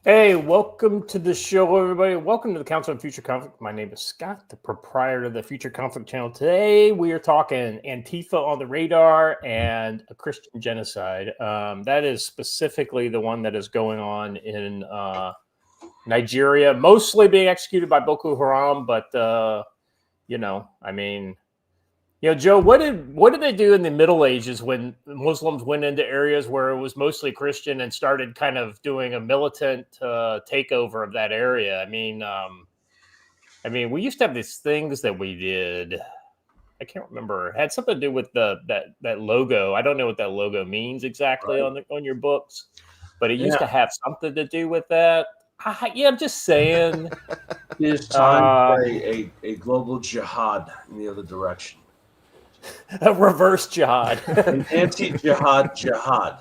Hey, welcome to the show, everybody. Welcome to the Council on Future Conflict. My name is Scott, the proprietor of the Future Conflict channel. Today, we are talking Antifa on the radar and a Christian genocide. That is specifically the one that is going on in Nigeria, mostly being executed by Boko Haram. But Joe, what did they do in the Middle Ages when Muslims went into areas where it was mostly Christian and started kind of doing a militant takeover of that area? We used to have these things that we did. I can't remember. It had something to do with that logo. I don't know what that logo means exactly on your books, but it used to have something to do with that. I'm just saying. It is time for a global jihad in the other direction. A reverse jihad. An anti-jihad jihad.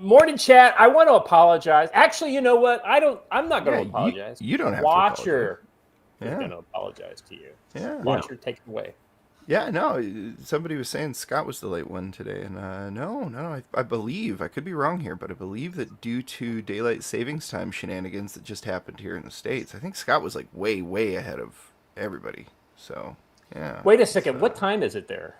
Morning chat. I want to apologize. Actually, you know what? I'm not going to apologize. You don't have Watcher to apologize. Is going to apologize to you. Yeah. Watcher, take it away. Yeah, no. Somebody was saying Scott was the late one today, and no. I believe, I could be wrong here, but I believe that due to daylight savings time shenanigans that just happened here in the States, I think Scott was like way ahead of everybody. So. Yeah. Wait a second. What time is it there?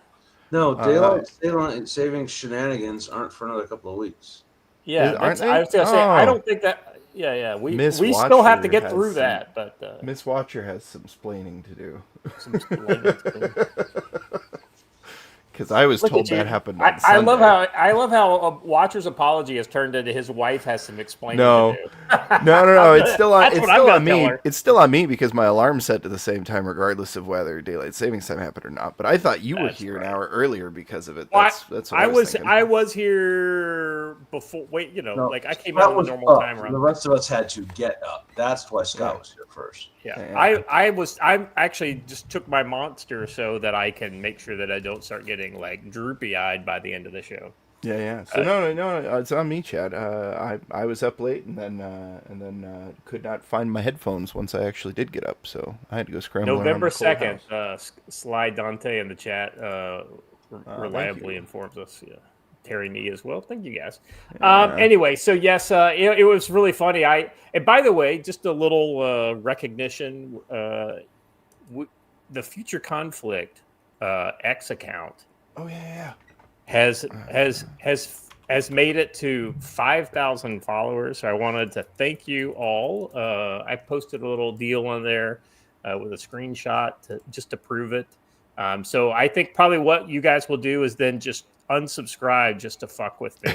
No, daylight savings shenanigans aren't for another couple of weeks. Yeah, I was going to say, I don't think that. Yeah. We still have to get through that, but Miss Watcher has some splaining to do. Because I was told that happened on Sunday. I love how a Watcher's apology has turned into his wife has some explaining to do. No. It's still on me. It's still on me because my alarm's set to the same time, regardless of whether daylight savings time happened or not. But I thought you were here an hour earlier because of it. That's what I was thinking. I was here before. I came out at the normal time around. The rest of us had to get up. That's why Scott was here first. Yeah. I actually just took my monster so that I can make sure that I don't start getting like droopy eyed by the end of the show. Yeah. So no, it's on me, Chad. I was up late and then could not find my headphones once I actually did get up, so I had to go scramble. November 2nd. Sly Dante in the chat reliably informs us. Yeah. Terry me as well. Thank you guys. Anyway, so yes, it was really funny. And by the way, just a little recognition. The Future Conflict X account. Oh yeah. Has made it to 5,000 followers. So I wanted to thank you all. I posted a little deal on there with a screenshot just to prove it. So I think probably what you guys will do is then just unsubscribe just to fuck with me.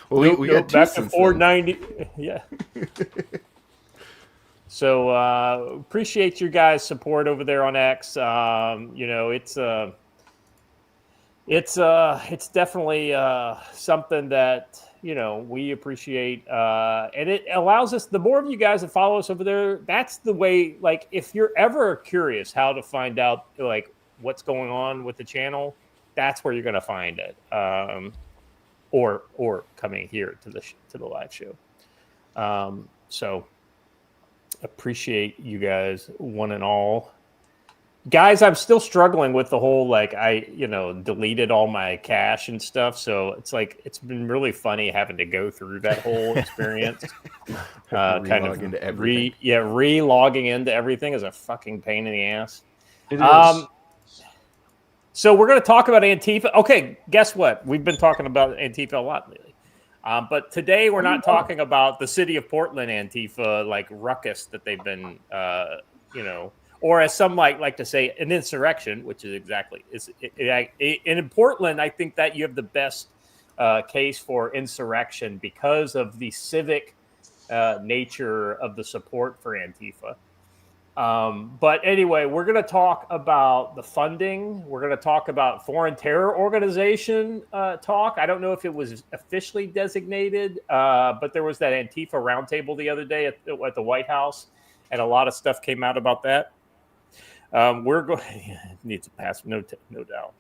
Well, we got back to 490. Yeah. So appreciate your guys' support over there on X. It's definitely something that we appreciate, and it allows us. The more of you guys that follow us over there, that's the way. Like, if you're ever curious how to find out like what's going on with the channel, that's where you're going to find it, or coming here to the live show. So appreciate you guys one and all. Guys, I'm still struggling with the whole, I deleted all my cache and stuff. So it's like, it's been really funny having to go through that whole experience. Kind of re-logging into everything is a fucking pain in the ass. It is. So we're going to talk about Antifa. Okay, guess what? We've been talking about Antifa a lot lately. But today we're not talking about the city of Portland Antifa, like ruckus that they've been, or as some like to say, an insurrection, which is exactly in Portland. I think that you have the best case for insurrection because of the civic nature of the support for Antifa. But anyway, we're going to talk about the funding. We're going to talk about foreign terror organization talk. I don't know if it was officially designated, but there was that Antifa roundtable the other day at the White House, and a lot of stuff came out about that. We're going needs to pass, no doubt.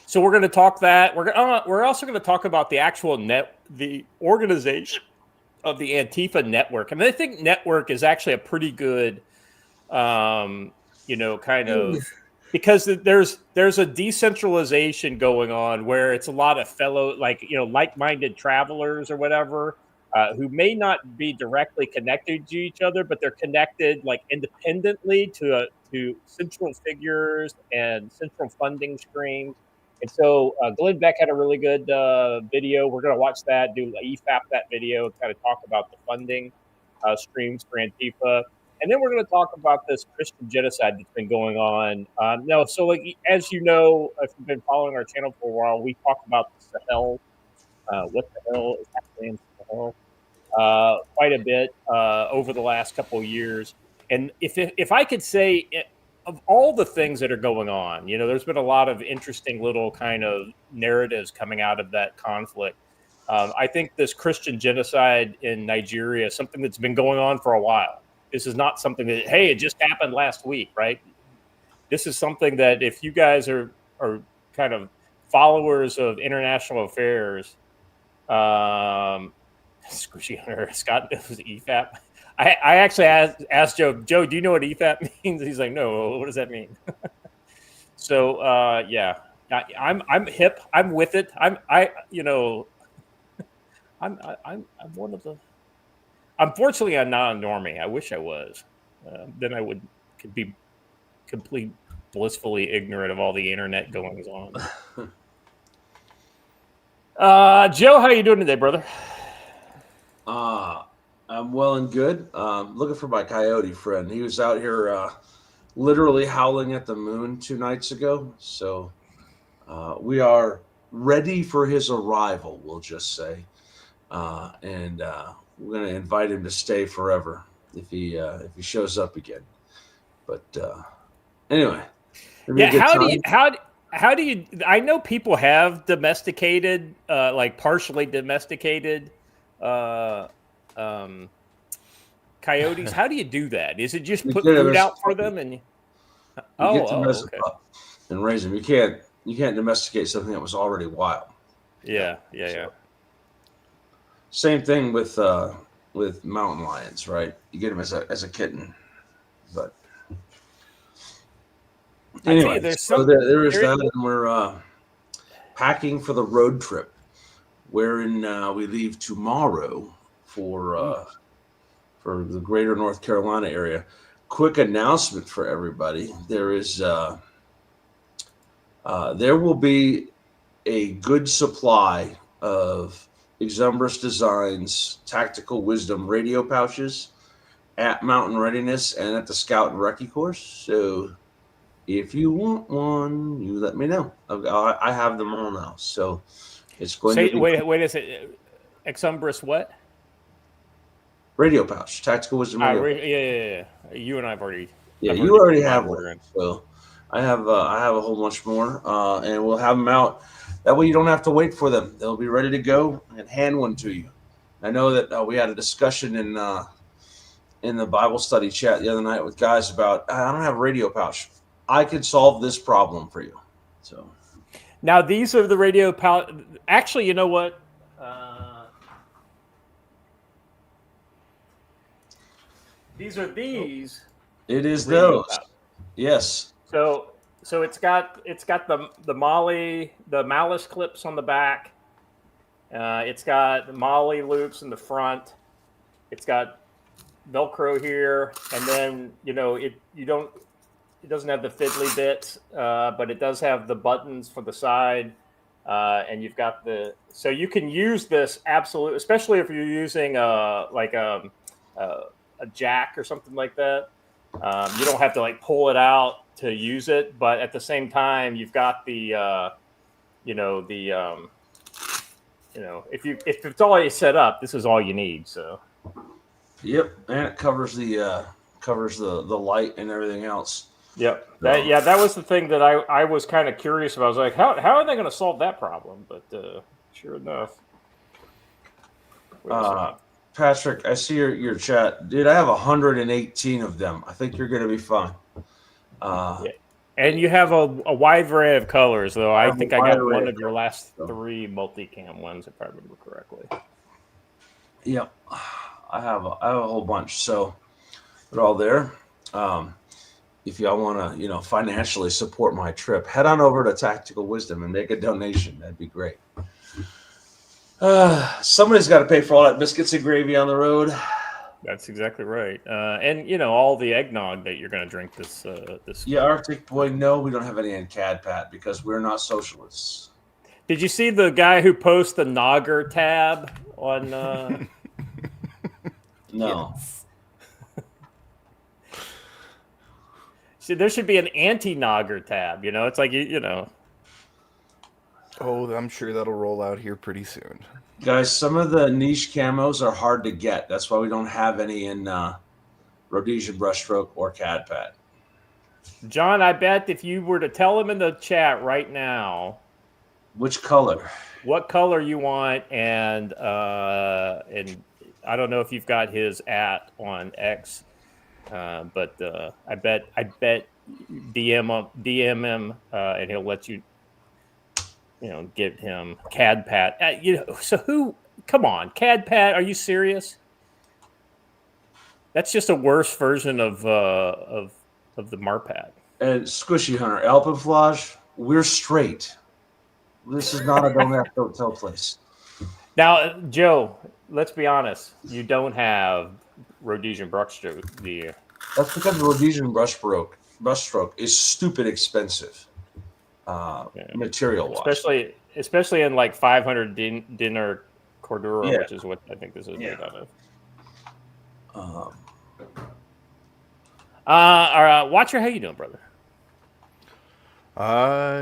So we're going to talk that. We're also going to talk about the actual the organization of the Antifa network. I think network is actually a pretty good, kind of because there's a decentralization going on where it's a lot of fellow, like, like-minded travelers or whatever, who may not be directly connected to each other, but they're connected like independently to central figures and central funding streams. And so Glenn Beck had a really good video. We're going to watch that, do EFAP that video, kind of talk about the funding streams for Antifa. And then we're going to talk about this Christian genocide that's been going on. No, so like, as you know, if you've been following our channel for a while, we talk about the Sahel, what the hell is happening in Sahel, quite a bit over the last couple of years. And if I could say, of all the things that are going on, there's been a lot of interesting little kind of narratives coming out of that conflict. I think this Christian genocide in Nigeria is something that's been going on for a while. This is not something that, hey, it just happened last week, right? This is something that if you guys are kind of followers of international affairs, Squishy Hunter, Scott knows EFAP. I actually asked Joe, do you know what EFAP means? He's like, no, what does that mean? So, yeah, I'm hip. I'm with it. I'm one of the. Unfortunately, I'm not a normie. I wish I was. Then I could be complete blissfully ignorant of all the internet goings on. Joe, how you doing today, brother? I'm well and good. Looking for my coyote friend. He was out here literally howling at the moon 2 nights ago. So we are ready for his arrival, we'll just say. And we're going to invite him to stay forever if he shows up again. But anyway, yeah. How do you? I know people have domesticated, like partially domesticated, coyotes. How do you do that? Is it just put food out for them and? You get to mess them up and raise them. You can't domesticate something that was already wild. Yeah. Same thing with mountain lions, right? You get them as a kitten, but anyway, there is that, and we're packing for the road trip, wherein we leave tomorrow for the greater North Carolina area. Quick announcement for everybody: there will be a good supply of Exumbris Designs Tactical Wisdom radio pouches at Mountain Readiness and at the Scout and Recce course. So if you want one, you let me know. I have them all now. So it's going to be... Wait a second. Exumbris what? Radio pouch. Tactical Wisdom radio. Yeah. You and I have already... Yeah, you already have one. So I have a whole bunch more, and we'll have them out. That way you don't have to wait for them. They'll be ready to go and hand one to you. I know that we had a discussion in the Bible study chat the other night with guys about, I don't have a radio pouch. I could solve this problem for you. So now these are the radio pouch. Actually, you know what? These are these. It is those. Pouch. Yes. So it's got the malice clips on the back. It's got the Molly loops in the front. It's got Velcro here, and then it doesn't have the fiddly bits, but it does have the buttons for the side, and you've got so you can use this absolutely, especially if you're using a jack or something like that. You don't have to like pull it out to use it, but at the same time, you've got if it's already set up, this is all you need. So, yep, and it covers the light and everything else. Yep, that was the thing that I was kind of curious about. I was like, how are they going to solve that problem? But sure enough, Patrick, I see your chat, dude. I have 118 of them. I think you're going to be fine. Yeah. And you have a wide variety of colors, though. I think I got one of your last 3 multicam ones, if I remember correctly. Yep, I have a whole bunch, so they're all there. if y'all want to, financially support my trip, head on over to Tactical Wisdom and make a donation. That'd be great. Somebody's got to pay for all that biscuits and gravy on the road. That's exactly right. And all the eggnog that you're going to drink this. Yeah, Arctic Boy. No, we don't have any in Cad Pat because we're not socialists. Did you see the guy who posted the Nogger tab on? No. See, there should be an anti-Nogger tab. It's like Oh, I'm sure that'll roll out here pretty soon. Guys, some of the niche camos are hard to get. That's why we don't have any in Rhodesian Brushstroke or Cad Pat. John, I bet if you were to tell him in the chat right now, which color, what color you want, and I don't know if you've got his on X, but I bet DM him and he'll let you. Get him Cad Pat. So who? Come on, Cad Pat. Are you serious? That's just a worse version of the Marpat. And Squishy Hunter, Alpenflage, we're straight. This is not a don't tell place. Now, Joe, let's be honest. You don't have Rhodesian brushstroke, do you? That's because Rhodesian brushstroke is stupid expensive. Material wise, especially in like 500 dinar Cordura, which is what I think this is made out of. Watcher, how you doing, brother?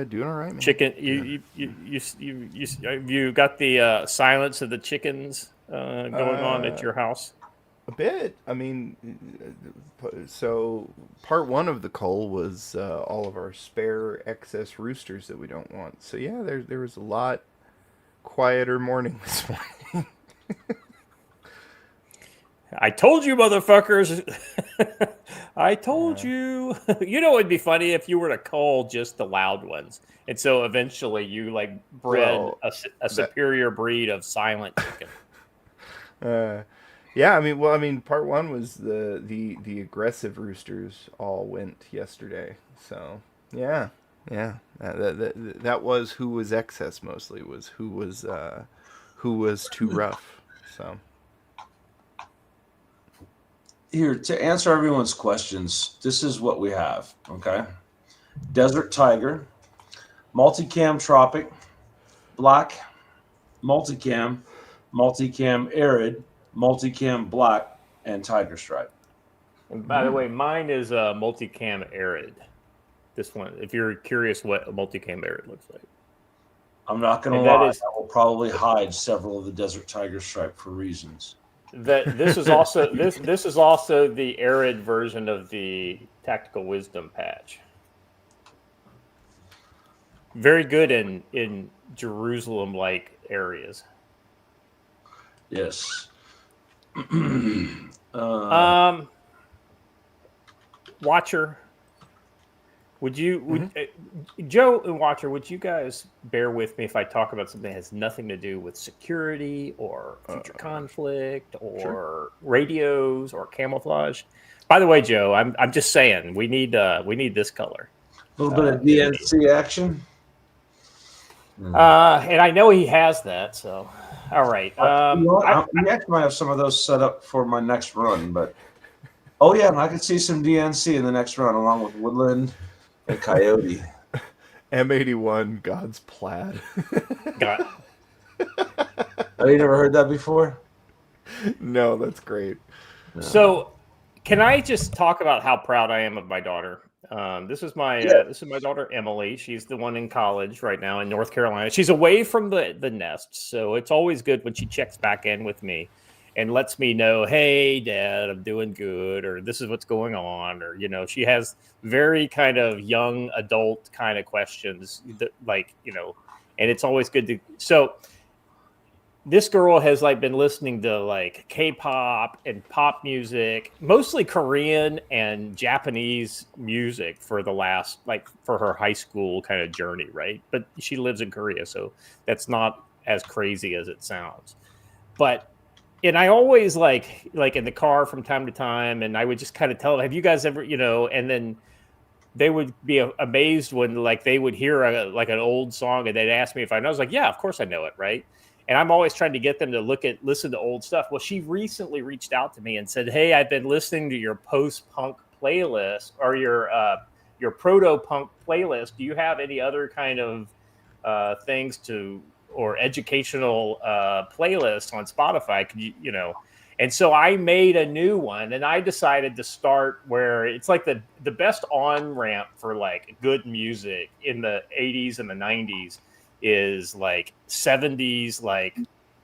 Doing all right, man. Chicken, you got the silence of the chickens going on at your house? A bit. I mean, so part one of the cull was all of our spare excess roosters that we don't want. So yeah, there was a lot quieter morning this morning. I told you, motherfuckers. I told you. It'd be funny if you were to cull just the loud ones, and so eventually you bred a superior breed of silent chicken. Yeah, I mean, part one was the aggressive roosters all went yesterday. So yeah, that was who was excess mostly, was who was too rough. So here to answer everyone's questions, this is what we have. Okay, Desert Tiger, Multicam Tropic, Black, Multicam Arid, Multicam Black, and Tiger Stripe. And by the way, mine is Multicam Arid. This one, if you're curious what a Multicam Arid looks like. I'm not going to lie. I will probably hide several of the Desert Tiger Stripe for reasons. This is also this is also the Arid version of the Tactical Wisdom patch. Very good in Jerusalem-like areas. Yes. Watcher, Joe and Watcher, would you guys bear with me if I talk about something that has nothing to do with security or future conflict or radios or camouflage? By the way, Joe, I'm just saying we need this color. A little bit of DNC action. And I know he has that, so all right. We actually might have some of those set up for my next run, but I could see some DNC in the next run along with Woodland and Coyote. M81 God's Plaid. God. Oh, you never heard that before? No, that's great. No. So, can I just talk about how proud I am of my daughter? This is my daughter Emily. She's the one in college right now in North Carolina. She's away from the nest, so it's always good when she checks back in with me and lets me know, hey, Dad, I'm doing good, or this is what's going on, or she has very kind of young adult kind of questions that, and it's always good to. So this girl has been listening to K-pop and pop music, mostly Korean and Japanese music for the last for her high school kind of journey, right? But she lives in Korea, so that's not as crazy as it sounds. And I always like in the car from time to time, and I would just kind of tell them, have you guys ever, and then they would be amazed when like they would hear like an old song and they'd ask me if I know. I was like, yeah, of course I know it, right? And I'm always trying to get them to listen to old stuff. Well, she recently reached out to me and said, "Hey, I've been listening to your post-punk playlist or your proto-punk playlist. Do you have any other kind of things or educational playlists on Spotify? Could you know?" And so I made a new one, and I decided to start where it's like the best on-ramp for like good music in the 80s and the 90s is like 70s, like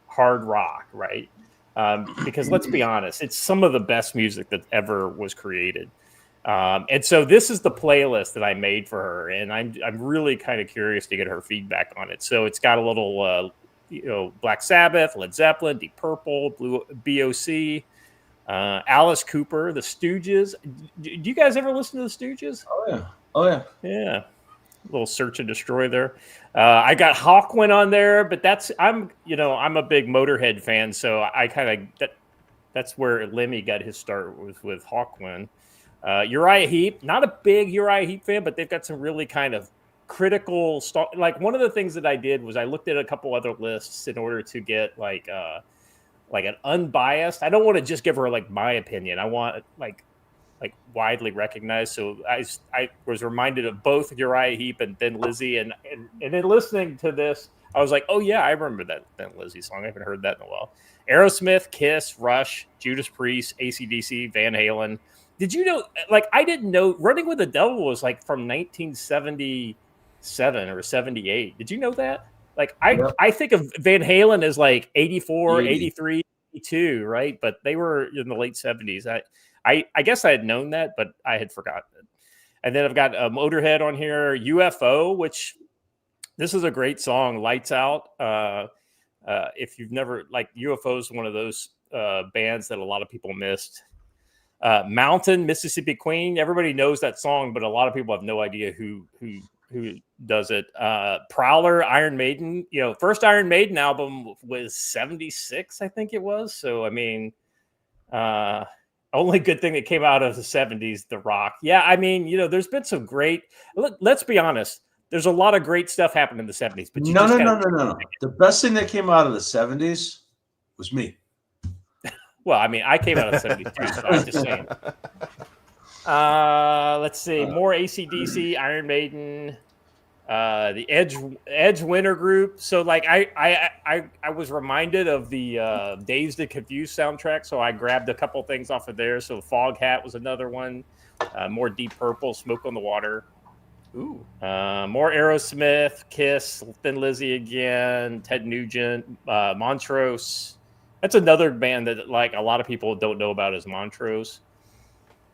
hard rock, right? Because let's be honest, it's some of the best music that ever was created. And so this is the playlist that I made for her, and I'm really kind of curious to get her feedback on it. So it's got a little Black Sabbath, Led Zeppelin, Deep Purple, BOC, Alice Cooper, The Stooges. Do you guys ever listen to The Stooges? Oh yeah. Yeah. A little Search and Destroy there. I got Hawkwind on there, but I'm a big Motorhead fan, so I kind of that's where Lemmy got his start with Hawkwind. Uriah Heep, not a big Uriah Heep fan, but they've got some really kind of critical stuff. Like one of the things that I did was I looked at a couple other lists in order to get like an unbiased. I don't want to just give her like my opinion. I want like widely recognized. So I was reminded of both Uriah Heep and Thin Lizzy, and then listening to this, I was like, oh yeah, I remember that Thin Lizzy song. I haven't heard that in a while. Aerosmith, Kiss, Rush, Judas Priest, AC/DC, Van Halen. Did you know? Like I didn't know Running with the Devil was like from 1977 or 78. Did you know that? Like I think of Van Halen as like 84, 83, 82, right? But they were in the late 70s. I guess I had known that, but I had forgotten it. And then I've got Motorhead on here, UFO, which this is a great song, Lights Out. If you've never, like, UFO is one of those bands that a lot of people missed. Mountain, Mississippi Queen. Everybody knows that song, but a lot of people have no idea who does it. Prowler, Iron Maiden. First Iron Maiden album was 76, I think it was. So, I mean, only good thing that came out of the 70s, The Rock. Yeah, I mean, there's been some great. Let's be honest. There's a lot of great stuff happened in the 70s, but no. The best thing that came out of the 70s was me. Well, I mean, I came out of the 70s too, so I'm just saying. Let's see. More AC/DC, Iron Maiden, the Edge Winter Group. So, like, I was reminded of the Dazed and Confused soundtrack, so I grabbed a couple things off of there. So, Fog Hat was another one. More Deep Purple, Smoke on the Water. Ooh. More Aerosmith, Kiss, Thin Lizzy again, Ted Nugent, Montrose. That's another band that like a lot of people don't know about is Montrose.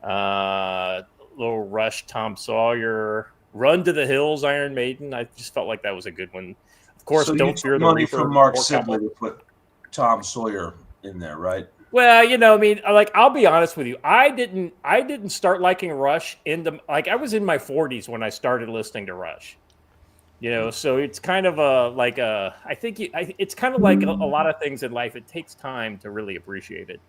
Little Rush, Tom Sawyer, Run to the Hills, Iron Maiden. I just felt like that was a good one. Of course, so Don't Fear the money Reaper. From Mark Sibley to put Tom Sawyer in there, right? Well, I mean, like I'll be honest with you, I didn't start liking Rush I was in my 40s when I started listening to Rush. So it's kind of it's kind of like a lot of things in life. It takes time to really appreciate it.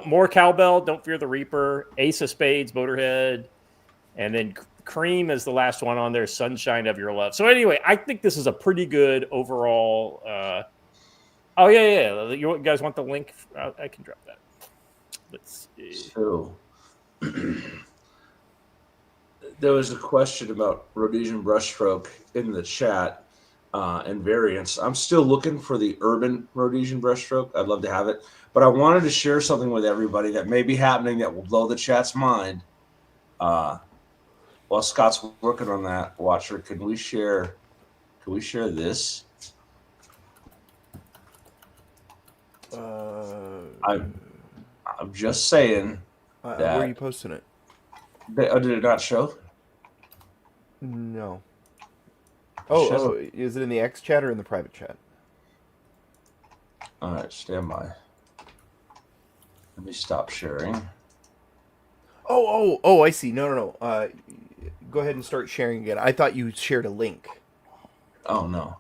More Cowbell, Don't Fear the Reaper, Ace of Spades, Motorhead, and then Cream is the last one on there, Sunshine of Your Love. So anyway, I think this is a pretty good overall. Oh yeah. You guys want the link? I can drop that. Let's see. So. There was a question about Rhodesian brushstroke in the chat and variants. I'm still looking for the urban Rhodesian brushstroke. I'd love to have it. But I wanted to share something with everybody that may be happening that will blow the chat's mind. While Scott's working on that, Watcher, can we share this? I'm just saying. Where are you posting it? Did it not show? No. Oh, is it in the X chat or in the private chat? All right, stand by. Let me stop sharing. Oh, I see. No. Go ahead and start sharing again. I thought you shared a link. Oh, no.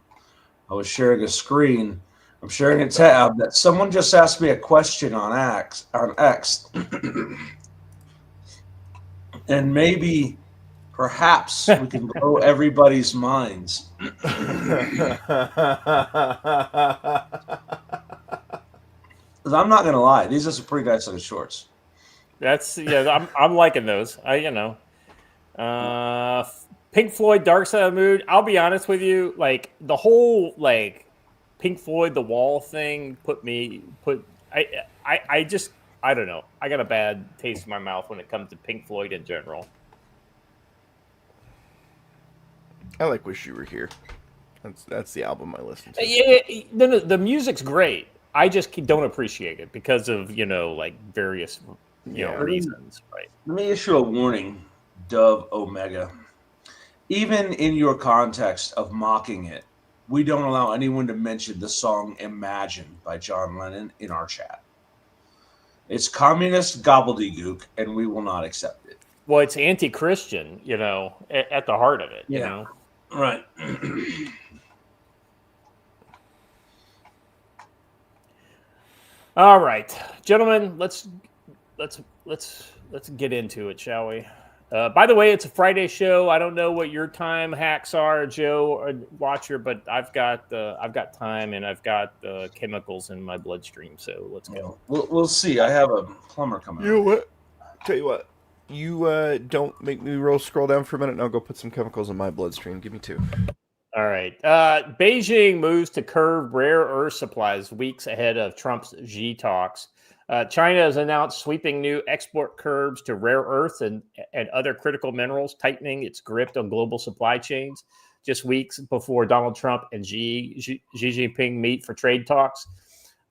I was sharing a screen. I'm sharing a tab that someone just asked me a question on X. And maybe, perhaps, we can blow everybody's minds. I'm not gonna lie; these are some pretty nice looking shorts. I'm liking those. Pink Floyd, Dark Side of the Moon. I'll be honest with you, like the whole like Pink Floyd, The Wall thing I don't know. I got a bad taste in my mouth when it comes to Pink Floyd in general. I like Wish You Were Here. That's the album I listen to. Yeah, the music's great. I just don't appreciate it because of like various reasons. Right. Let me issue a warning, Dove Omega. Even in your context of mocking it, we don't allow anyone to mention the song Imagine by John Lennon in our chat. It's communist gobbledygook, and we will not accept it. Well, it's anti-Christian, at the heart of it, you know? Right. All right, gentlemen, let's get into it, shall we? By the way, it's a Friday show. I don't know what your time hacks are, Joe, or Watcher, but I've got time and I've got chemicals in my bloodstream. So let's go. We'll see. I have a plumber coming. You know what? Tell you what. You don't make me scroll down for a minute, and I'll go put some chemicals in my bloodstream. Give me 2. All right. Beijing moves to curb rare earth supplies weeks ahead of Trump's Xi talks. China has announced sweeping new export curbs to rare earths and other critical minerals, tightening its grip on global supply chains just weeks before Donald Trump and Xi Jinping meet for trade talks.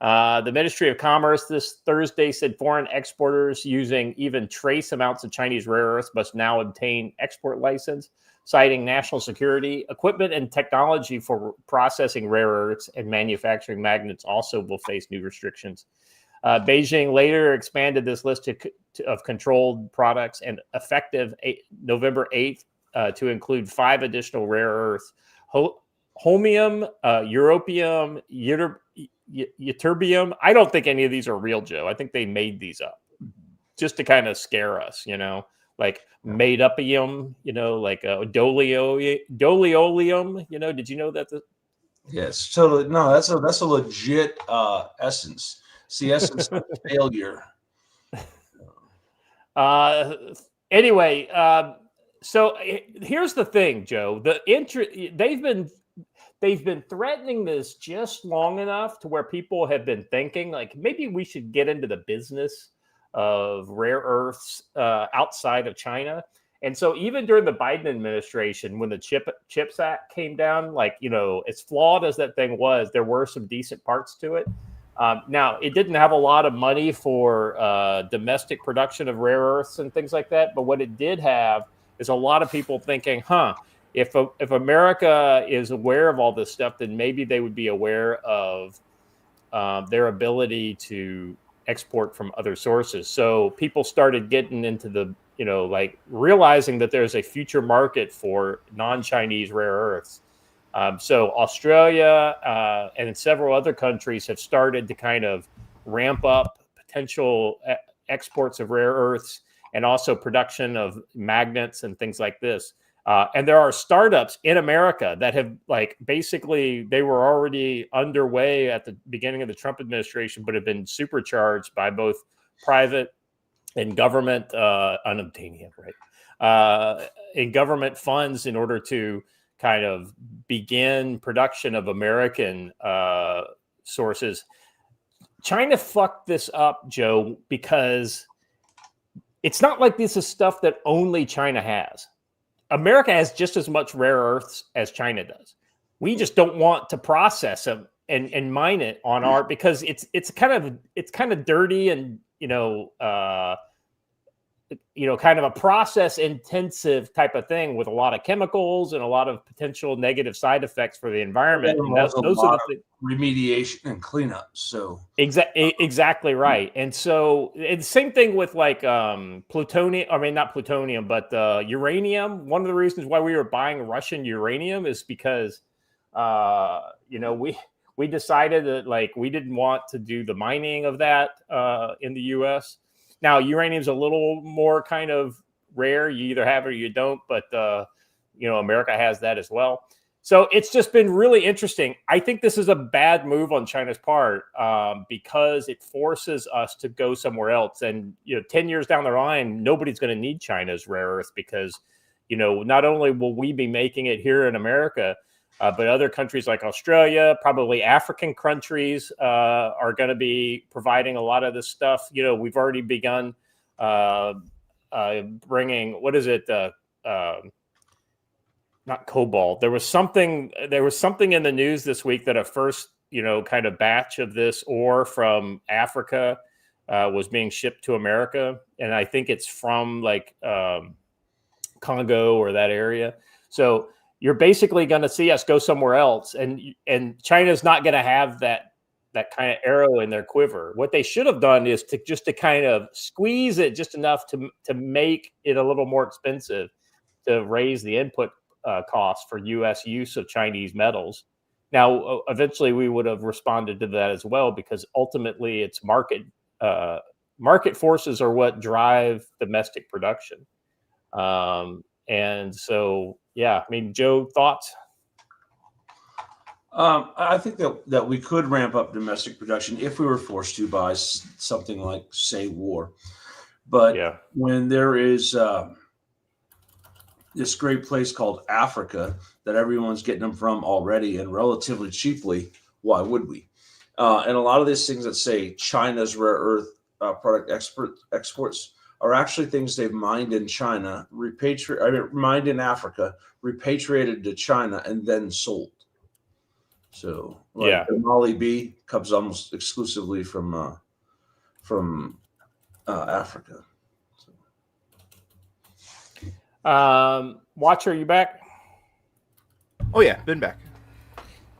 The Ministry of Commerce this Thursday said foreign exporters using even trace amounts of Chinese rare earths must now obtain export license, citing national security. Equipment and technology for processing rare earths and manufacturing magnets also will face new restrictions. Beijing later expanded this list of controlled products and effective November 8th to include 5 additional rare earths: holmium, europium, ytterbium. I don't think any of these are real, Joe. I think they made these up just to kind of scare us, like made upium, like doleolium. Did you know that? Yes, totally. No, that's a legit essence. See, essence of failure. Anyway, so here's the thing, Joe. They've been threatening this just long enough to where people have been thinking like maybe we should get into the business of rare earths outside of China. And so even during the Biden administration, when the CHIPS Act came down, as flawed as that thing was, there were some decent parts to it. Now, it didn't have a lot of money for domestic production of rare earths and things like that. But what it did have is a lot of people thinking, if America is aware of all this stuff, then maybe they would be aware of their ability to export from other sources. So people started getting into the, realizing that there's a future market for non-Chinese rare earths. So Australia and several other countries have started to kind of ramp up potential exports of rare earths and also production of magnets and things like this. And there are startups in America that have basically they were already underway at the beginning of the Trump administration, but have been supercharged by both private and government unobtainium, right? In government funds in order to kind of begin production of American sources. China fucked this up, Joe, because it's not like this is stuff that only China has. America has just as much rare earths as China does. We just don't want to process them and mine it on our because it's kind of dirty and kind of a process intensive type of thing with a lot of chemicals and a lot of potential negative side effects for the environment. And those are the remediation and cleanup. So exactly right. And so it's the same thing with plutonium. I mean, not plutonium, but uranium. One of the reasons why we were buying Russian uranium is because we decided that we didn't want to do the mining of that in the U.S. Now, uranium is a little more kind of rare. You either have it or you don't. But America has that as well. So it's just been really interesting. I think this is a bad move on China's part because it forces us to go somewhere else. And 10 years down the line, nobody's going to need China's rare earth because not only will we be making it here in America, but other countries like Australia, probably African countries, are going to be providing a lot of this stuff. We've already begun bringing, what is it? Not cobalt. There was something in the news this week that a first, kind of batch of this ore from Africa was being shipped to America. And I think it's from like Congo or that area. So you're basically going to see us go somewhere else. And China's not going to have that kind of arrow in their quiver. What they should have done is to kind of squeeze it just enough to make it a little more expensive to raise the input cost for U.S. use of Chinese metals. Now, eventually, we would have responded to that as well because ultimately, it's market forces are what drive domestic production. And so, yeah, I mean, Joe, thoughts? I think that we could ramp up domestic production if we were forced to by something like, say, war. But when there is this great place called Africa that everyone's getting them from already and relatively cheaply, why would we? And a lot of these things that say China's rare earth product exports are actually things they've mined in China, mined in Africa, repatriated to China, and then sold. So, the Molly B comes almost exclusively from Africa. Watcher, are you back? Oh yeah, been back.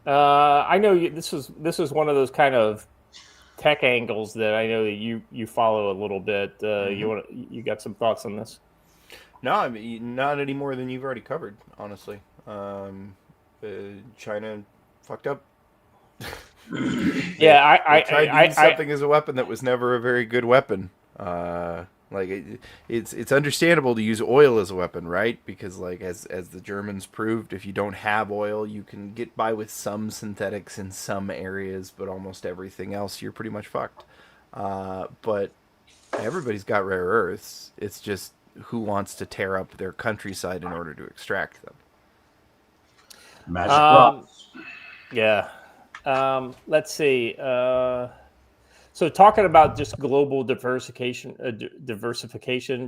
I know this is one of those kind of tech angles that I know that you follow a little bit. You got some thoughts on this? No, I mean not any more than you've already covered. Honestly, China fucked up. Yeah, I tried to use something as a weapon that was never a very good weapon. It's understandable to use oil as a weapon, right? Because as the Germans proved, if you don't have oil, you can get by with some synthetics in some areas, but almost everything else you're pretty much fucked. But everybody's got rare earths. It's just who wants to tear up their countryside in order to extract them. Magic rocks. Yeah. Let's see. So talking about just global diversification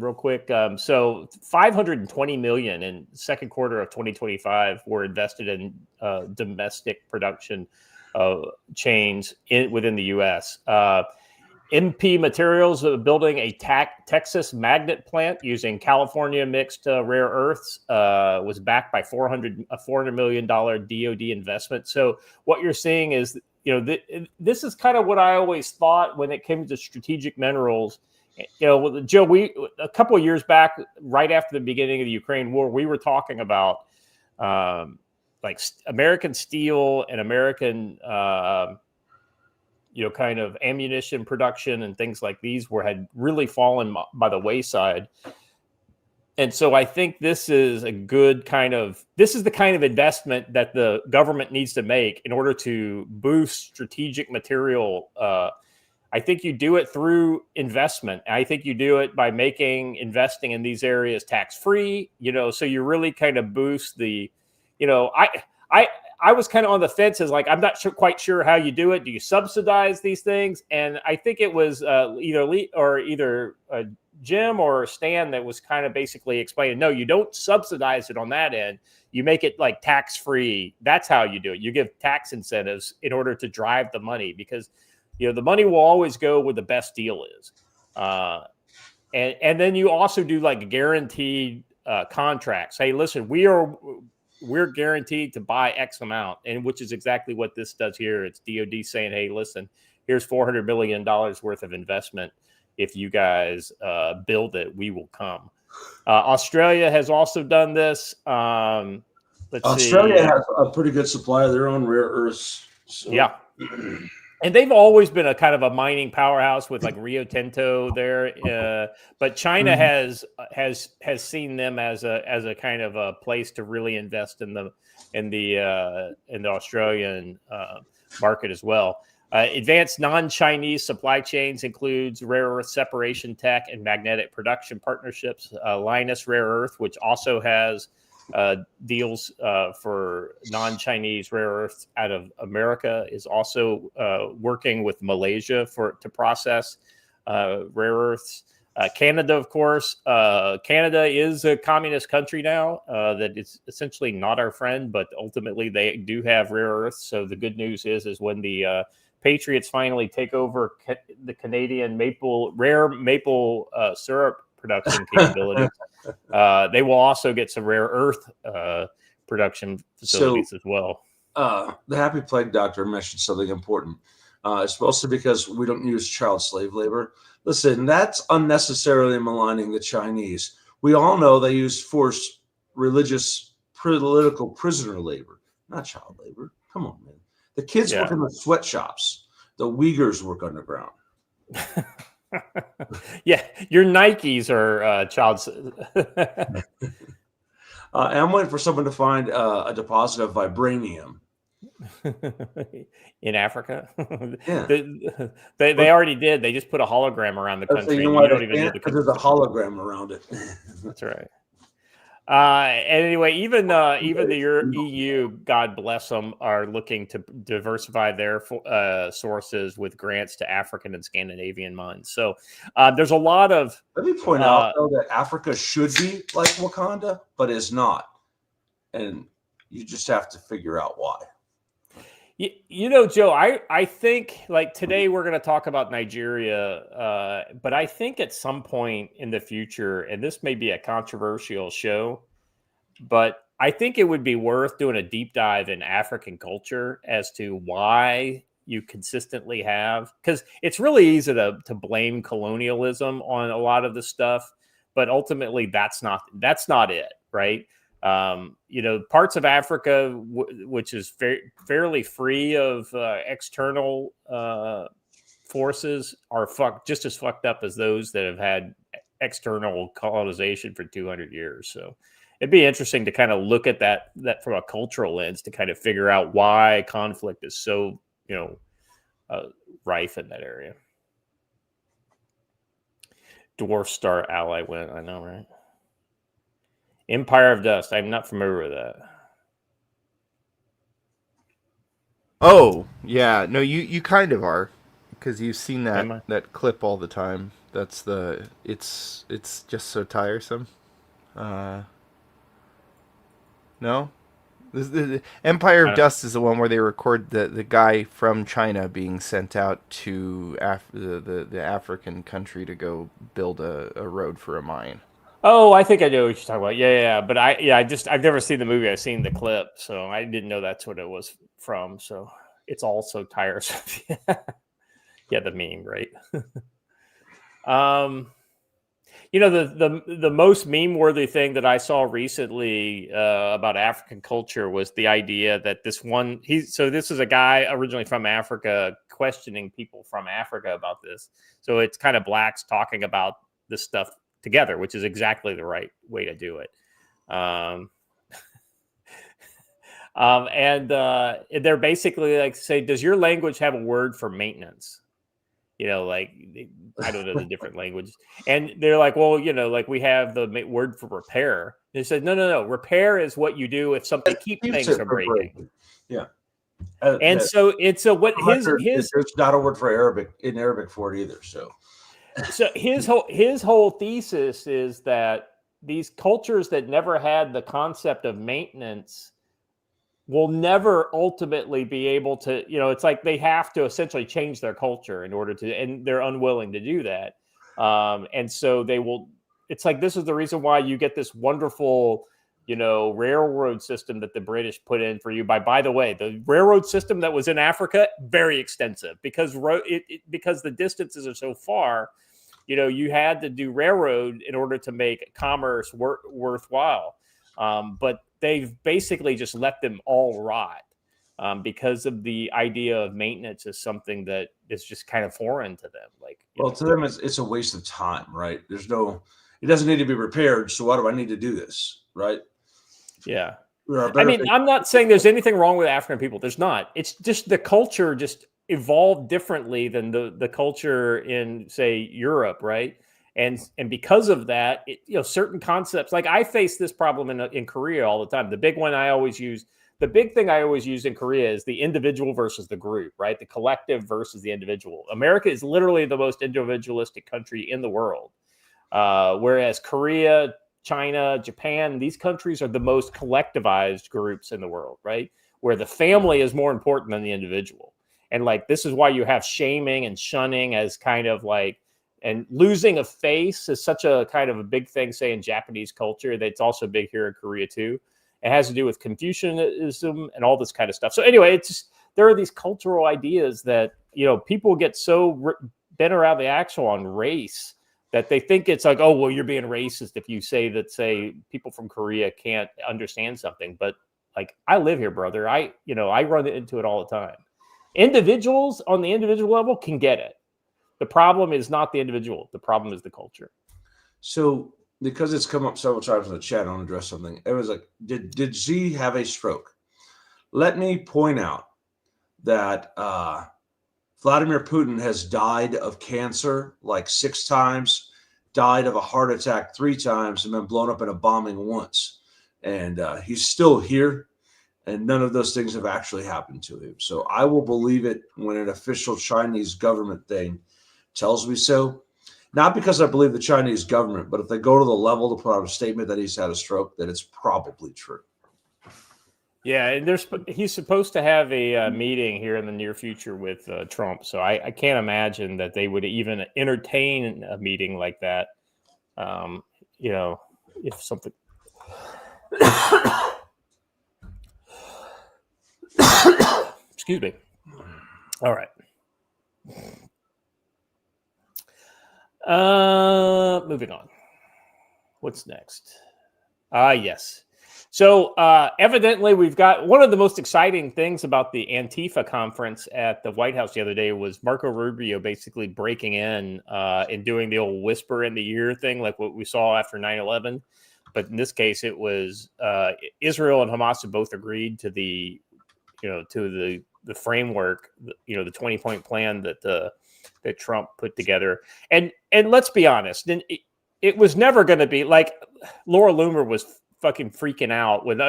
real quick. So $520 million in second quarter of 2025 were invested in domestic production chains within the U.S. MP Materials building a Texas magnet plant using California mixed rare earths was backed by $400 million DoD investment. So what you're seeing is, this is kind of what I always thought when it came to strategic minerals. Joe, a couple of years back, right after the beginning of the Ukraine war, we were talking about like American steel and American kind of ammunition production and things like these had really fallen by the wayside. And so I think this is the kind of investment that the government needs to make in order to boost strategic material. I think you do it through investment. I think you do it by investing in these areas tax-free, so you really kind of boost the, I was kind of on the fence as I'm not quite sure how you do it. Do you subsidize these things? And I think it was either Jim or Stan that was kind of basically explaining, no, you don't subsidize it on that end. You make it like tax-free. That's how you do it. You give tax incentives in order to drive the money because, the money will always go where the best deal is. And then you also do like guaranteed contracts. Hey, listen, we're guaranteed to buy X amount, and which is exactly what this does here. It's DoD saying, hey, listen, here's $400 million worth of investment. If you guys build it, we will come. Australia has also done this. Australia has a pretty good supply of their own rare earths. So. Yeah. And they've always been a kind of a mining powerhouse with like Rio Tinto there, but China has seen them as a kind of a place to really invest in the Australian market as well. Advanced non-Chinese supply chains includes rare earth separation tech and magnetic production partnerships. Linus Rare Earth, which also has deals for non-Chinese rare earths out of America, is also working with Malaysia to process rare earths. Canada, of course, Canada is a communist country now that is essentially not our friend, but ultimately they do have rare earths. So the good news is when the Patriots finally take over the Canadian rare maple syrup production capabilities, they will also get some rare earth production facilities as well. The Happy Plague Doctor mentioned something important. It's mostly because we don't use child slave labor. Listen, that's unnecessarily maligning the Chinese. We all know they use forced religious political prisoner labor, not child labor. Come on, man. The kids work in the sweatshops. The Uyghurs work underground. Yeah, your Nikes are child. I'm waiting for someone to find a deposit of vibranium in Africa. Yeah. They already did. They just put a hologram around the country. You don't even need the country. There's a hologram around it. That's right. Anyway, even the EU, God bless them, are looking to diversify their sources with grants to African and Scandinavian mines. So there's a lot of. Let me point out though that Africa should be like Wakanda, but is not, and you just have to figure out why. You know, Joe, I think like today we're going to talk about Nigeria, but I think at some point in the future, and this may be a controversial show, but I think it would be worth doing a deep dive in African culture as to why you consistently have, because it's really easy to blame colonialism on a lot of this stuff, but ultimately that's not it, right? You know, parts of Africa, which is fairly free of external forces, are just as fucked up as those that have had external colonization for 200 years. So it'd be interesting to kind of look at that from a cultural lens to kind of figure out why conflict is so, rife in that area. Dwarf Star Ally went, I know, right? Empire of Dust. I'm not familiar with that. Oh, yeah. No, you kind of are, because you've seen that clip all the time. That's it's just so tiresome. No? The Empire of Dust is the one where they record the guy from China being sent out to the African country to go build a road for a mine. Oh, I think I know what you're talking about. Yeah. But I've never seen the movie. I've seen the clip, so I didn't know that's what it was from. So it's also tiresome. Yeah, the meme, right? The most meme-worthy thing that I saw recently about African culture was the idea that this is a guy originally from Africa questioning people from Africa about this. So it's kind of blacks talking about this stuff together, which is exactly the right way to do it. And they're basically like, say, does your language have a word for maintenance? Like, I don't know the different languages. And they're like, well, like we have the word for repair. They said, no. Repair is what you do if something keeps things from breaking. Yeah. There's not a word for Arabic for it either. So his whole thesis is that these cultures that never had the concept of maintenance will never ultimately be able to, it's like they have to essentially change their culture in order to, and they're unwilling to do that. And so it's like, this is the reason why you get this wonderful, railroad system that the British put in for you. By the way, the railroad system that was in Africa, very extensive because the distances are so far, you had to do railroad in order to make commerce worthwhile. But they've basically just let them all rot. because of the idea of maintenance is something that is just kind of foreign to them. Like, well, to them, it's a waste of time, right? It doesn't need to be repaired. So why do I need to do this, right? Yeah. I mean, I'm not saying there's anything wrong with African people. There's not. It's just the culture just evolved differently than the culture in, say, Europe, right? And because of that, certain concepts, like I face this problem in Korea all the time. The big thing I always use in Korea is the individual versus the group, right? The collective versus the individual. America is literally the most individualistic country in the world, whereas Korea, China, Japan, these countries are the most collectivized groups in the world, right? Where the family is more important than the individual. And like, this is why you have shaming and shunning as kind of like, and losing a face is such a kind of a big thing, say, in Japanese culture. That's also big here in Korea too. It has to do with Confucianism and all this kind of stuff. So anyway, it's just, there are these cultural ideas that, people get so bent around the axle on race that they think it's like, oh, well, you're being racist if you say that, say, people from Korea can't understand something. But like, I live here, brother. I run into it all the time. Individuals on the individual level can get it. The problem is not the individual. The problem is the culture. So, because it's come up several times in the chat, I want to address something. It was like, did Xi have a stroke? Let me point out that Vladimir Putin has died of cancer like 6 times, died of a heart attack 3 times, and been blown up in a bombing once. And he's still here, and none of those things have actually happened to him. So I will believe it when an official Chinese government thing tells me so. Not because I believe the Chinese government, but if they go to the level to put out a statement that he's had a stroke, that it's probably true. Yeah, and he's supposed to have a meeting here in the near future with Trump. So I can't imagine that they would even entertain a meeting like that. If something. Excuse me. All right. Moving on. What's next? Yes. So evidently we've got one of the most exciting things about the Antifa conference at the White House the other day was Marco Rubio basically breaking in and doing the old whisper in the ear thing, like what we saw after 9/11. But in this case, it was Israel and Hamas have both agreed to the framework, the 20-point plan that Trump put together. And let's be honest, it was never going to be like Laura Loomer was fucking freaking out when,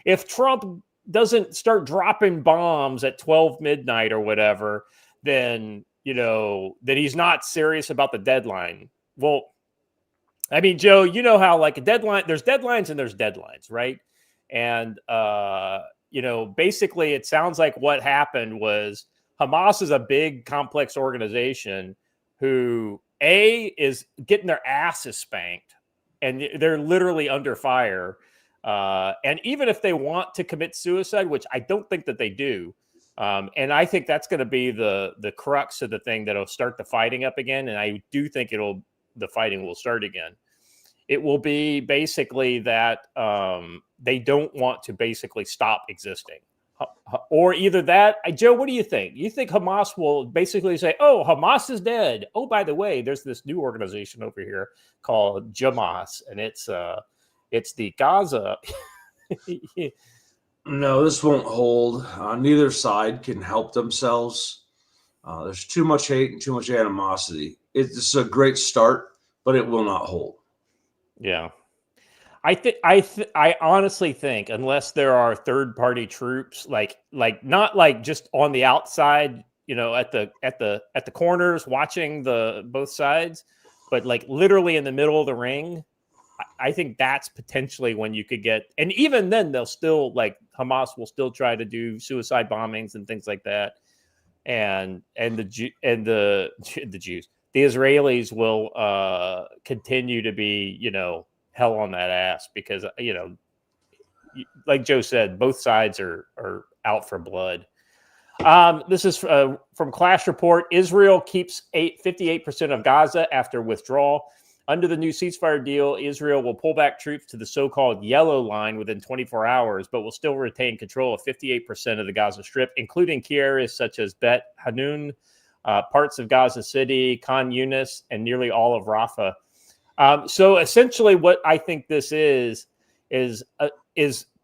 if Trump doesn't start dropping bombs at 12 midnight or whatever, then, that he's not serious about the deadline. Well, I mean, Joe, you know how like a deadline, there's deadlines and there's deadlines, right? And, basically it sounds like what happened was Hamas is a big, complex organization who is getting their asses spanked and they're literally under fire. And even if they want to commit suicide, which I don't think that they do, and I think that's going to be the crux of the thing that'll start the fighting up again. And I do think the fighting will start again. It will be basically that they don't want to basically stop existing. Or either that, Joe, what do you think? You think Hamas will basically say, oh, Hamas is dead. Oh, by the way, there's this new organization over here called Hamas, and it's the Gaza. No, this won't hold. Neither side can help themselves. There's too much hate and too much animosity. It's a great start, but it will not hold. Yeah. I honestly think unless there are third-party troops, like not like just on the outside, at the corners watching both sides, but like literally in the middle of the ring, I think that's potentially when you could get, and even then they'll still Hamas will still try to do suicide bombings and things like that, and the Jews, the Israelis will continue to be hell on that ass because like Joe said, both sides are out for blood. This is from Clash Report. Israel keeps 58% of Gaza after withdrawal. Under the new ceasefire deal, Israel will pull back troops to the so-called yellow line within 24 hours, but will still retain control of 58% of the Gaza Strip, including key areas such as Bet Hanun, parts of Gaza City, Khan Yunis, and nearly all of Rafah. So essentially what I think this is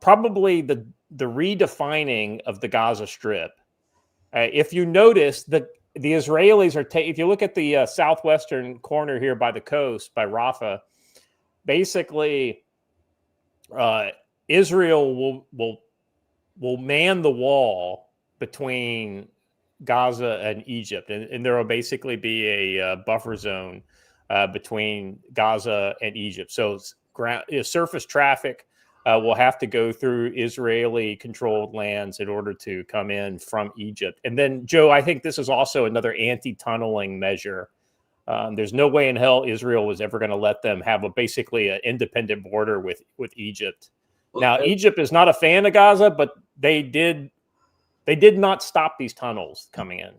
probably the redefining of the Gaza Strip. If you notice, the Israelis are if you look at the southwestern corner here by the coast, by Rafah, basically Israel will man the wall between Gaza and Egypt, and there will basically be a buffer zone between Gaza and Egypt. So surface traffic will have to go through Israeli-controlled lands in order to come in from Egypt. And then, Joe, I think this is also another anti-tunneling measure. There's no way in hell Israel was ever going to let them have basically an independent border with Egypt. Now, Egypt is not a fan of Gaza, but they did not stop these tunnels coming in.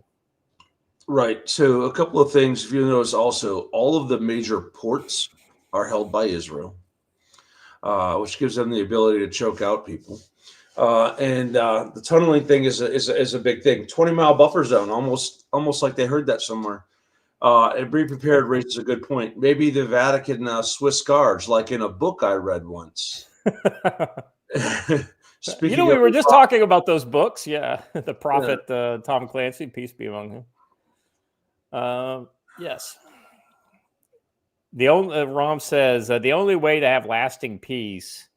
Right. So a couple of things. If you notice also, all of the major ports are held by Israel, which gives them the ability to choke out people. And the tunneling thing is a big thing. 20-mile buffer zone, almost like they heard that somewhere. And Be Prepared raises a good point. Maybe the Vatican Swiss guards, like in a book I read once. We were just talking about those books. Yeah, the prophet Tom Clancy, peace be among him. Yes. The only Rom says the only way to have lasting peace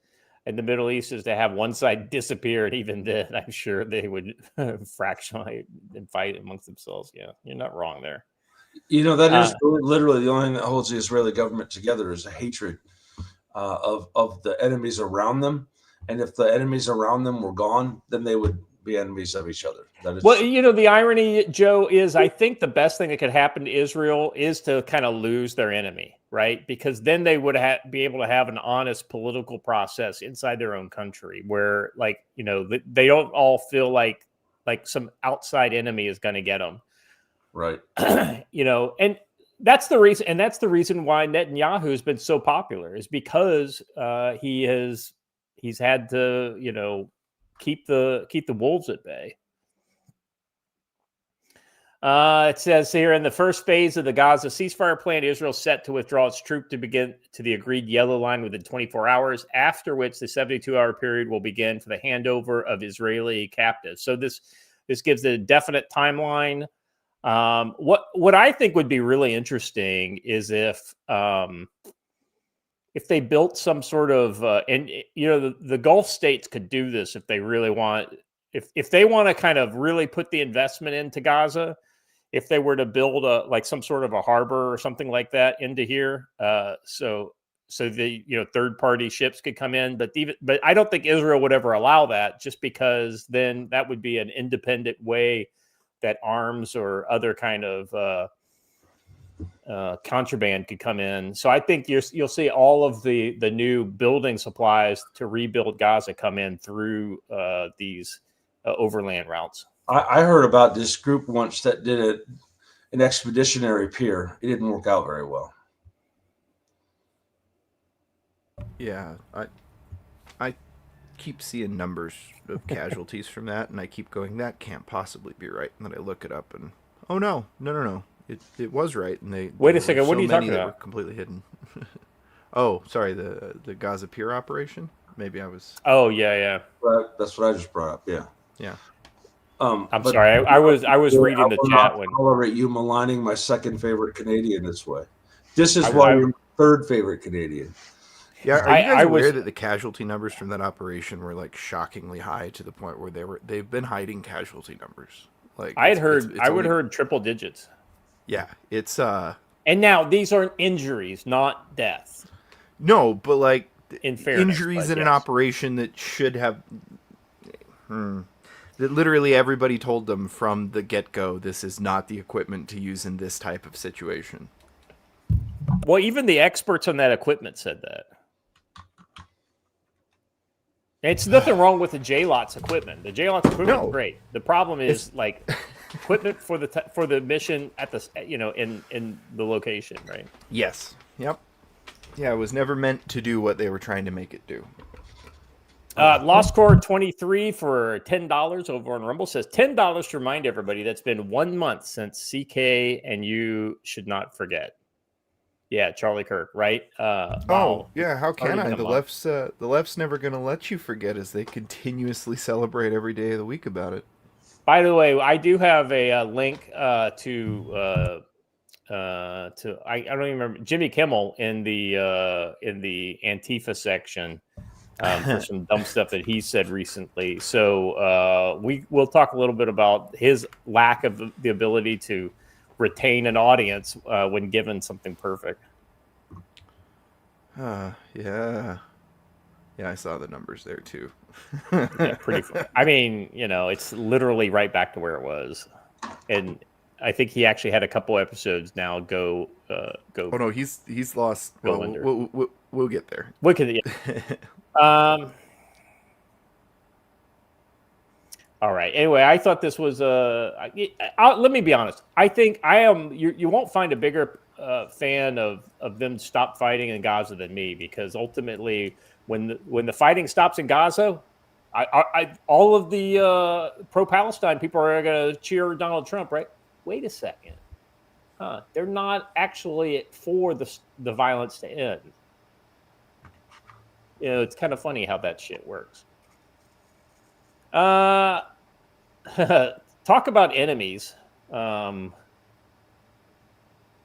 in the Middle East is to have one side disappear, and even then, I'm sure they would fractionalize and fight amongst themselves. Yeah, you're not wrong there. That is literally the only thing that holds the Israeli government together is a hatred of the enemies around them. And if the enemies around them were gone, then they would be enemies of each other. That is the irony, Joe, is I think the best thing that could happen to Israel is to kind of lose their enemy, right? Because then they would be able to have an honest political process inside their own country where, they don't all feel like some outside enemy is going to get them. Right. And that's the reason. And that's the reason why Netanyahu has been so popular, is because he's had to, keep the wolves at bay. It says here, in the first phase of the Gaza ceasefire plan, Israel set to withdraw its troop to begin to the agreed yellow line within 24 hours, after which the 72-hour period will begin for the handover of Israeli captives. So this gives a definite timeline. What I think would be really interesting is if they built some sort of, the Gulf states could do this if they really want, if they want to kind of really put the investment into Gaza, if they were to build some sort of a harbor or something like that into here, so the third party ships could come in, but I don't think Israel would ever allow that, just because then that would be an independent way that arms or other kind of contraband could come in. So I think you'll see all of the new building supplies to rebuild Gaza come in through these overland routes. I heard about this group once that did an expeditionary pier. It didn't work out very well. Yeah, I keep seeing numbers of casualties from that, and I keep going, that can't possibly be right. And then I look it up, and oh no. It was right, and they wait a second. What are you talking about? Were completely hidden. Oh, sorry, the Gaza pier operation. Maybe I was. Oh yeah. That's what I just brought up. Yeah. I'm sorry. I was reading the chat when. I tolerate you maligning my second favorite Canadian this way. This is why you're my third favorite Canadian. Yeah, are you guys aware that the casualty numbers from that operation were shockingly high, to the point where they've been hiding casualty numbers? I would heard triple digits. Yeah, it's and now these aren't injuries, not deaths. No, but in fairness, injuries in an operation that should have that literally everybody told them from the get-go, this is not the equipment to use in this type of situation. Well, even the experts on that equipment said that. It's nothing wrong with the JLOT's equipment. The JLOT's equipment is great. The problem is equipment for the mission at the in the location, right? Yes. Yep. Yeah, it was never meant to do what they were trying to make it do. Lost Core 23 for $10 over on Rumble says $10 to remind everybody that's been 1 month since CK and you should not forget. Yeah, Charlie Kirk, right? Wow. Oh, yeah. How can Already I? been a The left's never going to let you forget as they continuously celebrate every day of the week about it. By the way, I do have a link to I don't even remember Jimmy Kimmel in the Antifa section for some dumb stuff that he said recently. So we'll talk a little bit about his lack of the ability to retain an audience when given something perfect. Yeah, I saw the numbers there too. Yeah, pretty fun. I mean, it's literally right back to where it was, and I think he actually had a couple episodes now go. Oh no, he's lost. Go Well, under. we'll get there. What could all right. Anyway, I thought this was let me be honest. I think I am. You won't find a bigger fan of them stop fighting in Gaza than me, because ultimately, when the fighting stops in Gaza, all of the pro-Palestine people are going to cheer Donald Trump, right? Wait a second. They're not actually for the violence to end. It's kind of funny how that shit works. Talk about enemies,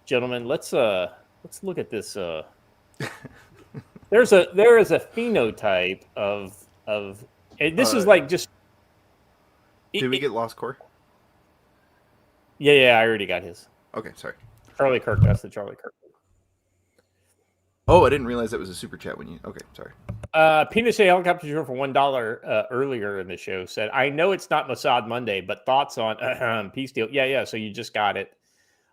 gentlemen. Let's look at this. There is a phenotype of and this is like just. Did we get Lost Core? Yeah, I already got his. Okay, sorry. Charlie Kirk. That's the Charlie Kirk. Oh, I didn't realize that was a super chat when you. Okay, sorry. Penis A Helicopter Tour for $1 earlier in the show said, "I know it's not Mossad Monday, but thoughts on peace deal?" Yeah. So you just got it.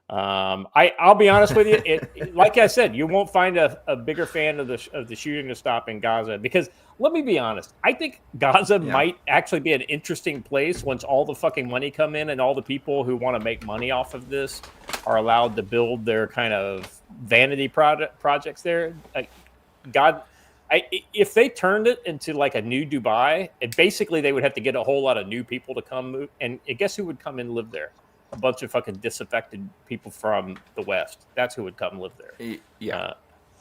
I'll be honest with you. Like I said, you won't find a bigger fan of the shooting to stop in Gaza, because let me be honest. I think Gaza might actually be an interesting place once all the fucking money come in and all the people who want to make money off of this are allowed to build their kind of vanity projects there. If they turned it into like a new Dubai, basically they would have to get a whole lot of new people to come move. And guess who would come and live there? A bunch of fucking disaffected people from the West. That's who would come live there. Yeah.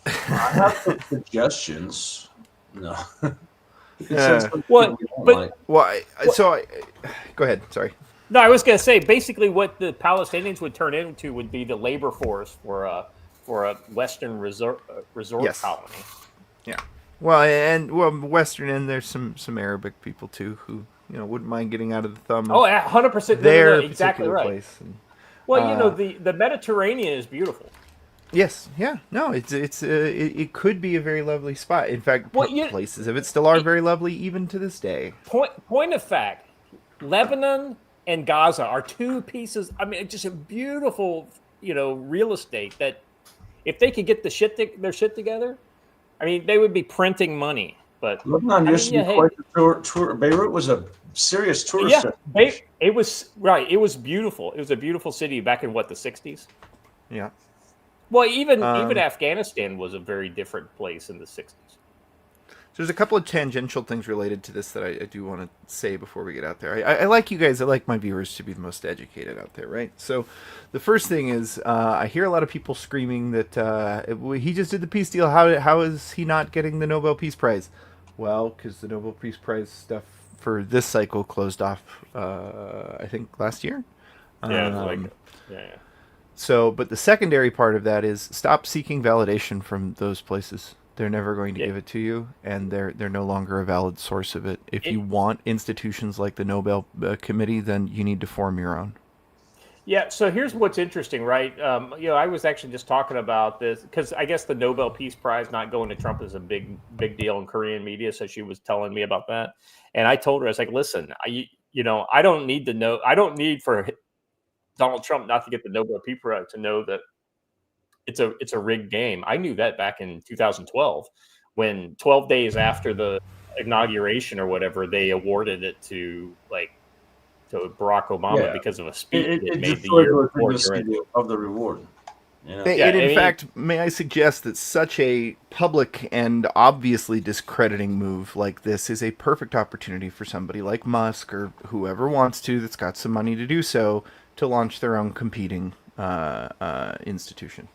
I have some suggestions. No. What? But Go ahead. Sorry. no, I was going to say basically what the Palestinians would turn into would be the labor force for a Western resort colony. Yeah. Well, Western, and there's some Arabic people too who wouldn't mind getting out of the thumb. Oh, 100%. Their exactly right. Place. And, well, the Mediterranean is beautiful. Yes. Yeah. No. It could be a very lovely spot. In fact, places of it still are very lovely even to this day. Point of fact, Lebanon and Gaza are two pieces. I mean, just a beautiful, real estate that if they could get their shit together, I mean, they would be printing money. But Lebanon used to be quite a tour. Beirut was a serious tourist. Yeah, it was right. It was beautiful. It was a beautiful city back in the 60s. Yeah. Well, even Afghanistan was a very different place in the 60s. So there's a couple of tangential things related to this that I do want to say before we get out there. I like you guys. I like my viewers to be the most educated out there, right? So the first thing is I hear a lot of people screaming that he just did the peace deal. How is he not getting the Nobel Peace Prize? Well, because the Nobel Peace Prize stuff for this cycle closed off, I think, last year. Yeah. So, but the secondary part of that is stop seeking validation from those places. They're never going to give it to you, and they're no longer a valid source of it. If you want institutions like the Nobel Committee, then you need to form your own. Yeah, so here's what's interesting, right? I was actually just talking about this because I guess the Nobel Peace Prize not going to Trump is a big deal in Korean media. So she was telling me about that, and I told her, I was like, "Listen, I don't need to know. I don't need for Donald Trump not to get the Nobel Peace Prize to know that it's a rigged game. I knew that back in 2012, when 12 days after the inauguration or whatever, they awarded it to Barack Obama because of a speech it made the year before of the reward. You know? And Yeah, in I mean, fact, may I suggest that such a public and obviously discrediting move like this is a perfect opportunity for somebody like Musk or whoever wants to, that's got some money to do so, to launch their own competing institution.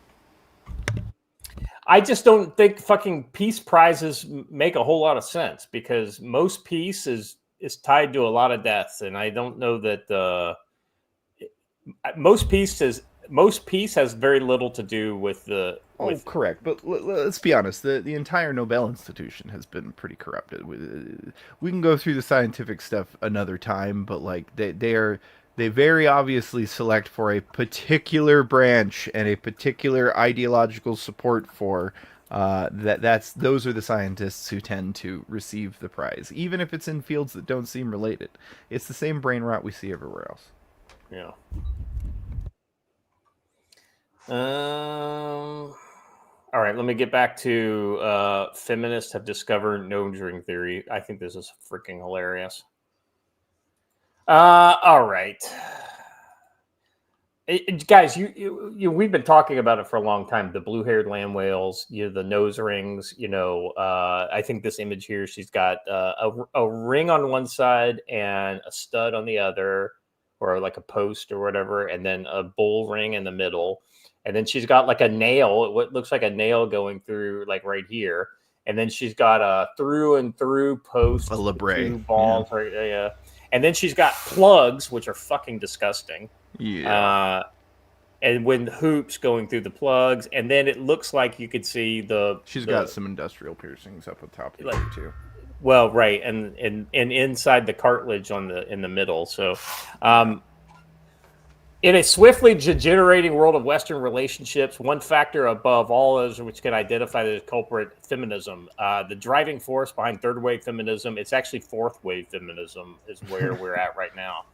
I just don't think fucking peace prizes make a whole lot of sense because most peace is tied to a lot of deaths, and I don't know that most peace has very little to do with the Oh, with. correct. But let's be honest. The entire Nobel institution has been pretty corrupted. We can go through the scientific stuff another time, but like they very obviously select for a particular branch and a particular ideological support for those are the scientists who tend to receive the prize, even if it's in fields that don't seem related. It's the same brain rot we see everywhere else. Yeah. All right, let me get back to feminists have discovered nose ring theory. I think this is freaking hilarious. All right. Guys, you we've been talking about it for a long time. The blue-haired land whales, the nose rings. I think this image here, she's got a ring on one side and a stud on the other, or like a post or whatever, and then a bull ring in the middle, and then she's got like a nail, what looks like a nail going through, like right here, and then she's got a through and through post, A labret, two balls, right? Yeah, and then she's got plugs, which are fucking disgusting. Yeah. And when hoops going through the plugs, and then it looks like you could see She's got some industrial piercings up on top of it too. Well, right, and inside the cartilage in the middle. So, in a swiftly degenerating world of Western relationships, one factor above all others which can identify the culprit, feminism. The driving force behind third wave feminism, it's actually fourth wave feminism, is where we're at right now.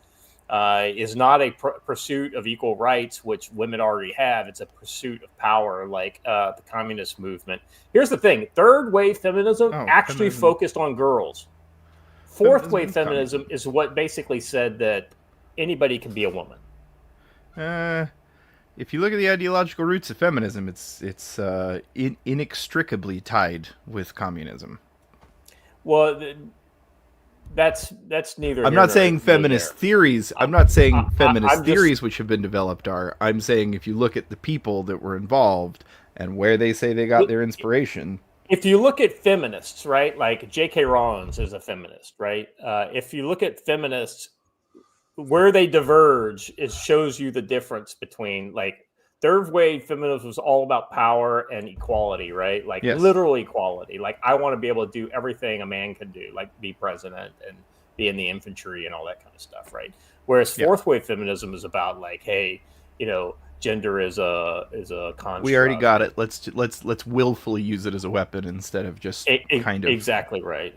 Is not a pursuit of equal rights, which women already have. It's a pursuit of power, like the communist movement. Here's the thing: third wave feminism actually focused on girls. Fourth wave feminism is what basically said that anybody can be a woman. If you look at the ideological roots of feminism, it's inextricably tied with communism. Well, that's neither. I'm not saying feminist theories. I'm not saying feminist theories which have been developed are. I'm saying if you look at the people that were involved and where they say they got their inspiration. If you look at feminists, right, like J.K. Rowling is a feminist, right? If you look at feminists, where they diverge, it shows you the difference between, like, third wave feminism was all about power and equality, right? Like, yes. Literal equality. Like, I want to be able to do everything a man can do, like be president and be in the infantry and all that kind of stuff, right? Whereas fourth wave feminism is about, like, hey, gender is a construct. We already got it. Let's willfully use it as a weapon instead of just kind of exactly right.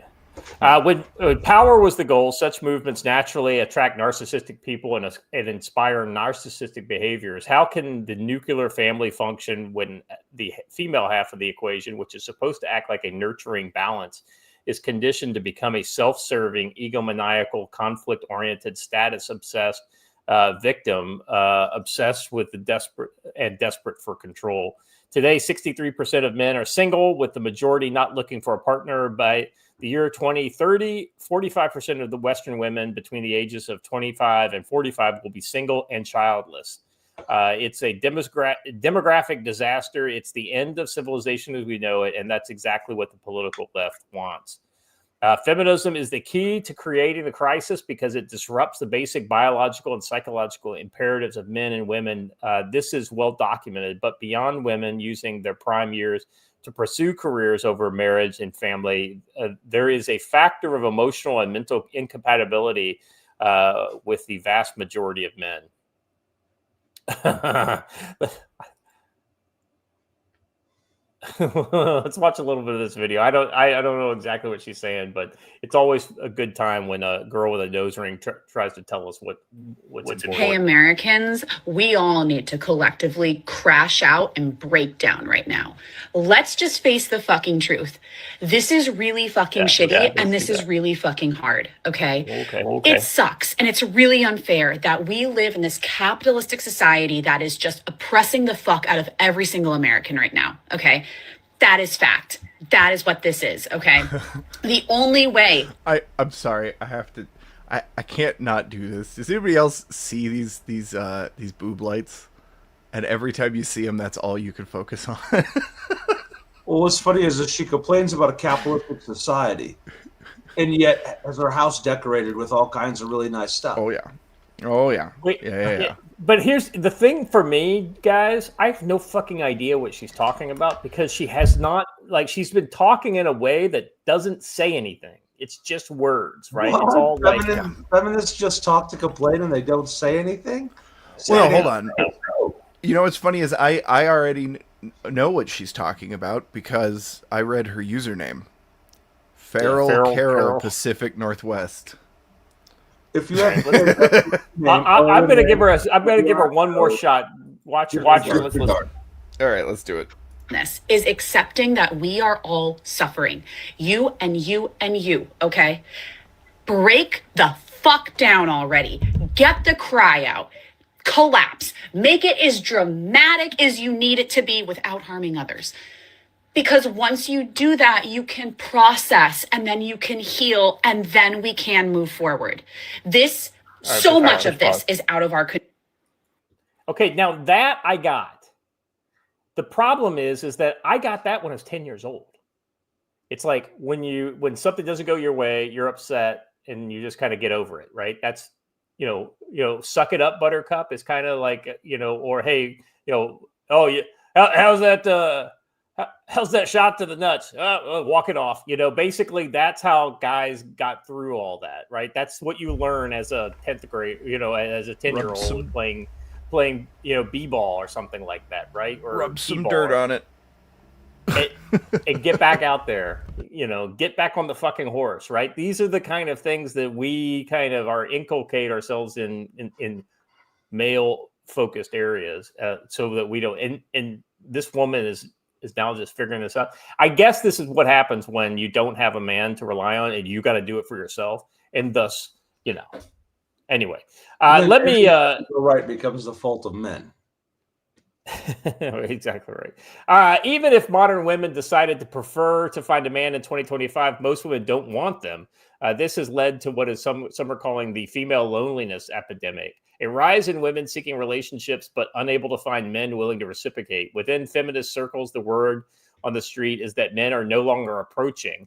When power was the goal, such movements naturally attract narcissistic people and inspire narcissistic behaviors. How can the nuclear family function when the female half of the equation, which is supposed to act like a nurturing balance, is conditioned to become a self-serving, egomaniacal, conflict-oriented, status-obsessed victim, obsessed with the desperate for control? Today, 63% of men are single, with the majority not looking for a partner. By the year 2030, 45% of the Western women between the ages of 25 and 45 will be single and childless. It's a demographic disaster. It's the end of civilization as we know it, and that's exactly what the political left wants. Feminism is the key to creating the crisis because it disrupts the basic biological and psychological imperatives of men and women. This is well documented, but beyond women using their prime years to pursue careers over marriage and family, there is a factor of emotional and mental incompatibility with the vast majority of men. Let's watch a little bit of this video. I don't know exactly what she's saying, but it's always a good time when a girl with a nose ring tries to tell us what's important. Hey, Americans, we all need to collectively crash out and break down right now. Let's just face the fucking truth. This is really fucking shitty, and this is really fucking hard, okay? Okay. It sucks, and it's really unfair that we live in this capitalistic society that is just oppressing the fuck out of every single American right now, okay? That is fact. That is what this is, okay? The only way... I'm sorry, I have to... I can't not do this. Does anybody else see these boob lights? And every time you see them, that's all you can focus on. Well, what's funny is that she complains about a capitalistic society, and yet has her house decorated with all kinds of really nice stuff. Oh yeah. Wait, Yeah. But here's the thing for me, guys. I have no fucking idea what she's talking about because she has not, she's been talking in a way that doesn't say anything. It's just words, right? Well, it's all feminists just talk to complain and they don't say anything. Well, hold on. You know what's funny is I already know what she's talking about because I read her username. Feral Carol Pacific Northwest. If you have, I'm gonna give her one more shot. Watch her. Let's listen. All right, let's do it. This is accepting that we are all suffering. You and you and you, okay? Break the fuck down already. Get the cry out. Collapse. Make it as dramatic as you need it to be without harming others. Because once you do that, you can process and then you can heal and then we can move forward. This, so much of this is out of our control. Okay, now that I got. The problem is that I got that when I was 10 years old. It's like when something doesn't go your way, you're upset and you just kind of get over it, right? That's, suck it up, buttercup is kind of like, or hey, oh yeah, how's that shot to the nuts? Walk it off. Basically that's how guys got through all that, right? That's what you learn as a 10th grade, as a 10-year-old playing b-ball or something like that, right? Or rub some dirt on it. And get back out there, get back on the fucking horse, right? These are the kind of things that we kind of are inculcate ourselves in male focused areas, so that we don't. And this woman is now just figuring this out. I guess this is what happens when you don't have a man to rely on and you got to do it for yourself. And thus, anyway, let me, right becomes the fault of men. Exactly right. Even if modern women decided to prefer to find a man in 2025, most women don't want them. This has led to what is some are calling the female loneliness epidemic, a rise in women seeking relationships but unable to find men willing to reciprocate. Within feminist circles, the word on the street is that men are no longer approaching.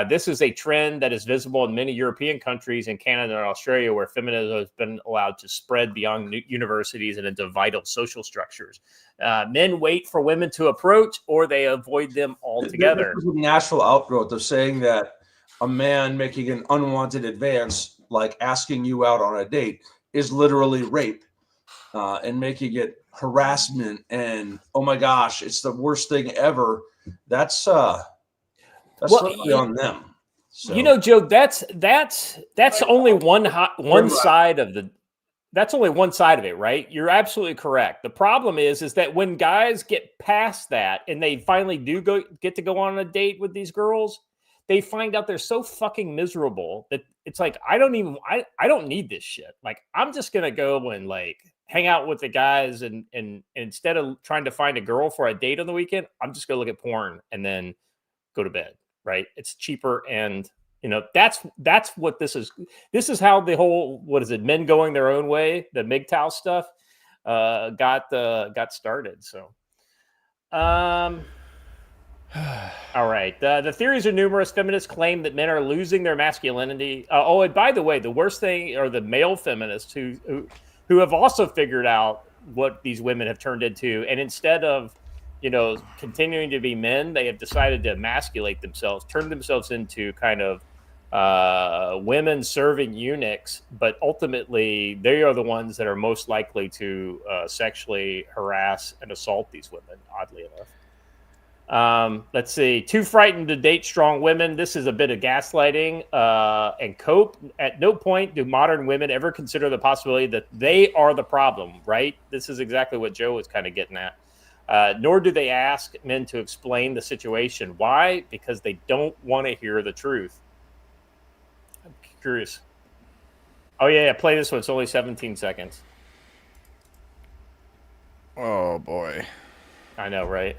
This is a trend that is visible in many European countries and Canada and Australia, where feminism has been allowed to spread beyond universities and into vital social structures. Men wait for women to approach, or they avoid them altogether. This is a natural outgrowth of saying that a man making an unwanted advance, like asking you out on a date, is literally rape, and making it harassment and, oh my gosh, it's the worst thing ever. That's literally on them. So. Joe, that's only one side of the. That's only one side of it, right? You're absolutely correct. The problem is that when guys get past that and they finally get to go on a date with these girls, they find out they're so fucking miserable that it's like, I don't need this shit. Like, I'm just gonna go and hang out with the guys and instead of trying to find a girl for a date on the weekend, I'm just gonna look at porn and then go to bed. Right? It's cheaper, and that's what this is. This is how the whole men going their own way, the MGTOW stuff, got started. So, all right. The theories are numerous. Feminists claim that men are losing their masculinity. And by the way, the worst thing are the male feminists who have also figured out what these women have turned into, and instead of continuing to be men, they have decided to emasculate themselves, turn themselves into kind of women serving eunuchs, but ultimately they are the ones that are most likely to sexually harass and assault these women, oddly enough. Let's see. Too frightened to date strong women. This is a bit of gaslighting and cope. At no point do modern women ever consider the possibility that they are the problem, right? This is exactly what Joe was kind of getting at. Nor do they ask men to explain the situation. Why? Because they don't want to hear the truth. I'm curious. Oh, yeah, play this one. It's only 17 seconds. Oh, boy. I know, right?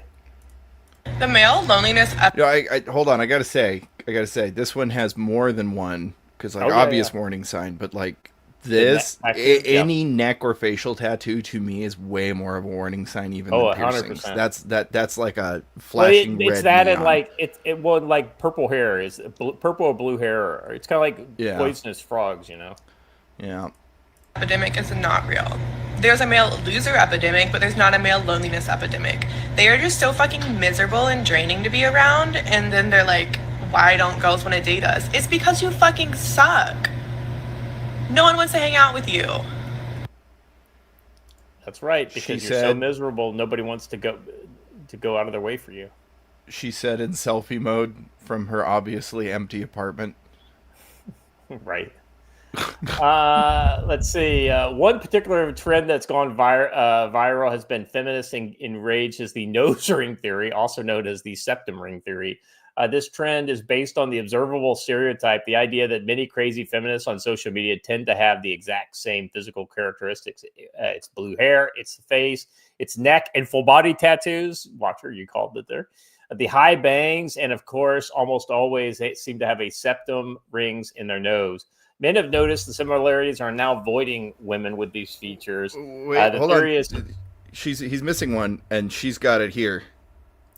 The male loneliness. I hold on. I gotta say, this one has more than one because obvious warning sign. But like this, any neck or facial tattoo to me is way more of a warning sign even than piercings. 100%. That's like a flashing red. It's that neon. and like it will like purple hair is purple or blue hair. It's kind of like poisonous frogs, you know. Yeah. Epidemic is not real. There's a male loser epidemic, but there's not a male loneliness epidemic. They are just so fucking miserable and draining to be around, and then they're like, why don't girls want to date us? It's because you fucking suck. No one wants to hang out with you. That's right, because you're so miserable, nobody wants to go out of their way for you. She said in selfie mode from her obviously empty apartment. Right. Let's see. One particular trend that's gone viral has been feminists enraged as the nose ring theory, also known as the septum ring theory. This trend is based on the observable stereotype, the idea that many crazy feminists on social media tend to have the exact same physical characteristics. It's blue hair, it's the face, it's neck and full body tattoos. Watcher, you called it there. The high bangs, and of course, almost always they seem to have a septum rings in their nose. Men have noticed the similarities and are now avoiding women with these features. Wait, hold on. He's missing one, and she's got it here.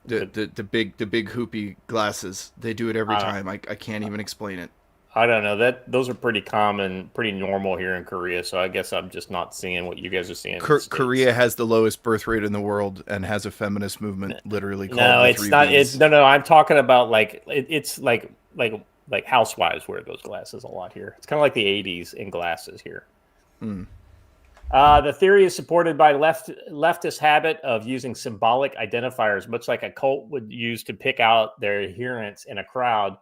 The big hoopy glasses. They do it every time. I can't even explain it. I don't know. Those are pretty common, pretty normal here in Korea. So I guess I'm just not seeing what you guys are seeing. Korea has the lowest birth rate in the world and has a feminist movement literally called No, the it's 3 not. Bs. No. I'm talking about it's like housewives wear those glasses a lot here. It's kind of like the 80s in glasses here. The theory is supported by leftist habit of using symbolic identifiers, much like a cult would use to pick out their adherents in a crowd.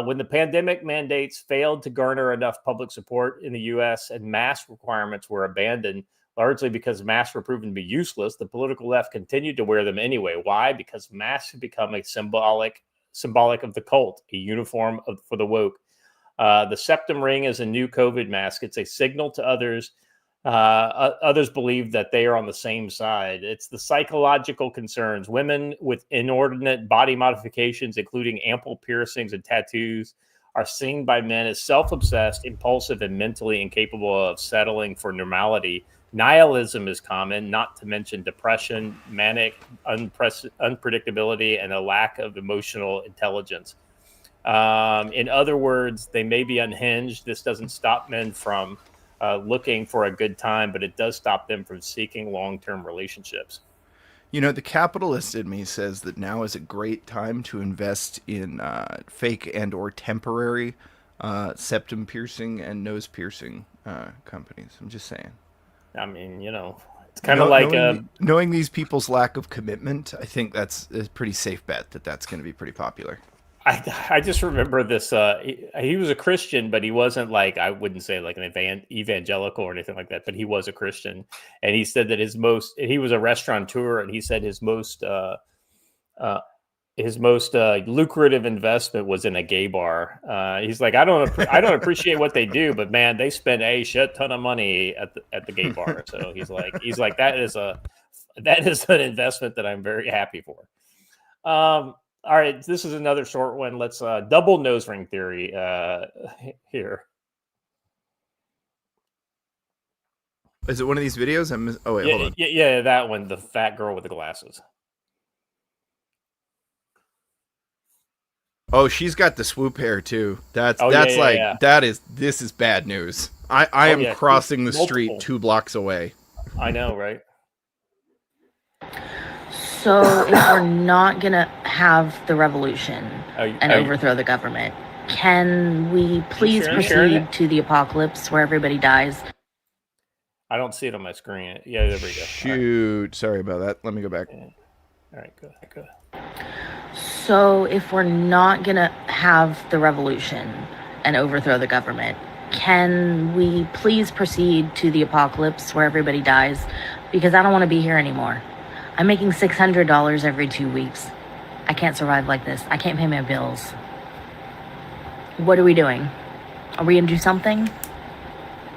When the pandemic mandates failed to garner enough public support in the U.S. and mask requirements were abandoned, largely because masks were proven to be useless, the political left continued to wear them anyway. Why? Because masks have become a symbolic of the cult, a uniform for the woke. The septum ring is a new COVID mask. It's a signal to others. Others believe that they are on the same side. It's the psychological concerns. Women with inordinate body modifications, including ample piercings and tattoos, are seen by men as self-obsessed, impulsive, and mentally incapable of settling for normality. Nihilism is common, not to mention depression, manic unpredictability, and a lack of emotional intelligence. In other words, they may be unhinged. This doesn't stop men from looking for a good time, but it does stop them from seeking long-term relationships. You know, the capitalist in me says that now is a great time to invest in fake and or temporary septum piercing and nose piercing companies. I'm just saying. I mean, you know, it's kind of like knowing these people's lack of commitment. I think that's a pretty safe bet that that's going to be pretty popular. I just remember this. He was a Christian, but he wasn't like, I wouldn't say like an evangelical or anything like that, but he was a Christian. And he said that he was a restaurateur, and he said his most lucrative investment was in a gay bar. He's like, I don't appreciate what they do, but man, they spend a shit ton of money at the gay bar. So he's like, that is an investment that I'm very happy for. All right, this is another short one. Let's double nose ring theory here. Is it one of these videos? Hold on. Yeah, that one, the fat girl with the glasses. Oh, she's got the swoop hair too. This is bad news. I am crossing the street 2 blocks away. I know, right? So if we're not going to have the revolution and overthrow the government, can we please proceed to the apocalypse where everybody dies? I don't see it on my screen. Yeah, there we go. Shoot. Right. Sorry about that. Let me go back. Yeah. All right, good. So if we're not going to have the revolution and overthrow the government, can we please proceed to the apocalypse where everybody dies? Because I don't want to be here anymore. I'm making $600 every 2 weeks. I can't survive like this. I can't pay my bills. What are we doing? Are we going to do something?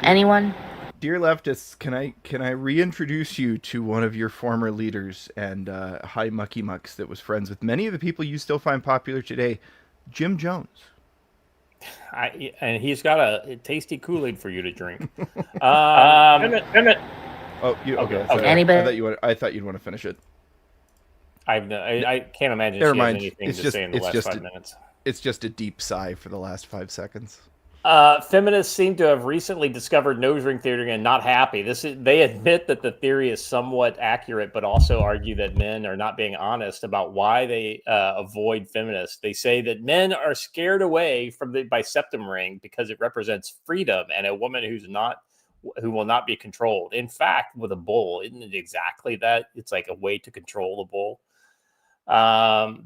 Anyone? Dear leftists, can I reintroduce you to one of your former leaders and high mucky mucks that was friends with many of the people you still find popular today, Jim Jones. And he's got a tasty Kool-Aid for you to drink. Emmett. Oh, you okay? Okay. Anybody? I thought you'd want to finish it. I can't imagine Never she has mind. anything It's to just- say in the it's last just 5 a- minutes. It's just a deep sigh for the last 5 seconds. Feminists seem to have recently discovered nose ring theory and not happy. They admit that the theory is somewhat accurate, but also argue that men are not being honest about why they avoid feminists. They say that men are scared away from the biseptum ring because it represents freedom and a woman who will not be controlled. In fact, with a bull, isn't it exactly that? It's like a way to control the bull.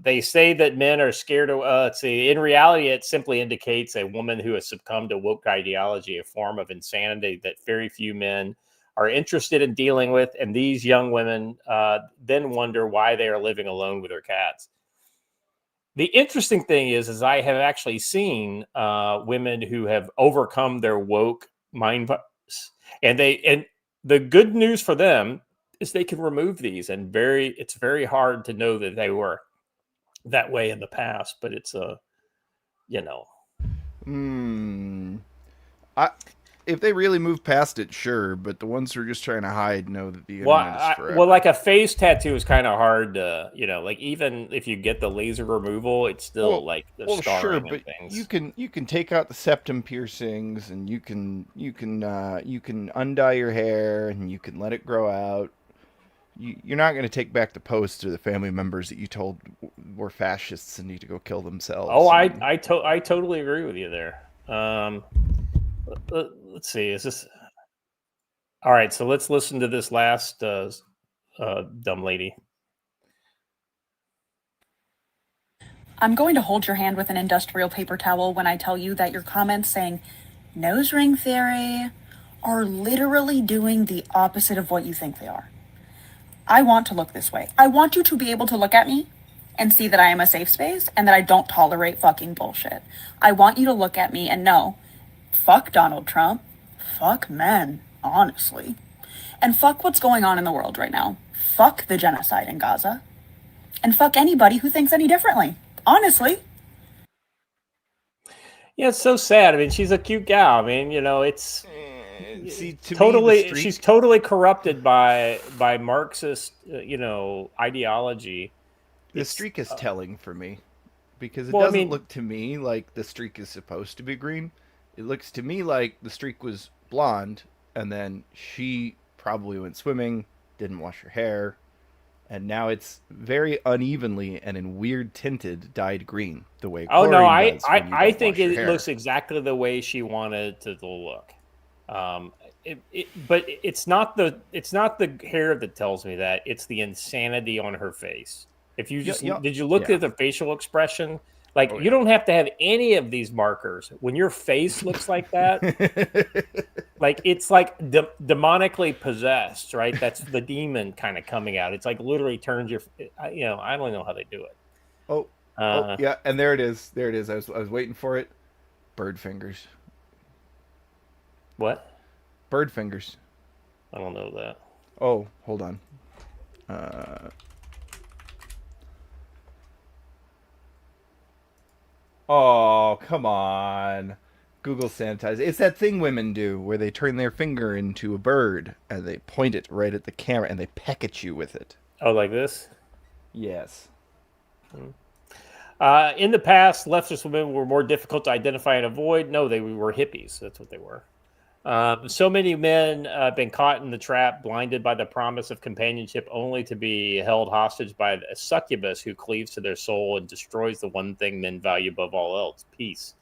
They say that men are scared of, let's see, in reality, it simply indicates a woman who has succumbed to woke ideology, a form of insanity that very few men are interested in dealing with. And these young women then wonder why they are living alone with their cats. The interesting thing is I have actually seen women who have overcome their woke mind virus, and the good news for them is they can remove these, and it's very hard to know that they were that way in the past, but it's If they really move past it, sure, but the ones who are just trying to hide know that the internet is forever. Well, like a face tattoo is kind of hard to, like even if you get the laser removal, it's still scarring sure, and but things. you can take out the septum piercings, and you can undye your hair, and you can let it grow out. You're not going to take back the posts or the family members that you told were fascists and need to go kill themselves. Oh, I totally agree with you there. Let's see. Is this all right? So let's listen to this last dumb lady. I'm going to hold your hand with an industrial paper towel when I tell you that your comments saying nose ring theory are literally doing the opposite of what you think they are. I want to look this way. I want you to be able to look at me and see that I am a safe space and that I don't tolerate fucking bullshit. I want you to look at me and know, fuck Donald Trump, fuck men, honestly, and fuck what's going on in the world right now. Fuck the genocide in Gaza, and fuck anybody who thinks any differently, honestly. Yeah, it's so sad. I mean, she's a cute gal. I mean, it's... she's totally corrupted by Marxist, ideology. The streak is telling for me because it doesn't look to me like the streak is supposed to be green. It looks to me like the streak was blonde, and then she probably went swimming, didn't wash her hair, and now it's very unevenly and in weird tinted dyed green the way. Oh no, I think it looks exactly the way she wanted to look. But it's not the hair that tells me that. It's the insanity on her face. If you just did you look at the facial expression? Like you don't have to have any of these markers. When your face looks like that, like it's like demonically possessed, right? That's the demon kind of coming out. It's like literally turns your, I don't know how they do it. Oh yeah, and there it is. There it is. I was waiting for it. Bird fingers. What? Bird fingers. I don't know that. Oh, hold on. Oh, come on. Google sanitize. It's that thing women do where they turn their finger into a bird and they point it right at the camera and they peck at you with it. Oh, like this? Yes. In the past, leftist women were more difficult to identify and avoid. No, they were hippies. That's what they were. So many men have been caught in the trap, blinded by the promise of companionship, only to be held hostage by a succubus who cleaves to their soul and destroys the one thing men value above all else, peace.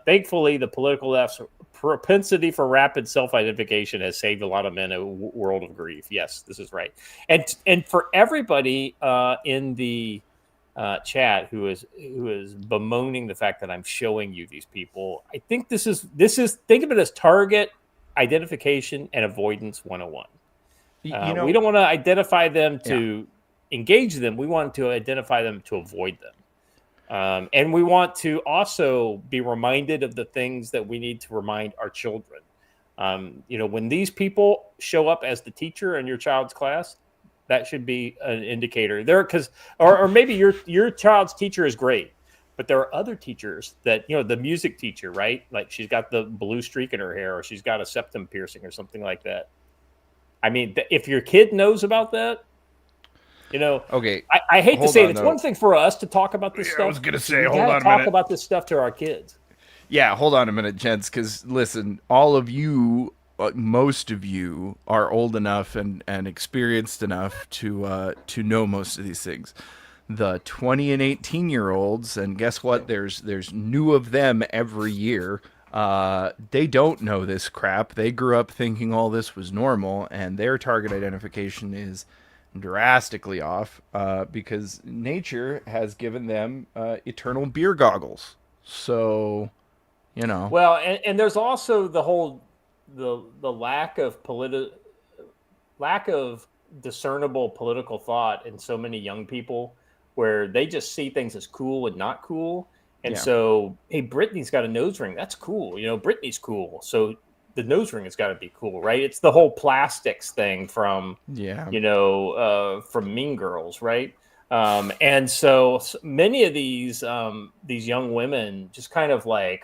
Thankfully, the political left's propensity for rapid self-identification has saved a lot of men a world of grief. Yes, this is right. And for everybody in the chat who is bemoaning the fact that I'm showing you these people. I think this is think of it as target identification and avoidance 101. We don't want to identify them to engage them. We want to identify them to avoid them. And we want to also be reminded of the things that we need to remind our children. When these people show up as the teacher in your child's class, that should be an indicator there, or maybe your child's teacher is great, but there are other teachers that, the music teacher, right? Like she's got the blue streak in her hair, or she's got a septum piercing or something like that. I mean, if your kid knows about that, okay. I hate to say it. It's one thing for us to talk about this stuff. I was going to say, hold on a minute. Talk about this stuff to our kids. Yeah, hold on a minute, gents, because listen, all of you, most of you are old enough and experienced enough to know most of these things. The 20 and 18-year-olds, and guess what? There's new of them every year. They don't know this crap. They grew up thinking all this was normal, and their target identification is drastically off because nature has given them eternal beer goggles. So, Well, and there's also the whole the lack of discernible political thought in so many young people, where they just see things as cool and not cool. And so, hey, Britney's got a nose ring. That's cool. Britney's cool. So the nose ring has got to be cool, right? It's the whole plastics thing from, from Mean Girls, right? And so many of these young women just kind of like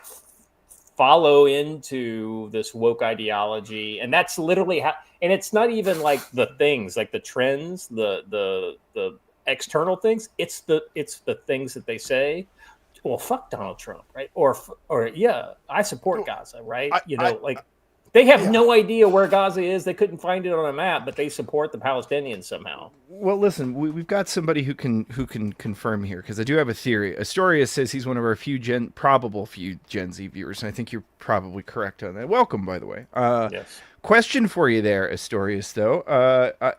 follow into this woke ideology, and that's literally how. And it's not even like the things, like the trends, the external things. It's the things that they say. Well, fuck Donald Trump, right? Or yeah, I support Gaza, right? They have no idea where Gaza is. They couldn't find it on a map, but they support the Palestinians somehow. Well, listen, we've got somebody who can confirm here, because I do have a theory. Astoria says he's one of our probable few Gen Z viewers, and I think you're probably correct on that. Welcome, by the way. Yes. Question for you there, Astorius, though.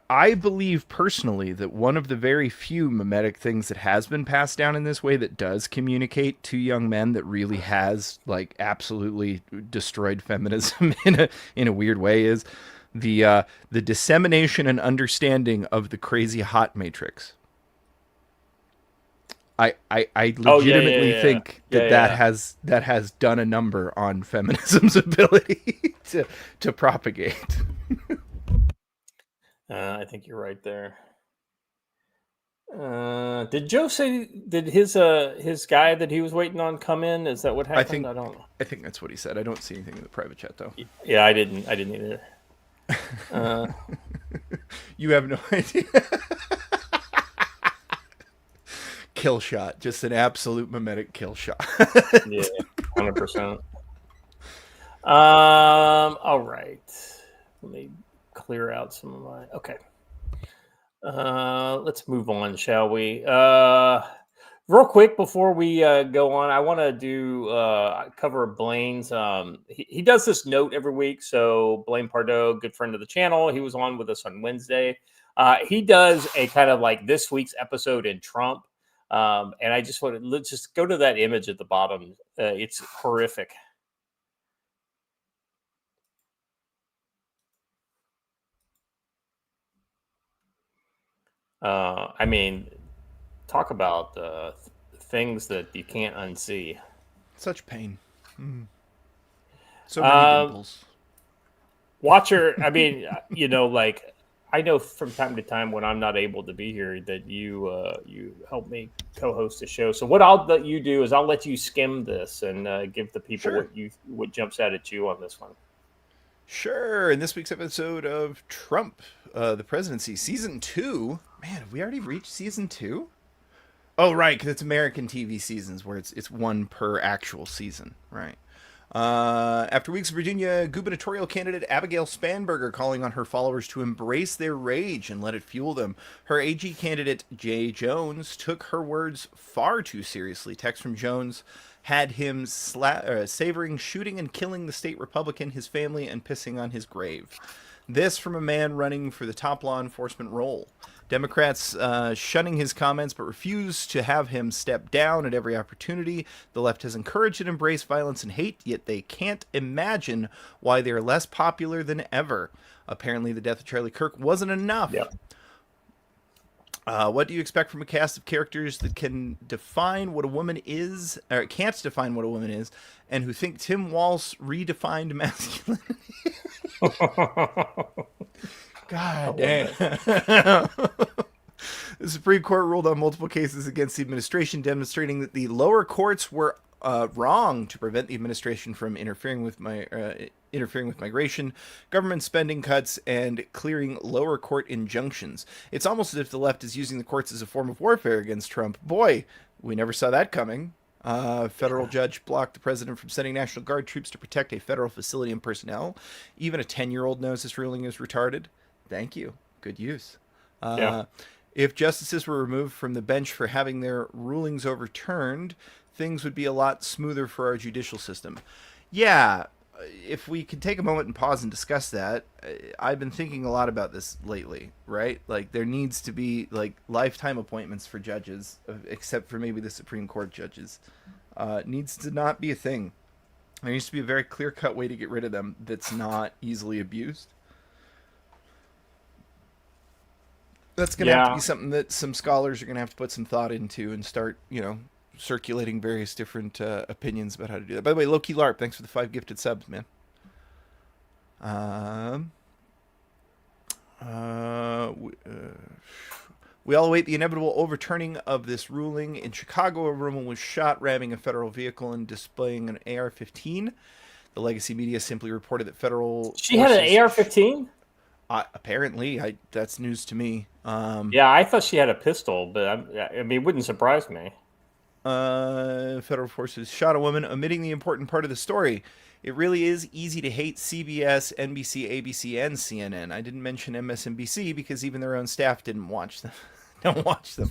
I believe personally that one of the very few mimetic things that has been passed down in this way that does communicate to young men that really has like absolutely destroyed feminism in a weird way is the dissemination and understanding of the crazy hot matrix. I legitimately think that has done a number on feminism's ability to propagate. I think you're right there. Did Joe say his guy that he was waiting on come in? Is that what happened? I don't know. I think that's what he said. I don't see anything in the private chat though. Yeah, I didn't either. You have no idea. Kill shot, just an absolute mimetic kill shot. Yeah, 100%. All right, let me clear out some of my. Okay, let's move on, shall we? Real quick before we go on, I want to cover Blaine's. He does this note every week. So Blaine Pardo, good friend of the channel, he was on with us on Wednesday. He does a kind of like this week's episode in Trump. And I just want to let's just go to that image at the bottom. It's horrific. I mean, talk about things that you can't unsee. Such pain. So many dimples. Watcher, I mean, like I know from time to time when I'm not able to be here that you help me co-host the show. So what I'll let you do is I'll let you skim this and give the people what jumps out at you on this one. Sure. In this week's episode of Trump, the Presidency, Season 2. Man, have we already reached Season 2? Oh, right, because it's American TV seasons where it's one per actual season, right? After weeks, Virginia gubernatorial candidate Abigail Spanberger calling on her followers to embrace their rage and let it fuel them. Her AG candidate Jay Jones took her words far too seriously. Text from Jones had him savoring shooting and killing the state Republican, his family, and pissing on his grave. This from a man running for the top law enforcement role. Democrats shunning his comments but refuse to have him step down at every opportunity. The left has encouraged and embraced violence and hate, yet they can't imagine why they're less popular than ever. Apparently, the death of Charlie Kirk wasn't enough. Yep. What do you expect from a cast of characters that can define what a woman is, or can't define what a woman is, and who think Tim Walz redefined masculinity? God damn. The Supreme Court ruled on multiple cases against the administration, demonstrating that the lower courts were wrong to prevent the administration from interfering with migration, government spending cuts, and clearing lower court injunctions. It's almost as if the left is using the courts as a form of warfare against Trump. Boy, we never saw that coming. Federal judge blocked the president from sending National Guard troops to protect a federal facility and personnel. Even a 10-year-old knows this ruling is retarded. Thank you. Good use. If justices were removed from the bench for having their rulings overturned, things would be a lot smoother for our judicial system. Yeah, if we could take a moment and pause and discuss that, I've been thinking a lot about this lately, right? Like, there needs to be, like, lifetime appointments for judges, except for maybe the Supreme Court judges. Needs to not be a thing. There needs to be a very clear-cut way to get rid of them that's not easily abused. That's going to have to be something that some scholars are going to have to put some thought into and start, circulating various different opinions about how to do that. By the way, Loki LARP, thanks for the 5 gifted subs, man. We all await the inevitable overturning of this ruling. In Chicago, a woman was shot ramming a federal vehicle and displaying an AR-15. The legacy media simply reported that federal She had an AR-15? Apparently, that's news to me. Yeah, I thought she had a pistol, but it wouldn't surprise me. Federal forces shot a woman, omitting the important part of the story. It really is easy to hate CBS, NBC, ABC, and CNN. I didn't mention MSNBC because even their own staff didn't watch them. Don't watch them.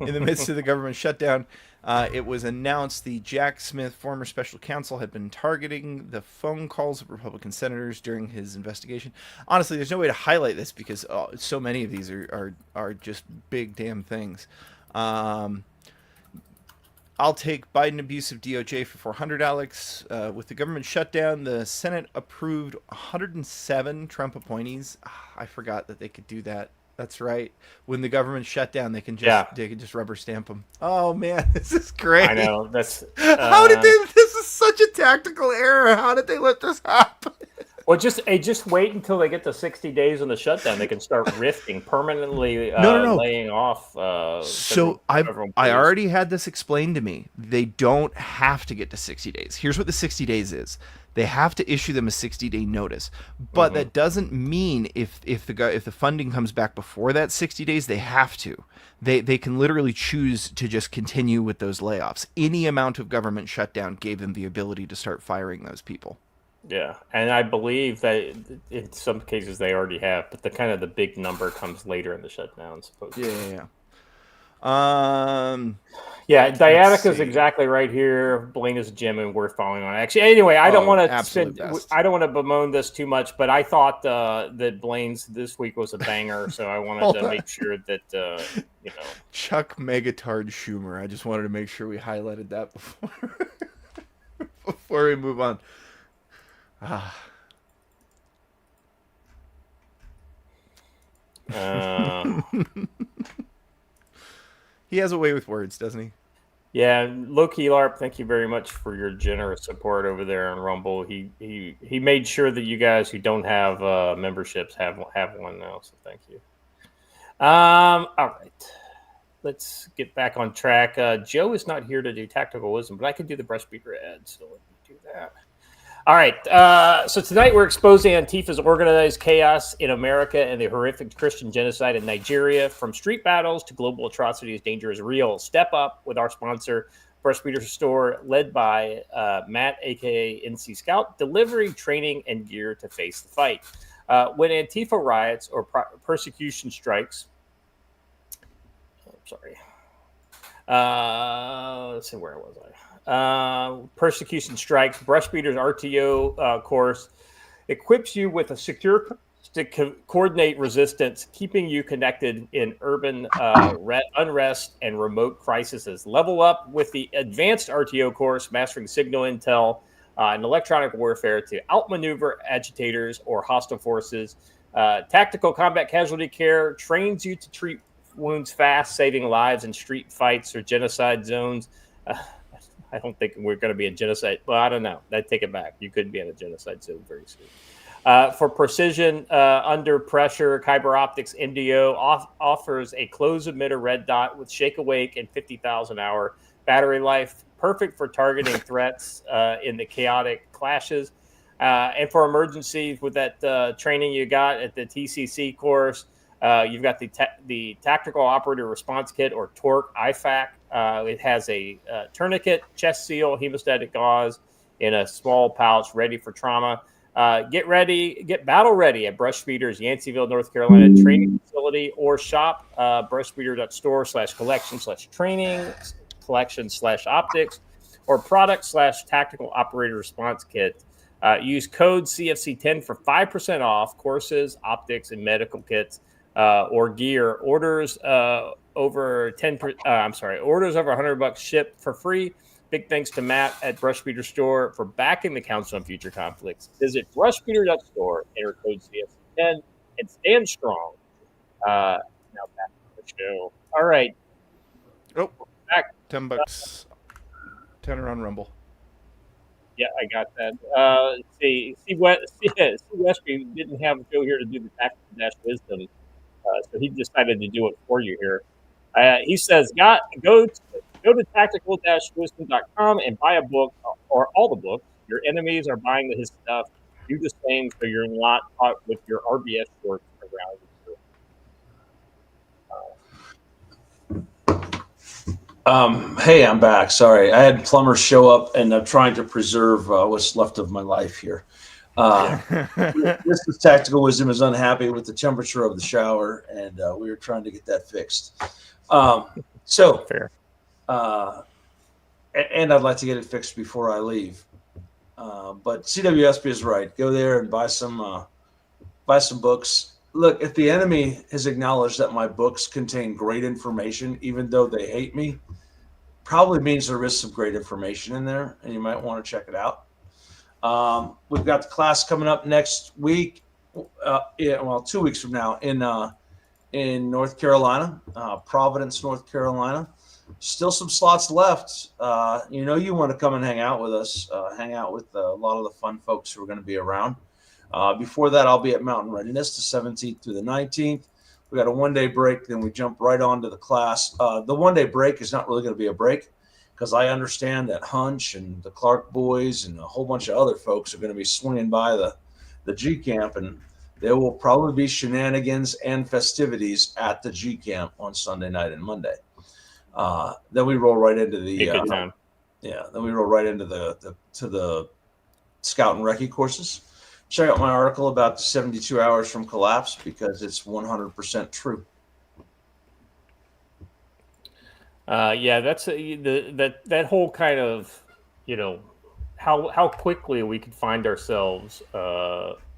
In the midst of the government shutdown, it was announced the Jack Smith, former special counsel, had been targeting the phone calls of Republican senators during his investigation. Honestly, there's no way to highlight this because so many of these are just big damn things. I'll take Biden abuse of DOJ for 400, Alex. With the government shutdown, the Senate approved 107 Trump appointees. I forgot that they could do that. That's right. When the government shut down, they can just rubber stamp them. Oh man, this is great. I know. That's how did they? This is such a tactical error. How did they let this happen? Well, just wait until they get to 60 days on the shutdown. They can start rifting permanently, laying off. So I already had this explained to me. They don't have to get to 60 days. Here's what the 60 days is. They have to issue them a 60-day notice, but that doesn't mean if the funding comes back before that 60 days, they have to. They can literally choose to just continue with those layoffs. Any amount of government shutdown gave them the ability to start firing those people. Yeah, and I believe that in some cases they already have, but the big number comes later in the shutdown, supposedly. Yeah. Yeah, Dianica's exactly right here. Blaine is a gem, and we're falling on it. Actually, anyway, I don't want to bemoan this too much, but I thought that Blaine's this week was a banger, so I wanted to make sure that Chuck Megatard Schumer. I just wanted to make sure we highlighted that before we move on. He has a way with words, doesn't he? Yeah, Loki LARP, thank you very much for your generous support over there on Rumble. He made sure that you guys who don't have memberships have one now, so thank you. All right, let's get back on track. Joe is not here to do tactical wisdom, but I can do the breast beater ad, so let me do that. All right, so tonight we're exposing Antifa's organized chaos in America and the horrific Christian genocide in Nigeria. From street battles to global atrocities, danger is real. Step up with our sponsor, Breast Beater Store, led by Matt, a.k.a. NC Scout, delivering training and gear to face the fight. When Antifa riots or persecution strikes, let's see, where was I? Persecution strikes. Breast Beater's RTO course equips you with a secure to coordinate resistance, keeping you connected in urban unrest and remote crises. Level up with the advanced RTO course, mastering signal intel and electronic warfare to outmaneuver agitators or hostile forces. Tactical combat casualty care trains you to treat wounds fast, saving lives in street fights or genocide zones. I don't think we're going to be in genocide. Well, I don't know. I take it back. You could be in a genocide zone very soon. For precision under pressure, Kyber Optics MDO offers a close emitter red dot with shake awake and 50,000 hour battery life, perfect for targeting threats in the chaotic clashes. And for emergencies, with that training you got at the TCC course, you've got the Tactical Operator Response Kit, or TORC IFAC. It has a tourniquet, chest seal, hemostatic gauze in a small pouch, ready for trauma. Get battle ready at Brush Speeder's Yanceyville, North Carolina training facility, or shop brushspeeder.store/collection/training/collection/optics, or product/tactical operator response kit. Use code CFC10 for 5% off courses, optics, and medical kits or gear. Orders over $100 shipped for free. Big thanks to Matt at Brush Speeder Store for backing the Council on Future Conflicts. Visit brushspeeder.store, enter code CFC10, and stand strong. Now back to the show. All right. Oh, back. $10. $10 on Rumble. Yeah, I got that. See, Westby didn't have Joe here to do the Tactical Dash Wisdom, so he decided to do it for you here. He says, go to tactical-wisdom.com and buy a book or all the books. Your enemies are buying his stuff. Do the same so you're not caught with your RBS shorts around you. Hey, I'm back. Sorry, I had plumbers show up, and I'm trying to preserve what's left of my life here. This is Tactical Wisdom is unhappy with the temperature of the shower, and we were trying to get that fixed. So fair. And I'd like to get it fixed before I leave. But CWSP is right. Go there and buy some books. Look, if the enemy has acknowledged that my books contain great information, even though they hate me, probably means there is some great information in there, and you might want to check it out. We've got the class coming up next week. 2 weeks from now in North Carolina, Providence, North Carolina. Still some slots left. You want to come and hang out with us, hang out with a lot of the fun folks who are going to be around. Before that, I'll be at Mountain Readiness the 17th through the 19th. We got a one-day break, then we jump right on to the class. The one-day break is not really going to be a break, because I understand that Hunch and the Clark boys and a whole bunch of other folks are going to be swinging by the G Camp, and there will probably be shenanigans and festivities at the G Camp on Sunday night and Monday. Then we roll right into the Then we roll right into the Scout and Recce courses. Check out my article about the 72 hours from collapse, because it's 100% true. That's that whole kind of, how quickly we could find ourselves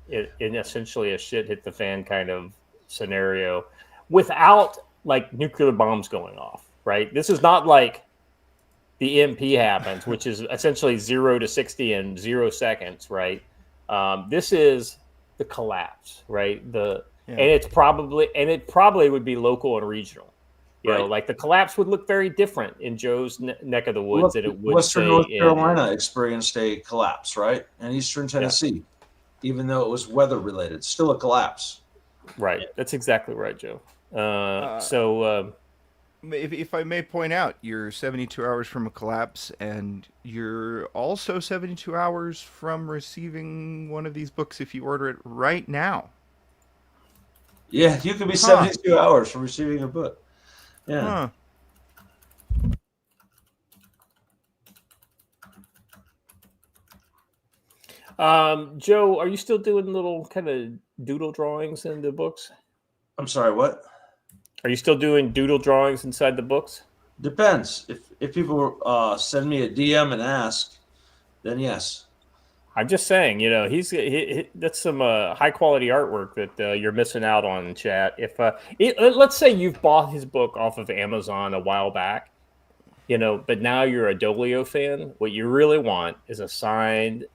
in essentially a shit hit the fan kind of scenario without like nuclear bombs going off, right? This is not like the EMP happens, which is essentially 0 to 60 in 0 seconds, right? This is the collapse, right? And it probably would be local and regional. You know, like the collapse would look very different in Joe's neck of the woods than it would Western North Carolina experienced a collapse, right? And Eastern Tennessee, even though it was weather related, still a collapse. Right. That's exactly right, Joe. If I may point out, you're 72 hours from a collapse, and you're also 72 hours from receiving one of these books if you order it right now. Yeah, you could be 72 hours from receiving a book. Yeah. Joe, are you still doing little kind of doodle drawings in the books? I'm sorry, what? Are you still doing doodle drawings inside the books? Depends. If people send me a DM and ask, then yes. I'm just saying, that's some high quality artwork that you're missing out on in chat. If let's say you've bought his book off of Amazon a while back, but now you're a Dolio fan. What you really want is a signed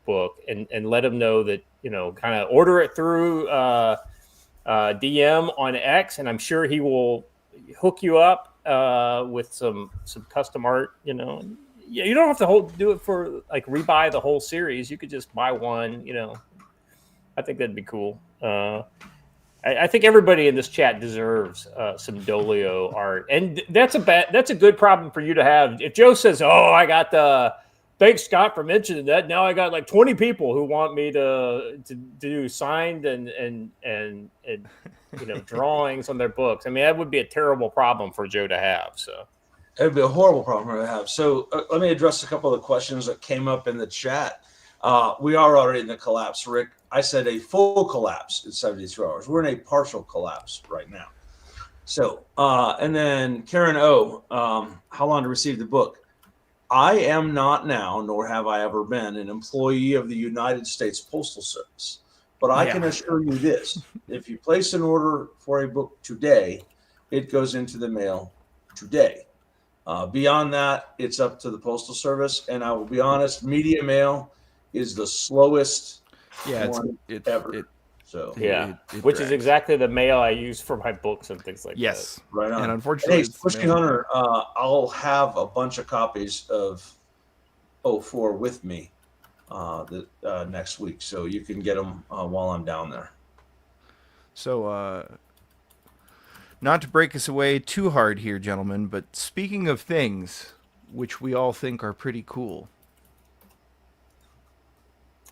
book, and let him know that kind of order it through DM on X, and I'm sure he will hook you up with some custom art. Yeah, you don't have to do it for like rebuy the whole series. You could just buy one. I think that'd be cool. I think everybody in this chat deserves some Dolio art, and that's a good problem for you to have. If Joe says, "Oh, I got the," thanks Scott for mentioning that. Now I got like 20 people who want me to do signed and drawings on their books. I mean, that would be a terrible problem for Joe to have. So. It'd be a horrible problem to have. So let me address a couple of the questions that came up in the chat. We are already in the collapse, Rick. I said a full collapse in 72 hours. We're in a partial collapse right now. So, and then Karen O, how long to receive the book? I am not now, nor have I ever been, an employee of the United States Postal Service. But I can assure you this. If you place an order for a book today, it goes into the mail today. Beyond that, it's up to the Postal Service. And I will be honest, media mail is the slowest one ever. Which is exactly the mail I use for my books and things like that. Yes. Right on. And unfortunately, Squishy Hunter, I'll have a bunch of copies of 04 with me next week. So you can get them while I'm down there. So, not to break us away too hard here, gentlemen, but speaking of things which we all think are pretty cool,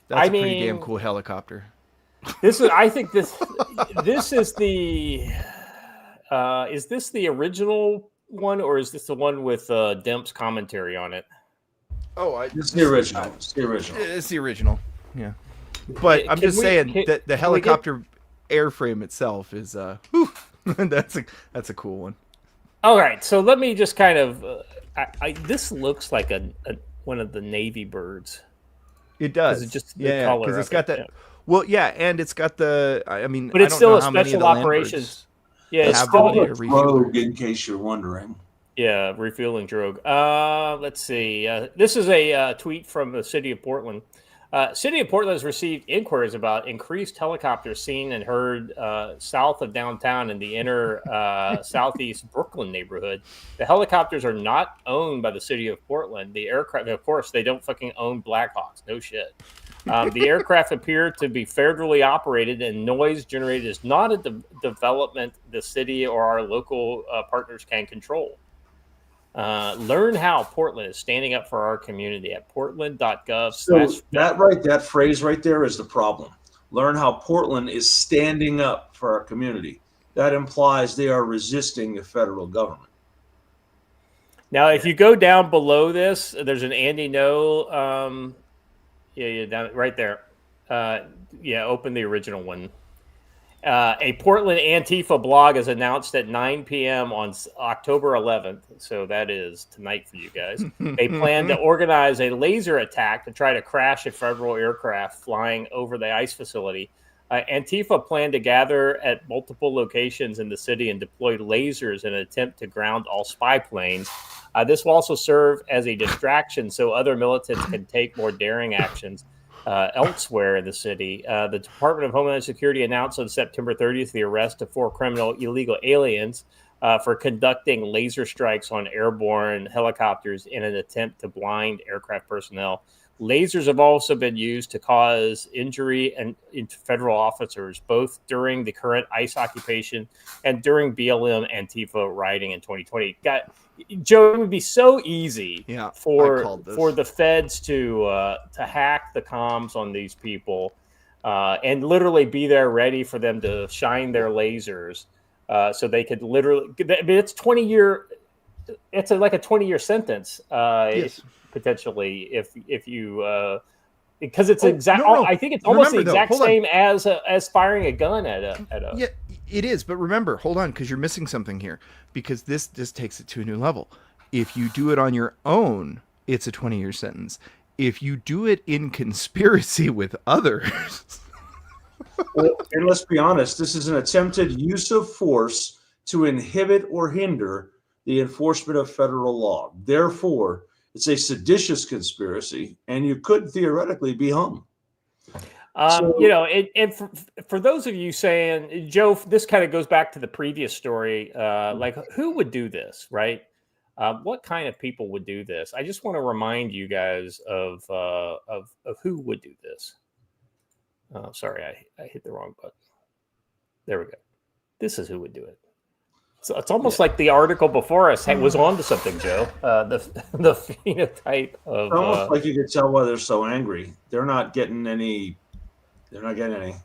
that's a pretty damn cool helicopter. I think this is the is this the original one, or is this the one with Demp's commentary on it? It's the original. It's the original. It's the original. Yeah. But I'm just saying that the helicopter airframe itself is that's a cool one. All right, so let me just kind of this looks like a one of the Navy birds. It does. It's just the color because it's got that. Yeah. Well, yeah, and it's got the. I mean, but it's I don't still know a how many special of the operations. Yeah, it's still a drogue, in case you're wondering. Yeah, refueling drogue. Let's see. This is a tweet from the city of Portland. City of Portland has received inquiries about increased helicopters seen and heard south of downtown in the inner southeast Brooklyn neighborhood. The helicopters are not owned by the city of Portland. The aircraft, of course, they don't fucking own Blackhawks. No shit. The aircraft appear to be federally operated, and noise generated is not a development the city or our local partners can control. Learn how Portland is standing up for our community at portland.gov. So that phrase right there is the problem. Learn how Portland is standing up for our community. That implies they are resisting the federal government. Now, if you go down below this, there's an Andy No. Down right there. Open the original one. A Portland Antifa blog is announced at 9 p.m. on October 11th. So that is tonight for you guys. They plan to organize a laser attack to try to crash a federal aircraft flying over the ICE facility. Antifa plan to gather at multiple locations in the city and deploy lasers in an attempt to ground all spy planes. This will also serve as a distraction so other militants can take more daring actions elsewhere in the city. The Department of Homeland Security announced on September 30th the arrest of 4 criminal illegal aliens for conducting laser strikes on airborne helicopters in an attempt to blind aircraft personnel. Lasers have also been used to cause injury and into federal officers, both during the current ICE occupation and during BLM Antifa rioting in 2020. Joe, it would be so easy for the feds to hack the comms on these people and literally be there ready for them to shine their lasers, so they could literally. I mean, it's 20-year. It's like a 20-year sentence. Yes. Potentially, if you because it's I think it's almost the exact same as firing a gun at a. Yeah, it is. But remember, hold on, because you're missing something here. Because this takes it to a new level. If you do it on your own, it's a 20-year sentence. if you do it in conspiracy with others. Well, and let's be honest, this is an attempted use of force to inhibit or hinder the enforcement of federal law. Therefore, it's a seditious conspiracy, and you could theoretically be hung. And for those of you saying, Joe, this kind of goes back to the previous story. Like, who would do this, right? What kind of people would do this? I just want to remind you guys of who would do this. Oh, sorry, I hit the wrong button. There we go. This is who would do it. So it's almost like the article before us was on to something, Joe. The phenotype of. It's almost like you could tell why they're so angry. They're not getting any. They're not getting any.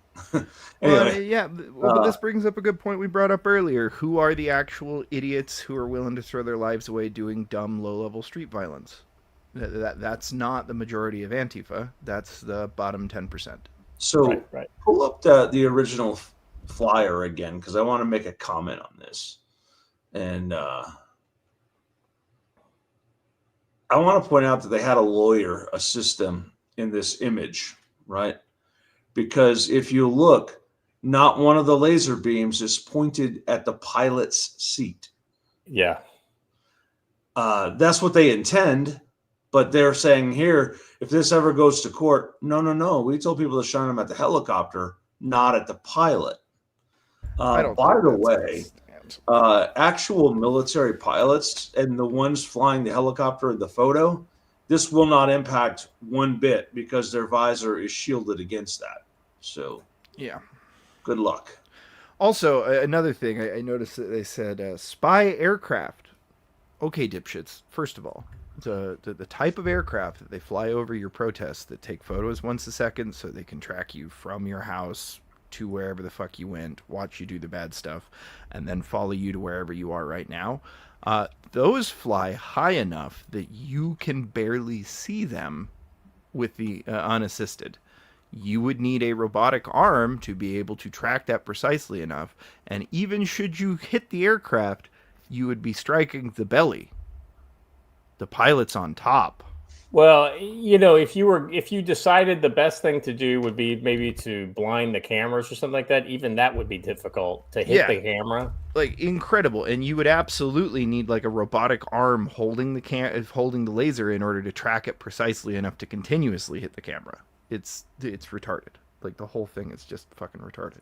Anyway, but this brings up a good point we brought up earlier. Who are the actual idiots who are willing to throw their lives away doing dumb, low-level street violence? That's not the majority of Antifa. That's the bottom 10%. So pull up the original flyer again, because I want to make a comment on this. And I want to point out that they had a lawyer assist them in this image, right? Because if you look, not one of the laser beams is pointed at the pilot's seat. Yeah. That's what they intend. But they're saying here, if this ever goes to court, no. We told people to shine them at the helicopter, not at the pilot. By the way, actual military pilots and the ones flying the helicopter in the photo, this will not impact one bit because their visor is shielded against that. So, yeah, good luck. Also, another thing, I noticed that they said spy aircraft. Okay, dipshits, first of all, the type of aircraft that they fly over your protests that take photos once a second so they can track you from your house to wherever the fuck you went, watch you do the bad stuff, and then follow you to wherever you are right now. Those fly high enough that you can barely see them with the unassisted. You would need a robotic arm to be able to track that precisely enough, and even should you hit the aircraft, you would be striking the belly. The pilot's on top. Well, if you decided the best thing to do would be maybe to blind the cameras or something like that, even that would be difficult to hit the camera. Like, incredible. And you would absolutely need like a robotic arm holding the laser in order to track it precisely enough to continuously hit the camera. It's retarded. Like, the whole thing is just fucking retarded.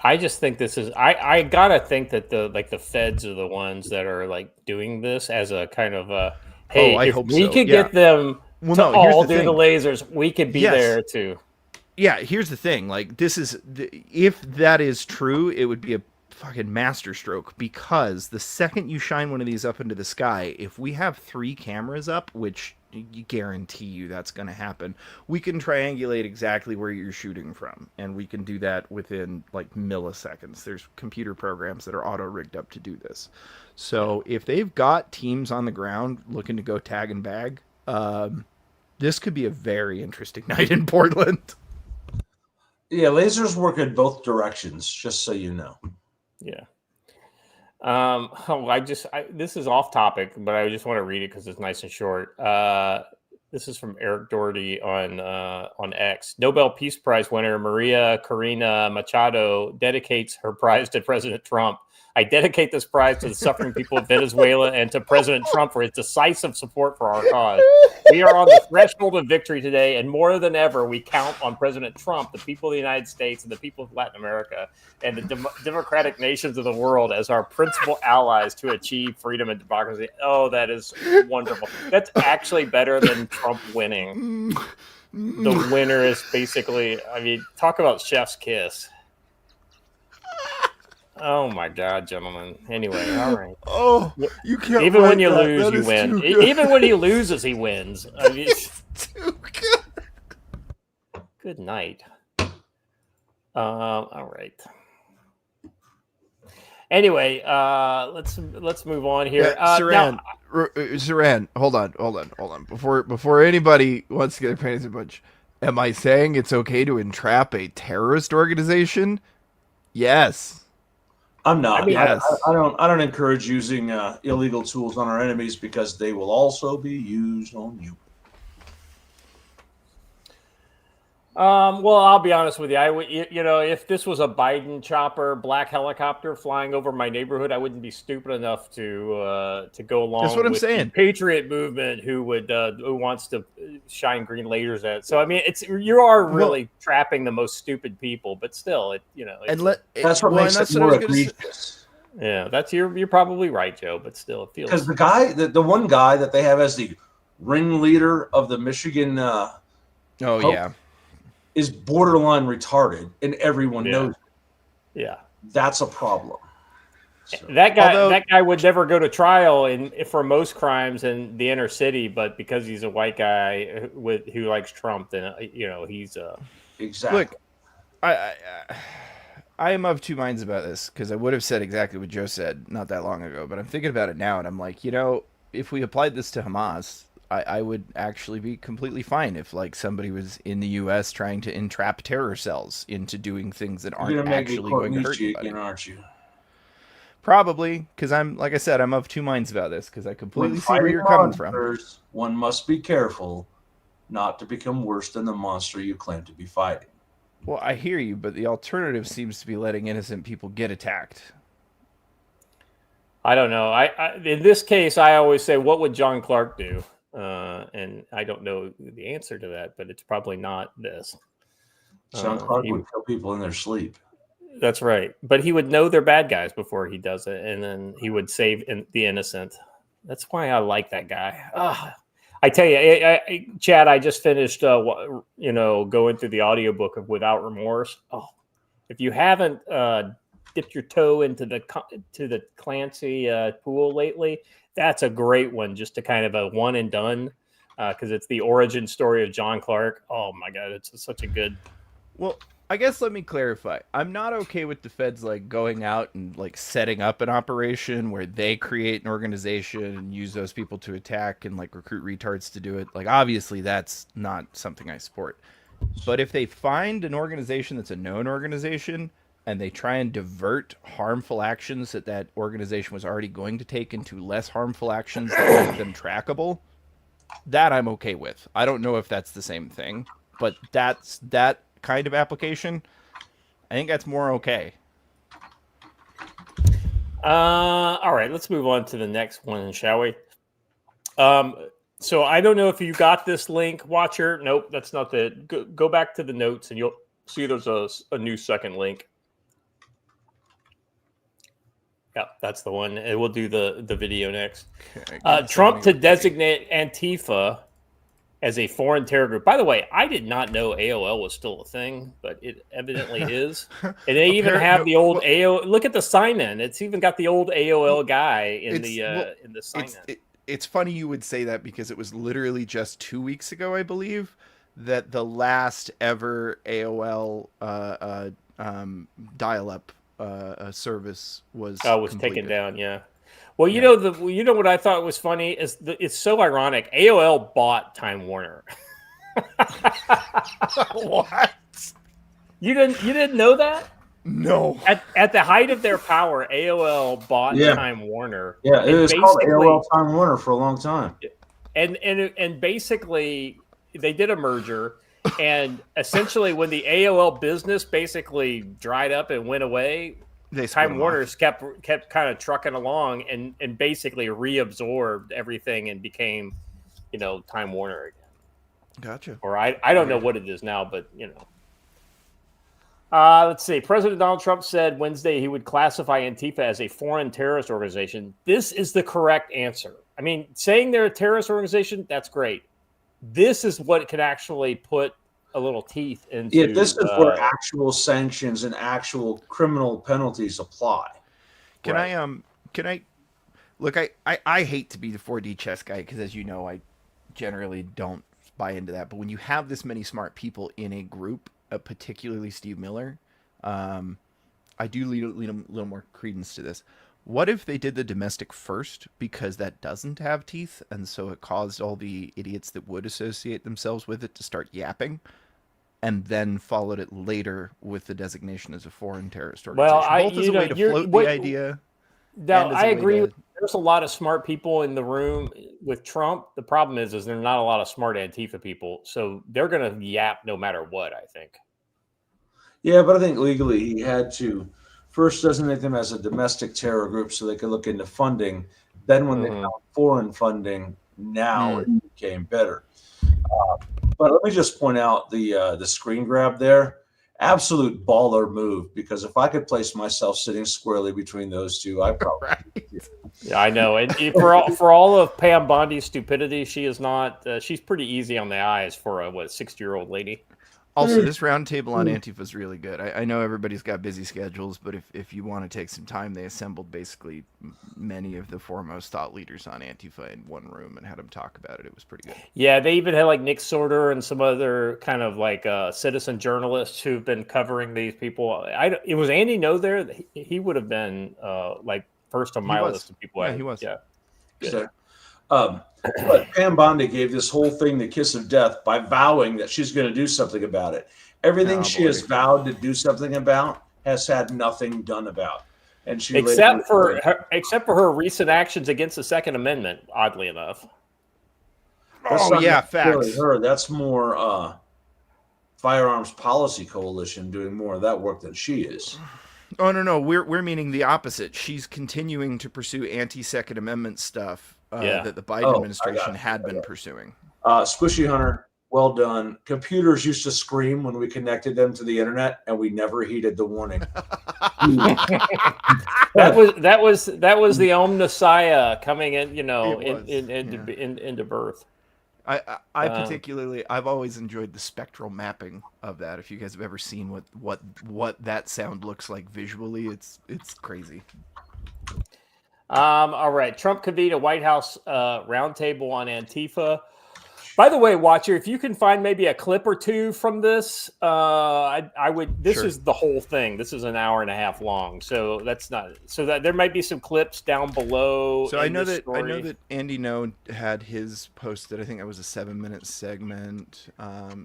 I just think this is. I gotta think that the feds are the ones that are like doing this as a kind of a. Hey, if we could get them to all do the lasers, we could be there too. Yeah, here's the thing. Like, if that is true, it would be a fucking masterstroke, because the second you shine one of these up into the sky, if we have 3 cameras up, which you guarantee you that's going to happen, we can triangulate exactly where you're shooting from, and we can do that within like milliseconds. There's computer programs that are auto rigged up to do this. So if they've got teams on the ground looking to go tag and bag, this could be a very interesting night in Portland. Yeah, lasers work in both directions, just so you know. Yeah. This is off topic, but I just want to read it because it's nice and short. This is from Eric Doherty on X. Nobel Peace Prize winner Maria Corina Machado dedicates her prize to President Trump. I dedicate this prize to the suffering people of Venezuela and to President Trump for his decisive support for our cause. We are on the threshold of victory today, and more than ever, we count on President Trump, the people of the United States, and the people of Latin America, and the democratic nations of the world as our principal allies to achieve freedom and democracy. Oh, that is wonderful. That's actually better than Trump winning. The winner is basically, talk about chef's kiss. Oh my God, gentlemen. Anyway, all right. Oh, you can't. Even when you lose, you win. Even when he loses, he wins. It's too good. Good night. All right. Anyway, let's move on here. Saran, hold on. Before anybody wants to get their panties in a bunch, am I saying it's okay to entrap a terrorist organization? Yes. I'm not. Yes. I don't encourage using illegal tools on our enemies, because they will also be used on you. Well, I'll be honest with you. I would, if this was a Biden chopper, black helicopter flying over my neighborhood, I wouldn't be stupid enough to go along. That's what I'm with saying. The Patriot movement, who wants to shine green lasers at. So I mean, you are really trapping the most stupid people, but still, that's what makes it more egregious. Yeah, you're probably right, Joe. But still, it feels because the guy, the one guy that they have as the ringleader of the Michigan. Is borderline retarded, and everyone knows it. Yeah, that's a problem. So. That guy would never go to trial for most crimes in the inner city, but because he's a white guy who likes Trump, then he's exactly. Look, I am of two minds about this, because I would have said exactly what Joe said not that long ago, but I'm thinking about it now, and I'm like, if we applied this to Hamas, I would actually be completely fine if somebody was in the U.S. trying to entrap terror cells into doing things that aren't actually going to hurt anybody. Again, aren't you? Probably, because like I said, I'm of two minds about this, because I completely see where you're coming from. One must be careful not to become worse than the monster you claim to be fighting. Well, I hear you, but the alternative seems to be letting innocent people get attacked. I don't know. I in this case, I always say, what would John Clark do? And I don't know the answer to that, but it's probably not this. John Clark would kill people in their sleep. That's right. But he would know they're bad guys before he does it, and then he would save the innocent. That's why I like that guy. I tell you, Chad, I just finished, going through the audiobook of Without Remorse. Oh, if you haven't dipped your toe into the Clancy pool lately, that's a great one, just to kind of a one and done, because it's the origin story of John Clark. Oh my God, it's such a good. Well, I guess let me clarify. I'm not okay with the feds going out and setting up an operation where they create an organization and use those people to attack and recruit retards to do it. Obviously that's not something I support. But if they find an organization that's a known organization and they try and divert harmful actions that organization was already going to take into less harmful actions that make them trackable, that I'm okay with. I don't know if that's the same thing, but that kind of application, I think that's more okay. All right, let's move on to the next one, shall we? So I don't know if you got this link, watcher. Nope, that's not the. Go back to the notes, and you'll see there's a new second link. Yeah, that's the one. And we'll do the video next. Okay, Trump to designate Antifa as a foreign terror group. By the way, I did not know AOL was still a thing, but it evidently is. And they even have the old AOL. Look at the sign-in. It's even got the old AOL guy in the sign-in. It's funny you would say that, because it was literally just 2 weeks ago, I believe, that the last ever AOL dial-up service was taken down. Yeah. Well, you know what I thought was funny is it's so ironic. AOL bought Time Warner. What? You didn't know that? No. At the height of their power, AOL bought Time Warner. Yeah, it was called AOL Time Warner for a long time. And basically, they did a merger. And essentially, when the AOL business basically dried up and went away, Time Warner's kept kind of trucking along and basically reabsorbed everything and became, Time Warner again. Gotcha. Or I don't know what it is now, but let's see. President Donald Trump said Wednesday he would classify Antifa as a foreign terrorist organization. This is the correct answer. I mean, saying they're a terrorist organization, that's great. This is what could actually put a little teeth into. Yeah, this is where actual sanctions and actual criminal penalties apply. Can I look? I hate to be the 4D chess guy, because, as you know, I generally don't buy into that. But when you have this many smart people in a group, particularly Steve Miller, I do lean a little more credence to this. What if they did the domestic first, because that doesn't have teeth, and so it caused all the idiots that would associate themselves with it to start yapping, and then followed it later with the designation as a foreign terrorist organization? Well, both as a way to float the idea. No, I agree. there's a lot of smart people in the room with Trump. The problem is there's not a lot of smart Antifa people, so they're going to yap no matter what, I think. Yeah, but I think legally he had to first designate them as a domestic terror group so they could look into funding. Then when they found foreign funding, now it became better. But let me just point out the screen grab there. Absolute baller move, because if I could place myself sitting squarely between those two, I probably Yeah, I know. And for all of Pam Bondi's stupidity, she is not. She's pretty easy on the eyes for a 60-year-old lady. Also, this roundtable on Antifa is really good. I know everybody's got busy schedules, but if you want to take some time, they assembled basically many of the foremost thought leaders on Antifa in one room and had them talk about it. It was pretty good. Yeah, they even had like Nick Sorter and some other kind of like citizen journalists who've been covering these people. It was Andy No there. He would have been like first on my list of people. Yeah, he was. Yeah. So, but Pam Bondi gave this whole thing the kiss of death by vowing that she's going to do something about it. Everything she has vowed to do something about has had nothing done about. And she except for her recent actions against the Second Amendment, oddly enough. That's facts. Really her. That's more Firearms Policy Coalition doing more of that work than she is. Oh no, we're meaning the opposite. She's continuing to pursue anti-Second Amendment stuff that the Biden administration had been pursuing. Squishy Hunter, well done. Computers used to scream when we connected them to the internet, and we never heeded the warning. that was the Omnissiah coming in, into birth. I particularly, I've always enjoyed the spectral mapping of that. If you guys have ever seen what that sound looks like visually, it's crazy. All right, Trump convened a White House roundtable on Antifa. By the way, Watcher, if you can find maybe a clip or two from this, I would. This is the whole thing. This is an hour and a half long, so that's not. So that there might be some clips down below. So I know that Andy No had his posted. I think that was a 7-minute segment.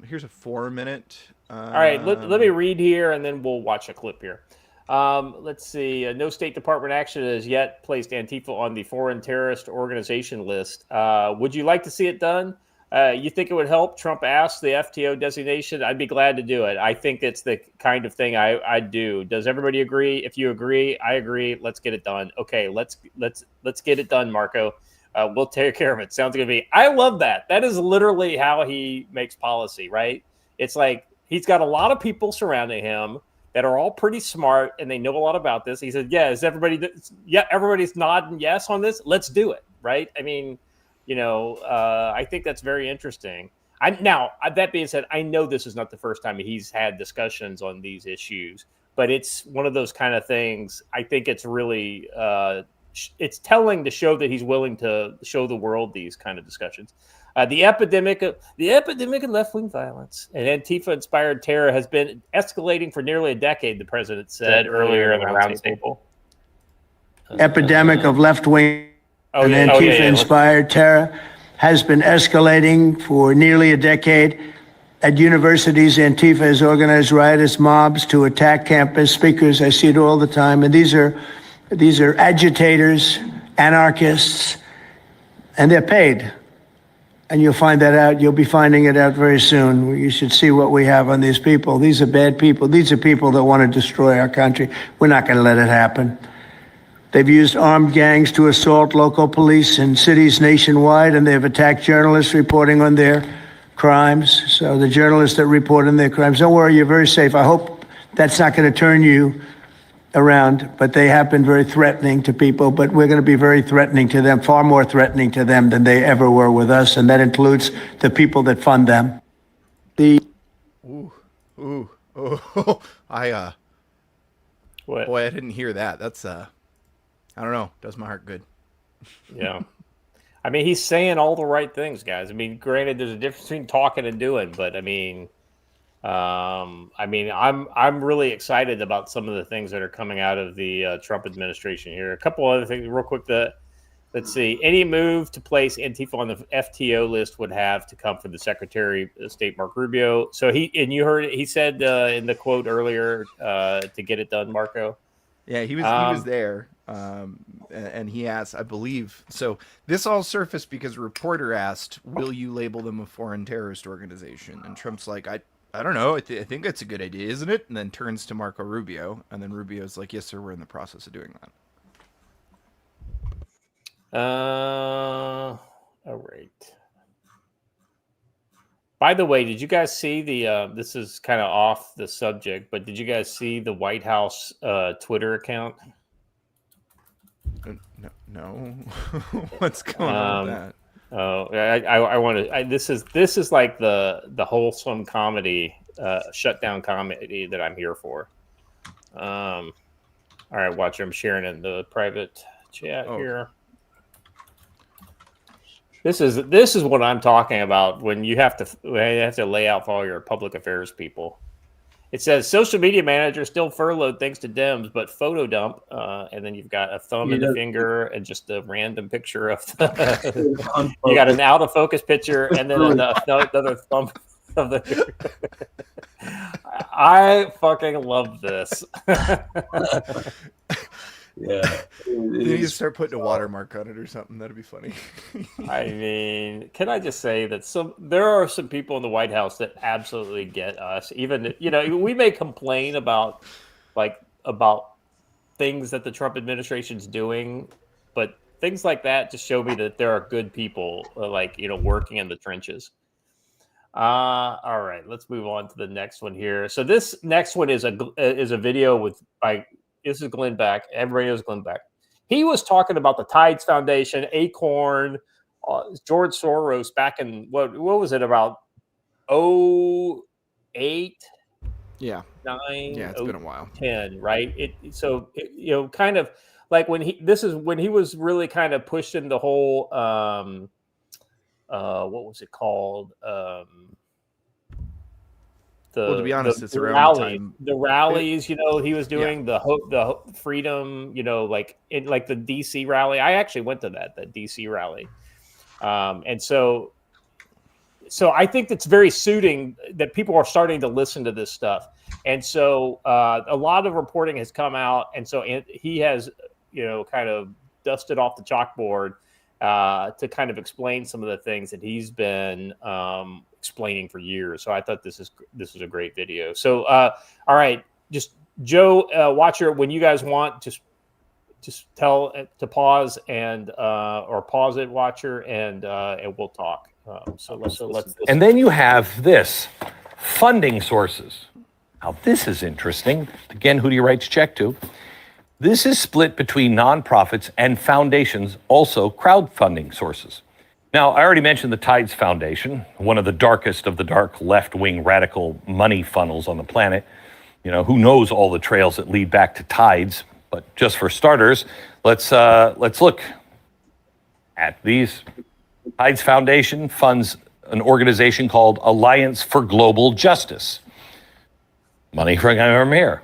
Here's a 4-minute. All right, let me read here, and then we'll watch a clip here. Let's see. No State Department action has yet placed Antifa on the foreign terrorist organization list. Would you like to see it done? You think it would help? Trump asked the FTO designation. I'd be glad to do it. I think it's the kind of thing I'd do. Does everybody agree? If you agree, I agree. Let's get it done. Okay, let's get it done, Marco. We'll take care of it. Sounds good to me. I love that. That is literally how he makes policy, right? It's like he's got a lot of people surrounding him that are all pretty smart and they know a lot about this. He said, "Yeah, everybody's nodding yes on this. Let's do it." Right? I mean. I think that's very interesting. That being said, I know this is not the first time he's had discussions on these issues, but it's one of those kind of things. I think it's really it's telling to show that he's willing to show the world these kind of discussions. The epidemic of left-wing violence and Antifa-inspired terror has been escalating for nearly a decade, the president said earlier in the roundtable. Epidemic of left-wing and Antifa-inspired terror has been escalating for nearly a decade. At universities, Antifa has organized riotous mobs to attack campus speakers. I see it all the time. And these are agitators, anarchists, and they're paid. And you'll find that out. You'll be finding it out very soon. You should see what we have on these people. These are bad people. These are people that want to destroy our country. We're not going to let it happen. They've used armed gangs to assault local police in cities nationwide, and they've attacked journalists reporting on their crimes. So the journalists that report on their crimes, don't worry, you're very safe. I hope that's not going to turn you around, but they have been very threatening to people, but we're going to be very threatening to them, far more threatening to them than they ever were with us, and that includes the people that fund them. Boy, I didn't hear that. That's I don't know. Does my heart good. Yeah. I mean, he's saying all the right things, guys. I mean, granted, there's a difference between talking and doing, but I'm really excited about some of the things that are coming out of the Trump administration here. A couple other things real quick. Let's see. Any move to place Antifa on the FTO list would have to come from the Secretary of State, Mark Rubio. So you heard it, he said in the quote earlier to get it done, Marco. Yeah, he was there. and he asked, I believe, so this all surfaced because a reporter asked, will you label them a foreign terrorist organization? And Trump's like, I don't know. I think that's a good idea, isn't it? And then turns to Marco Rubio, and then Rubio's like, yes, sir, we're in the process of doing that. All right. By the way, did you guys see the, this is kind of off the subject, but did you guys see the White House Twitter account? No. What's going on with that? Oh, I want to. This is like the wholesome comedy, shutdown comedy that I'm here for. All right, watch. I'm sharing in the private chat here. This is what I'm talking about when you have to lay out for all your public affairs people. It says social media manager still furloughed thanks to Dems, but photo dump, and then you've got a thumb and a finger and just a random picture of the, you got an out of focus picture and then another thumb of the. I fucking love this. Yeah, you need to start putting a watermark on it or something. That'd be funny. I mean, can I just say that there are some people in the White House that absolutely get us. Even we may complain about things that the Trump administration's doing, but things like that just show me that there are good people working in the trenches. All right, let's move on to the next one here. So this next one is a video this is Glenn Beck. Everybody knows Glenn Beck. He was talking about the Tides Foundation, Acorn, George Soros back in what was it, about 08? Yeah. 9? Yeah, it's been a while. 10, right? Kind of like when he was really kind of pushing the whole what was it called? To be honest, it's around the rallies. He was doing the freedom. Like the DC rally. I actually went to that DC rally, and so I think it's very suiting that people are starting to listen to this stuff, and so a lot of reporting has come out, and so he has kind of dusted off the chalkboard to kind of explain some of the things that he's been explaining for years. So I thought this is a great video. So all right, just Joe, Watcher, when you guys want, just tell to pause and or pause it, Watcher, and we'll talk. So let's and then you have this funding sources. Now this is interesting. Again, who do you write your check to? This is split between nonprofits and foundations, also crowdfunding sources. Now, I already mentioned the Tides Foundation, one of the darkest of the dark left-wing radical money funnels on the planet. Who knows all the trails that lead back to Tides? But just for starters, let's look at these. Tides Foundation funds an organization called Alliance for Global Justice. Money from here.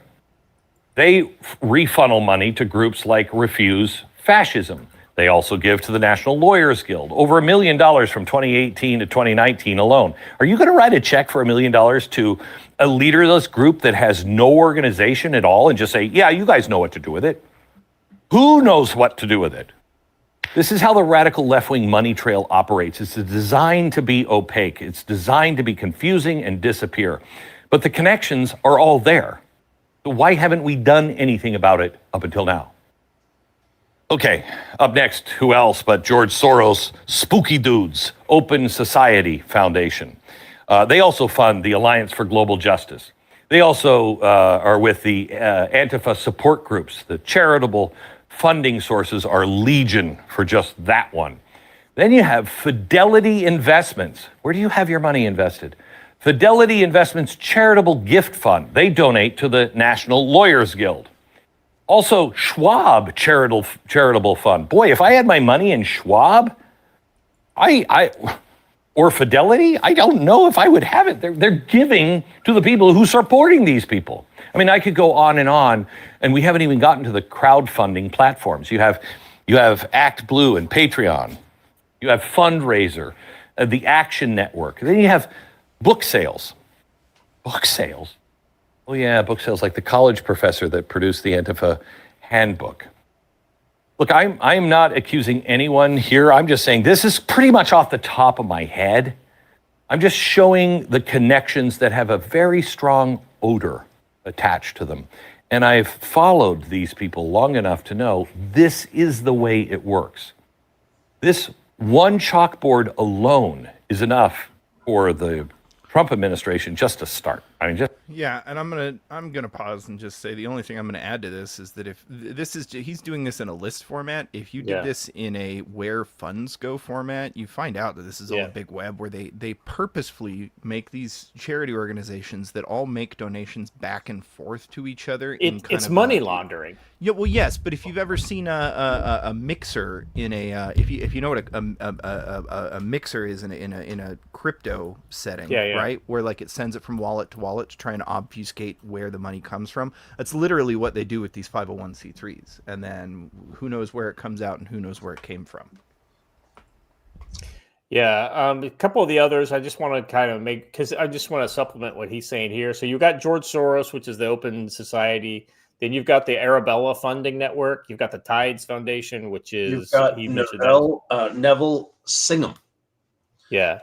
They refunnel money to groups like Refuse Fascism. They also give to the National Lawyers Guild, over $1 million from 2018 to 2019 alone. Are you going to write a check for $1 million to a leaderless group that has no organization at all and just say, yeah, you guys know what to do with it? Who knows what to do with it? This is how the radical left-wing money trail operates. It's designed to be opaque. It's designed to be confusing and disappear. But the connections are all there. So why haven't we done anything about it up until now? Okay, up next, who else but George Soros' Spooky Dudes, Open Society Foundation. They also fund the Alliance for Global Justice. They also are with the ANTIFA support groups. The charitable funding sources are legion for just that one. Then you have Fidelity Investments. Where do you have your money invested? Fidelity Investments Charitable Gift Fund. They donate to the National Lawyers Guild. Also, Schwab Charitable Fund. Boy, if I had my money in Schwab, or Fidelity, I don't know if I would have it. They're giving to the people who are supporting these people. I mean, I could go on, and we haven't even gotten to the crowdfunding platforms. You have Act Blue and Patreon. You have Fundraiser, the Action Network. Then you have book sales. Book sales? Oh yeah, book sales, like the college professor that produced the Antifa handbook. Look, I'm not accusing anyone here. I'm just saying this is pretty much off the top of my head. I'm just showing the connections that have a very strong odor attached to them. And I've followed these people long enough to know this is the way it works. This one chalkboard alone is enough for the Trump administration just to start. I mean, just Yeah, and I'm gonna pause and just say the only thing I'm gonna add to this is that if this is he's doing this in a list format, if you did this in a where funds go format, you find out that this is all a big web where they purposefully make these charity organizations that all make donations back and forth to each other. It's money laundering. Yeah, well, yes, but if you've ever seen a mixer in a if you know what a mixer is in a crypto setting, right, where like it sends it from wallet to wallet to try and obfuscate where the money comes from. That's literally what they do with these 501c3s, and then who knows where it comes out and who knows where it came from. Yeah, a couple of the others I just want to kind of make, because I just want to supplement what he's saying here. So you've got George Soros, which is the Open Society. Then you've got the Arabella Funding Network. You've got the Tides Foundation, which is you've got Neville Singham. Yeah,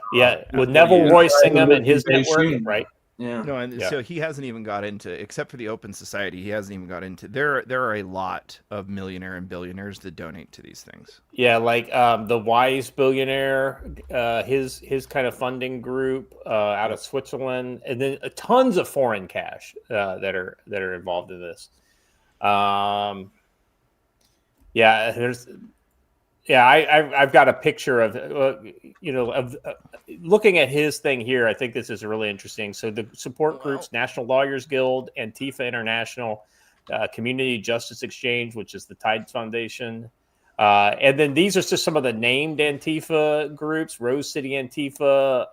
with Neville Roy Singham and his network, right? Yeah. No, and so he hasn't even got into, except for the Open Society, he hasn't even got into. There are a lot of millionaire and billionaires that donate to these things. Yeah, like the Wise billionaire, his kind of funding group out of Switzerland, and then tons of foreign cash that are involved in this. I've got a picture of looking at his thing here. I think this is really interesting. So the support groups: National Lawyers Guild, Antifa International, Community Justice Exchange, which is the Tides Foundation, and then these are just some of the named Antifa groups: Rose City Antifa,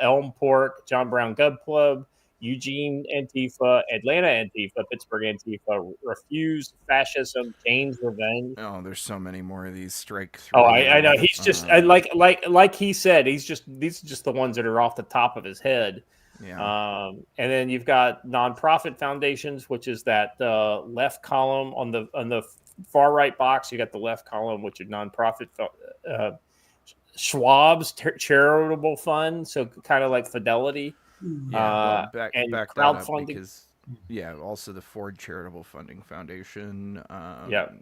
Elm Pork, John Brown Gov Club, Eugene Antifa, Atlanta Antifa, Pittsburgh Antifa, Refuse Fascism, Jane's Revenge. Oh, there's so many more of these strike through. Oh, I know. He's just like he said. These are just the ones that are off the top of his head. Yeah. And then you've got nonprofit foundations, which is that left column on the far right box. You got the left column, which is nonprofit. Schwab's charitable fund, so kind of like Fidelity. Yeah, back crowdfunding, because also the Ford Charitable Funding Foundation. God,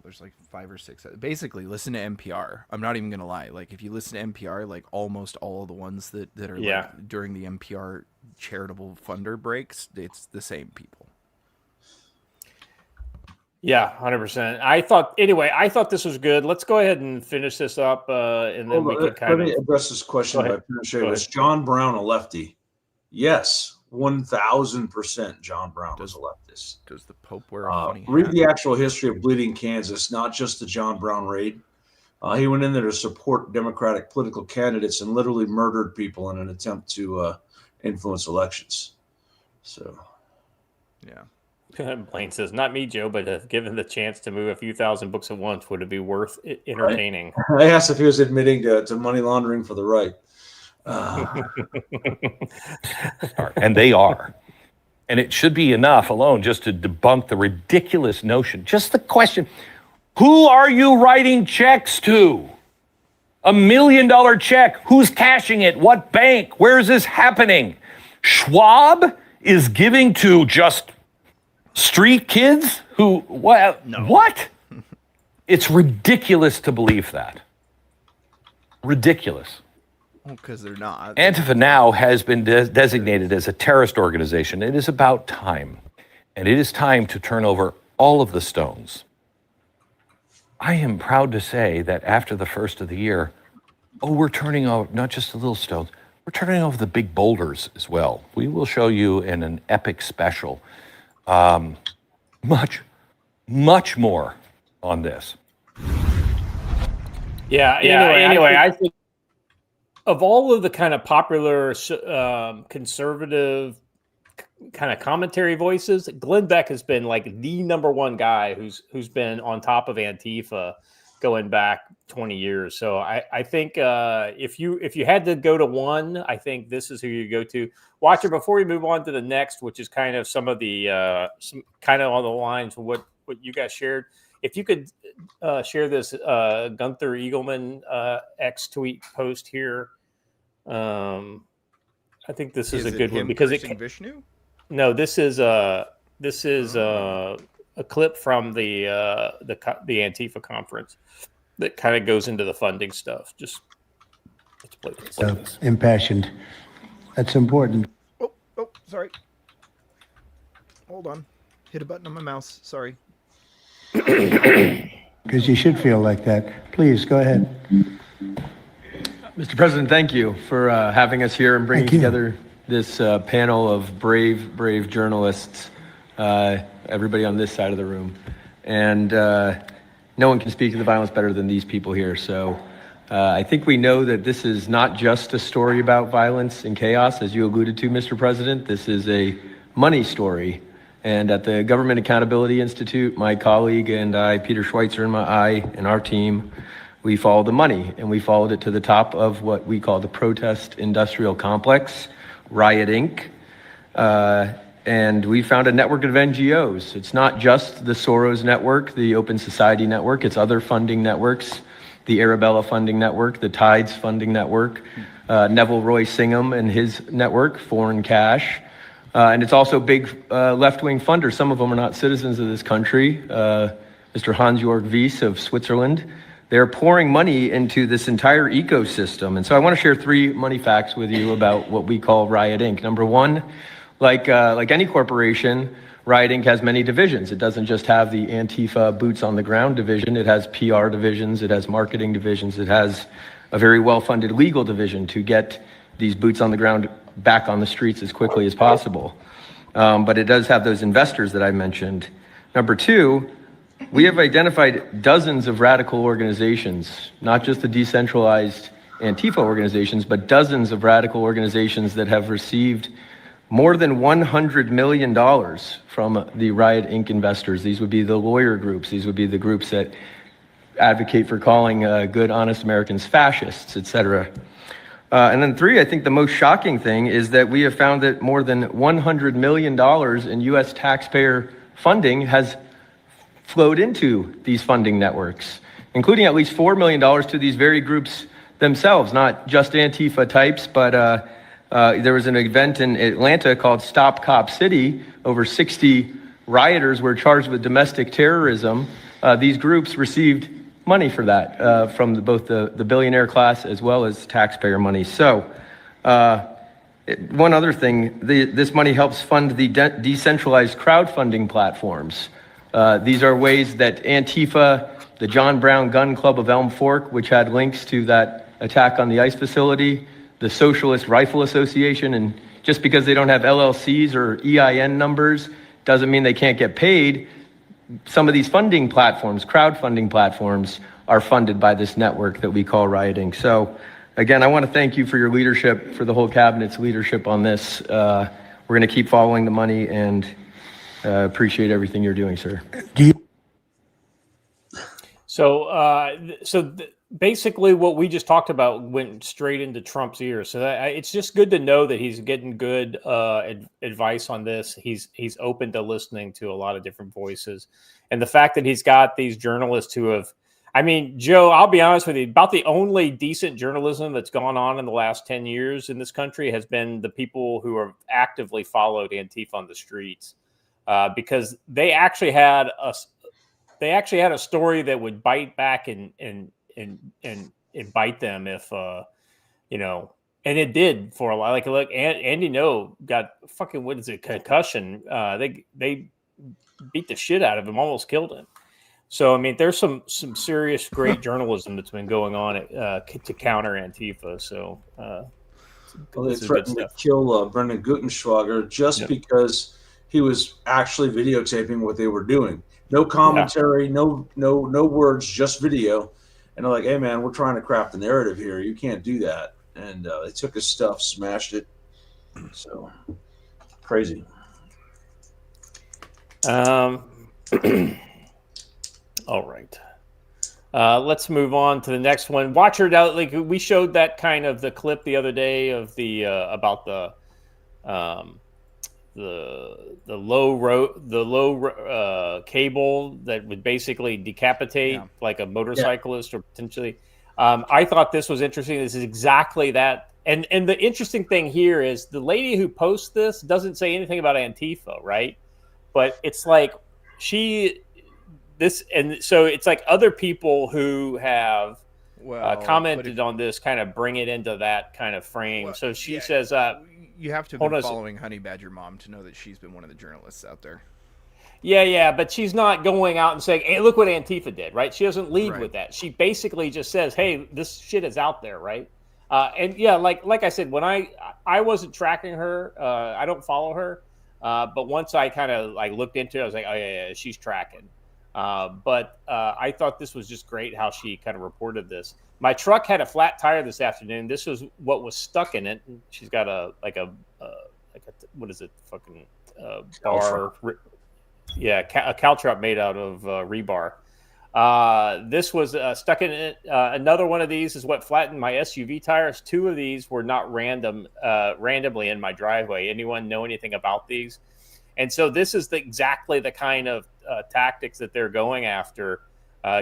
there's like 5 or 6. Basically, listen to NPR. I'm not even gonna lie. Like, if you listen to NPR, like almost all of the ones that are like during the NPR charitable funder breaks, it's the same people. Yeah, 100%. I thought this was good. Let's go ahead and finish this up, and then we can kind of address this question by finishing. Was John Brown a lefty? Yes, 1,000%. John Brown was a leftist. Does the Pope wear a funny hat? Read the actual history of Bleeding Kansas, not just the John Brown raid. He went in there to support Democratic political candidates and literally murdered people in an attempt to influence elections. So, yeah. Blaine says, "Not me, Joe, but if given the chance to move a few thousand books at once, would it be worth entertaining?" Right. I asked if he was admitting to money laundering for the right. And they are. And it should be enough alone just to debunk the ridiculous notion. Just the question, who are you writing checks to? $1 million check. Who's cashing it? What bank? Where is this happening? Schwab is giving to just street kids who, what? No. What? It's ridiculous to believe that. Ridiculous. Because they're not. Antifa now has been designated as a terrorist organization. It is about time. And it is time to turn over all of the stones. I am proud to say that after the first of the year, we're turning over not just the little stones, we're turning over the big boulders as well. We will show you in an epic special much more on this. Anyway, I think of all of the kind of popular conservative kind of commentary voices, Glenn Beck has been like the number one guy who's been on top of Antifa going back 20 years. So I think if you had to go to one, I think this is who you go to. Watcher, before we move on to the next, which is kind of some of the some kind of on the lines of what you guys shared. If you could share this Gunther Eagleman X tweet post here, I think this is a good one because Vishnu? No, this is a clip from the Antifa conference that kind of goes into the funding stuff. Just let's play this. Impassioned. That's important. Oh, sorry. Hold on. Hit a button on my mouse. Sorry. Because you should feel like that. Please, go ahead. Mr. President, thank you for having us here and bringing together this panel of brave journalists, everybody on this side of the room. And no one can speak to the violence better than these people here. So I think we know that this is not just a story about violence and chaos, as you alluded to, Mr. President. This is a money story. And at the Government Accountability Institute, my colleague and I, Peter Schweitzer and our team, we followed the money, and we followed it to the top of what we call the protest industrial complex, Riot Inc. And we found a network of NGOs. It's not just the Soros network, the Open Society network, it's other funding networks, the Arabella funding network, the Tides funding network, Neville Roy Singham and his network, Foreign Cash. And it's also big left-wing funders. Some of them are not citizens of this country. Mr. Hans-Jörg Wyss of Switzerland. They're pouring money into this entire ecosystem. And so I want to share 3 money facts with you about what we call Riot Inc. Number one, like any corporation, Riot Inc. has many divisions. It doesn't just have the Antifa boots on the ground division. It has PR divisions. It has marketing divisions. It has a very well-funded legal division to get these boots on the ground back on the streets as quickly as possible. But it does have those investors that I mentioned. Number two, we have identified dozens of radical organizations, not just the decentralized Antifa organizations, but dozens of radical organizations that have received more than $100 million from the Riot Inc. investors. These would be the lawyer groups. These would be the groups that advocate for calling good, honest Americans fascists, et cetera. And then 3, I think the most shocking thing is that we have found that more than $100 million in U.S. taxpayer funding has flowed into these funding networks, including at least $4 million to these very groups themselves, not just Antifa types, but there was an event in Atlanta called Stop Cop City. Over 60 rioters were charged with domestic terrorism. These groups received money for that from both the billionaire class as well as taxpayer money. So one other thing, this money helps fund the decentralized crowdfunding platforms. These are ways that Antifa, the John Brown Gun Club of Elm Fork, which had links to that attack on the ICE facility, the Socialist Rifle Association, and just because they don't have LLCs or EIN numbers doesn't mean they can't get paid. Some of these funding platforms, crowdfunding platforms, are funded by this network that we call Riot Inc. So again, I want to thank you for your leadership, for the whole cabinet's leadership on this. We're going to keep following the money and appreciate everything you're doing, sir. So basically what we just talked about went straight into Trump's ears. So it's just good to know that he's getting good advice on this. He's open to listening to a lot of different voices. And the fact that he's got these journalists who have, I mean, Joe, I'll be honest with you, about the only decent journalism that's gone on in the last 10 years in this country has been the people who have actively followed Antifa on the streets, because they actually had a story that would bite back and bite them if and it did for a while. Like look, Andy No got fucking concussion. They beat the shit out of him, almost killed him. So I mean, there's some serious great journalism that's been going on to counter Antifa. So they threatened to kill Brendan Gutenschwager just because he was actually videotaping what they were doing. No commentary, no words, just video. And they're like, hey, man, we're trying to craft the narrative here. You can't do that. And they took his stuff, smashed it. So, crazy. All right. Let's move on to the next one. Watcher, like we showed that kind of the clip the other day of the about the low cable that would basically decapitate like a motorcyclist or potentially. I thought this was interesting. This is exactly that. And the interesting thing here is the lady who posts this doesn't say anything about Antifa, right? But it's like and so it's like other people who have commented on this kind of bring it into that kind of frame. Well, so she says, you have to have been following Honey Badger Mom to know that she's been one of the journalists out there. Yeah, but she's not going out and saying, hey, look what Antifa did, right? She doesn't lead with that. She basically just says, hey, this shit is out there, right? And yeah, like I said, when I wasn't tracking her, I don't follow her, but once I kind of like looked into it, I was like, oh yeah, she's tracking. But I thought this was just great how she kind of reported this. My truck had a flat tire this afternoon. This was what was stuck in it. She's got a what is it? Fucking bar. Yeah, a caltrop made out of rebar. This was stuck in it. Another one of these is what flattened my SUV tires. 2 of these were not randomly in my driveway. Anyone know anything about these? And so this is exactly the kind of tactics that they're going after,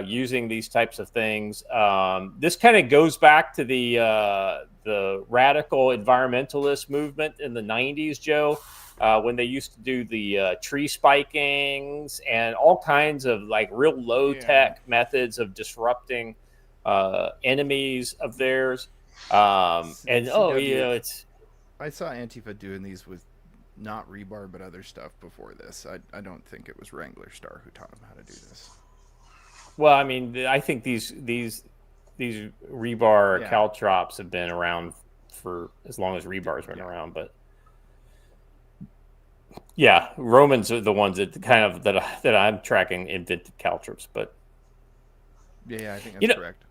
using these types of things. This kind of goes back to the radical environmentalist movement in the 90s, Joe, when they used to do the tree spikings and all kinds of like real low tech methods of disrupting enemies of theirs. It's. I saw Antifa doing these with not rebar but other stuff before this. I don't think it was Wrangler Star who taught them how to do this. Well, I mean, I think these rebar caltrops have been around for as long as rebar's been around, but. Yeah, Romans are the ones that kind of that I'm tracking invented caltrops, but yeah, I think that's correct.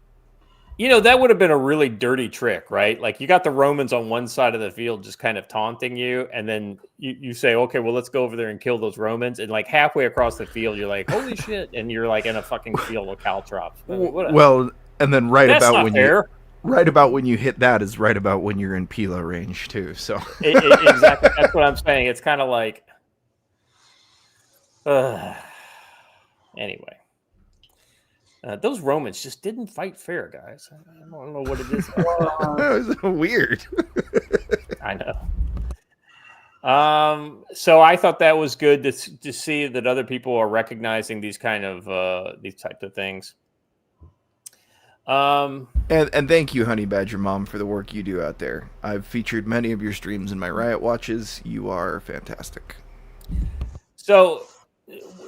That would have been a really dirty trick, right? Like you got the Romans on one side of the field just kind of taunting you, and then you say, okay, well, let's go over there and kill those Romans, and like halfway across the field, you're like, holy shit, and you're like in a fucking field of caltrops. Well, and then right about when you hit that is right about when you're in Pila range too. So exactly, that's what I'm saying. It's kind of like, anyway, those Romans just didn't fight fair, guys. I don't know what it is. It was weird. I know. So I thought that was good to see that other people are recognizing these kind of these types of things. And thank you, Honey Badger Mom, for the work you do out there. I've featured many of your streams in my Riot Watches. You are fantastic. So,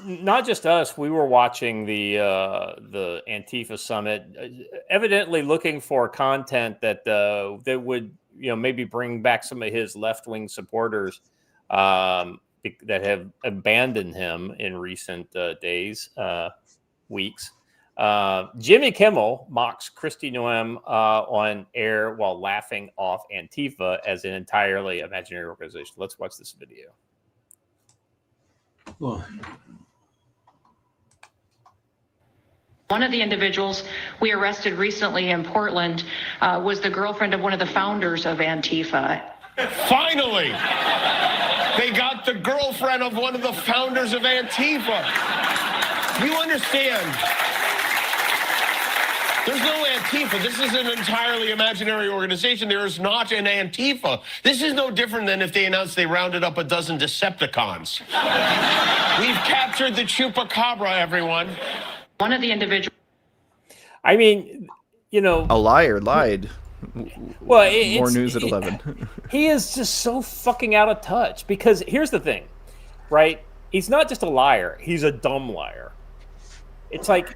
not just us. We were watching the Antifa summit, evidently looking for content that would maybe bring back some of his left-wing supporters that have abandoned him in recent days, weeks. Jimmy Kimmel mocks Kristi Noem on air while laughing off Antifa as an entirely imaginary organization. Let's watch this video. One of the individuals we arrested recently in Portland was the girlfriend of one of the founders of Antifa. Finally, they got the girlfriend of one of the founders of Antifa. You understand? There's no Antifa. This is an entirely imaginary organization. There is not an Antifa. This is no different than if they announced they rounded up a dozen Decepticons. We've captured the Chupacabra, everyone. One of the individuals. I mean, a liar lied. Well, more news at 11. He is just so fucking out of touch because here's the thing, right? He's not just a liar. He's a dumb liar. It's like,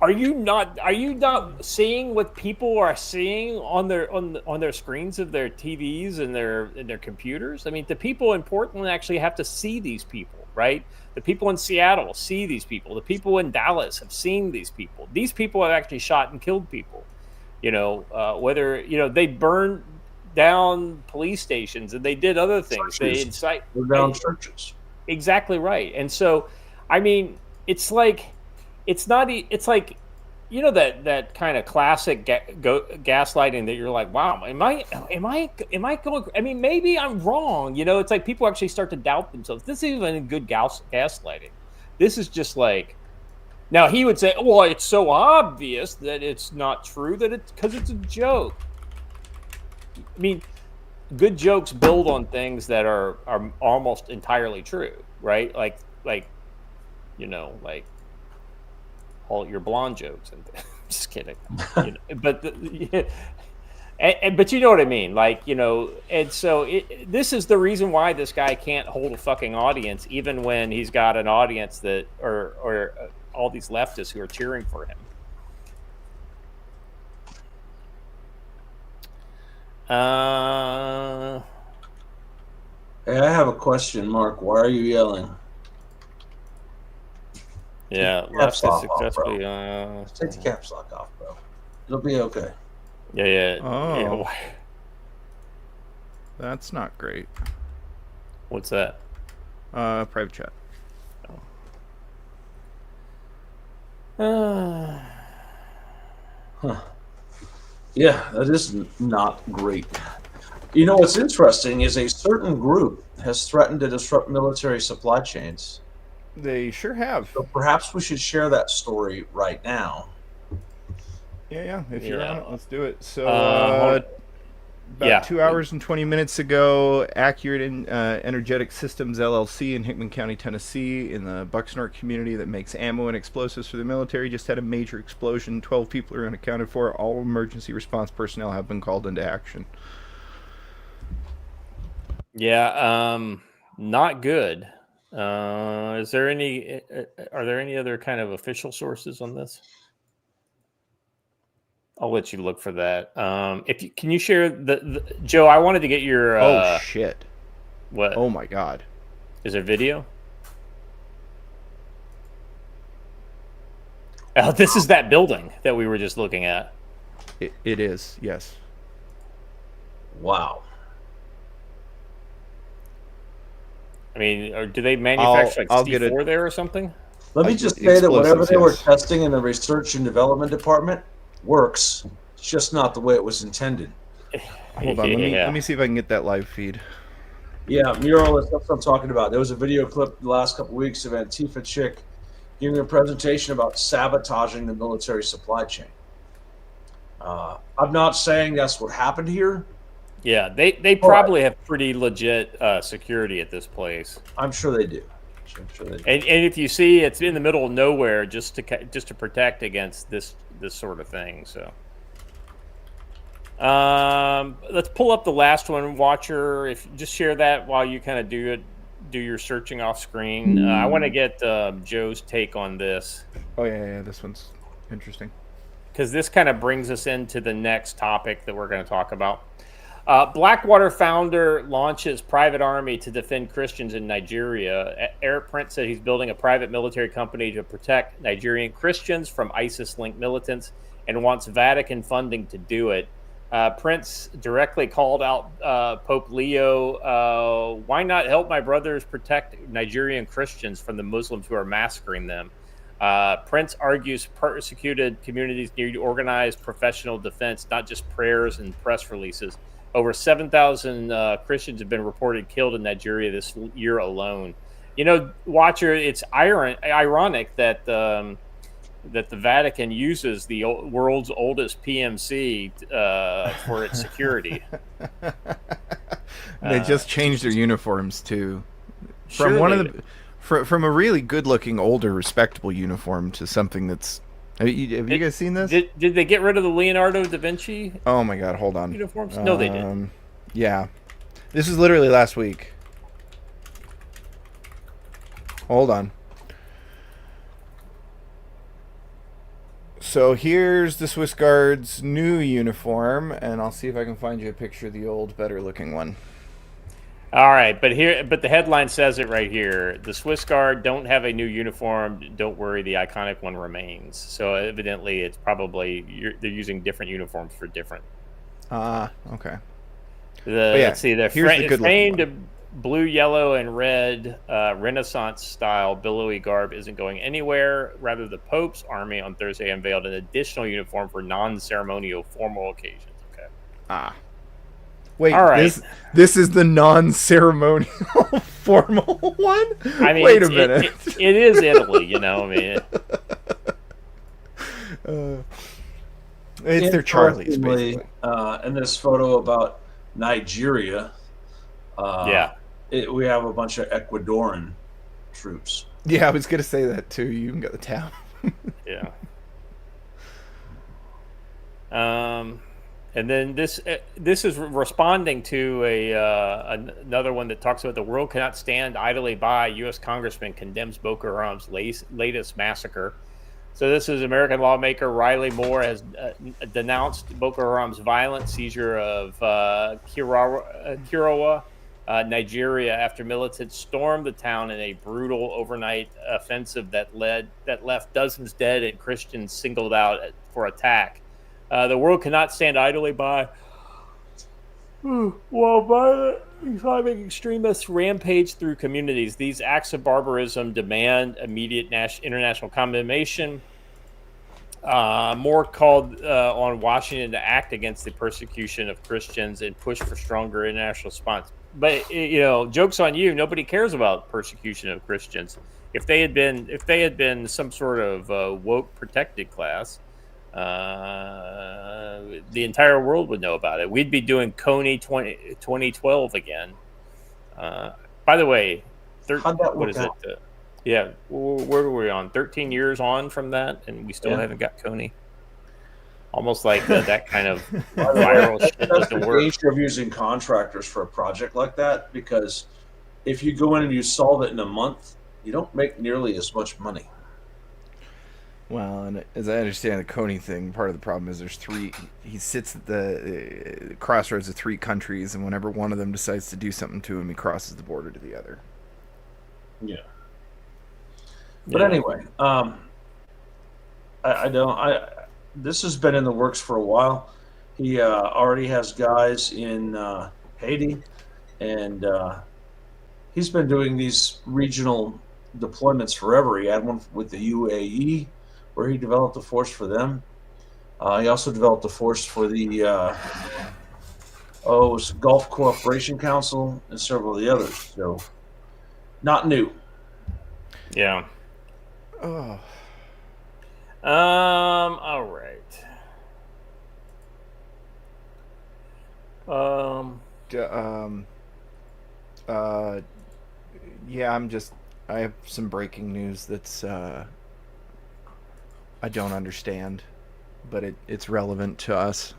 Are you not seeing what people are seeing on their screens of their TVs and their computers? I mean, the people in Portland actually have to see these people, right? The people in Seattle see these people. The people in Dallas have seen these people. These people have actually shot and killed people. Whether they burned down police stations and they did other things. They incite down churches. Exactly right. And so, I mean, it's like you know that kind of classic gaslighting that you're like, wow, am I going? I mean, maybe I'm wrong. You know, it's like people actually start to doubt themselves. This isn't even good gaslighting. This is just like, now he would say, well, it's so obvious that it's not true that it's because it's a joke. I mean, good jokes build on things that are almost entirely true, right? Like you know, like all your blonde jokes and just kidding, you know, but but you know what I mean, like, you know. And so this is the reason why this guy can't hold a fucking audience, even when he's got an audience that or all these leftists who are cheering for him. Hey, I have a question, Mark. Why are you yelling? Yeah, caps lock successfully. Take the caps lock off, bro. It'll be okay. Yeah. Oh. Yeah. That's not great. What's that? Private chat. Huh. Yeah, that is not great. You know what's interesting is a certain group has threatened to disrupt military supply chains. They sure have. So perhaps we should share that story right now. Yeah. If you're on it, let's do it. So, Yeah. 2 hours and 20 minutes ago, Accurate Energetic Systems LLC in Hickman County, Tennessee, in the Bucksnort community that makes ammo and explosives for the military, just had a major explosion. 12 people are unaccounted for. All emergency response personnel have been called into action. Yeah, not good. Are there any other kind of official sources on this? I'll let you look for that. Can you share the Joe? I wanted to get your. Oh shit! What? Oh my god! Is there video? Oh, this is that building that we were just looking at. It is, yes. Wow. I mean, or do they manufacture C4 there or something? Let me just say that whatever they were testing in the research and development department works. It's just not the way it was intended. Hold on, let me see if I can get that live feed. Yeah, Mural, that's what I'm talking about. There was a video clip the last couple of weeks of Antifa chick giving a presentation about sabotaging the military supply chain. I'm not saying that's what happened here. Yeah, they probably have pretty legit security at this place. I'm sure they do. And if you see, it's in the middle of nowhere, just to protect against this sort of thing. So, let's pull up the last one, Watcher. If just share that while you kind of do your searching off screen. I want to get Joe's take on this. Oh yeah, this one's interesting because this kind of brings us into the next topic that we're going to talk about. Blackwater founder launches private army to defend Christians in Nigeria. Eric Prince said he's building a private military company to protect Nigerian Christians from ISIS-linked militants and wants Vatican funding to do it. Prince directly called out Pope Leo, why not help my brothers protect Nigerian Christians from the Muslims who are massacring them? Prince argues persecuted communities need organized professional defense, not just prayers and press releases. Over 7,000 Christians have been reported killed in Nigeria this year alone. You know, Watcher, it's ironic that the Vatican uses the world's oldest PMC for its security. They just changed their uniforms too, from a really good-looking, older, respectable uniform to something that's. Have you guys seen this? Did they get rid of the Leonardo da Vinci? Oh my God! Hold on. Uniforms? No, they didn't. Yeah, this is literally last week. Hold on. So here's the Swiss Guard's new uniform, and I'll see if I can find you a picture of the old, better-looking one. All right, but the headline says it right here. The Swiss Guard don't have a new uniform. Don't worry, the iconic one remains. So evidently, it's probably they're using different uniforms for different. Okay. Let's see. They're framed blue, yellow, and red Renaissance-style billowy garb isn't going anywhere. Rather, the Pope's army on Thursday unveiled an additional uniform for non-ceremonial formal occasions. Okay. Wait, All right. this is the non-ceremonial formal one? I mean, wait a minute. It is Italy, you know. I mean, it's their Charlies, basically. In this photo about Nigeria, we have a bunch of Ecuadorian troops. Yeah, I was going to say that too. You even got the tab. Yeah. And then this is responding to another one that talks about the world cannot stand idly by. U.S. Congressman condemns Boko Haram's latest massacre. So this is American lawmaker Riley Moore has denounced Boko Haram's violent seizure of Kirawa, Nigeria, after militants stormed the town in a brutal overnight offensive that left dozens dead and Christians singled out for attack. The world cannot stand idly by while violent Islamic extremists rampage through communities. These acts of barbarism demand immediate international condemnation. Moore called on Washington to act against the persecution of Christians and push for stronger international response. But jokes on you. Nobody cares about persecution of Christians. If they had been some sort of woke protected class, the entire world would know about it. We'd be doing Coney 2012 again. By the way, what is it? Yeah, where were we on? 13 years on from that, and we still haven't got Coney. Almost like that kind of viral shit That's doesn't the work. nature of using contractors for a project like that, because if you go in and you solve it in a month, you don't make nearly as much money. Well, and as I understand the Coney thing, part of the problem is he sits at the crossroads of 3 countries, and whenever one of them decides to do something to him, he crosses the border to the other. Yeah. But anyway, this has been in the works for a while. He already has guys in Haiti, and he's been doing these regional deployments forever. He had one with the UAE, where he developed a force for them. He also developed a force for the Gulf Cooperation Council and several of the others. So, not new. Yeah. Oh. All right. Yeah, I have some breaking news that's I don't understand, but it's relevant to us.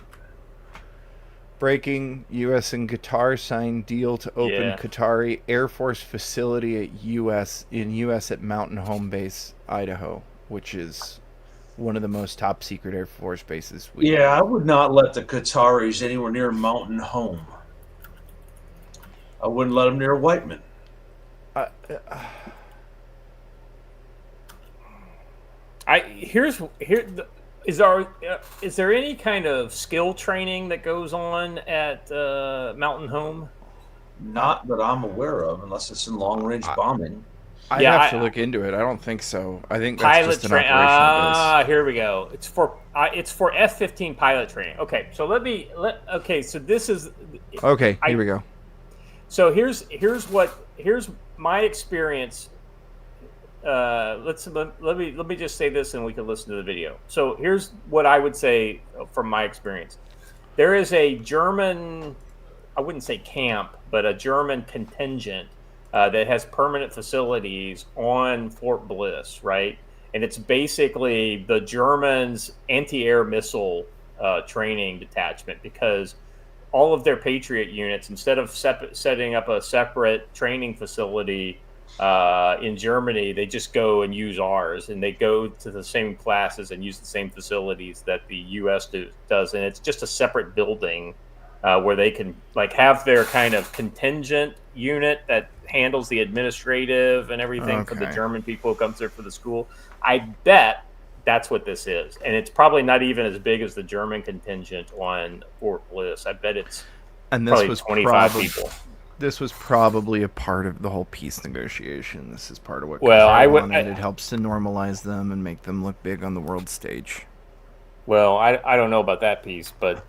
Breaking: U.S. and Qatar signed deal to open Qatari Air Force facility at U.S. at Mountain Home Base, Idaho, which is one of the most top secret Air Force bases. I would not let the Qataris anywhere near Mountain Home. I wouldn't let them near Whiteman. Is there any kind of skill training that goes on at Mountain Home? Not that I'm aware of, unless it's in long-range bombing. I'd have to look into it. I don't think so. I think that's just an operational base. Here we go. It's for F-15 pilot training. Okay, so so this is okay. Here we go. So here's my experience. Let me just say this, and we can listen to the video. So here's what I would say from my experience. There is a German, I wouldn't say camp, but a German contingent that has permanent facilities on Fort Bliss, right? And it's basically the Germans' anti-air missile training detachment, because all of their Patriot units, instead of setting up a separate training facility in Germany, they just go and use ours, and they go to the same classes and use the same facilities that the U.S. does, and it's just a separate building where they can have their kind of contingent unit that handles the administrative and everything for the German people who comes there for the school. I bet that's what this is, and it's probably not even as big as the German contingent on Fort Bliss. I bet it's probably 25 people. This was probably a part of the whole peace negotiation. This is part of what Well, Qatar wanted. It helps to normalize them and make them look big on the world stage. Well, I don't know about that piece, but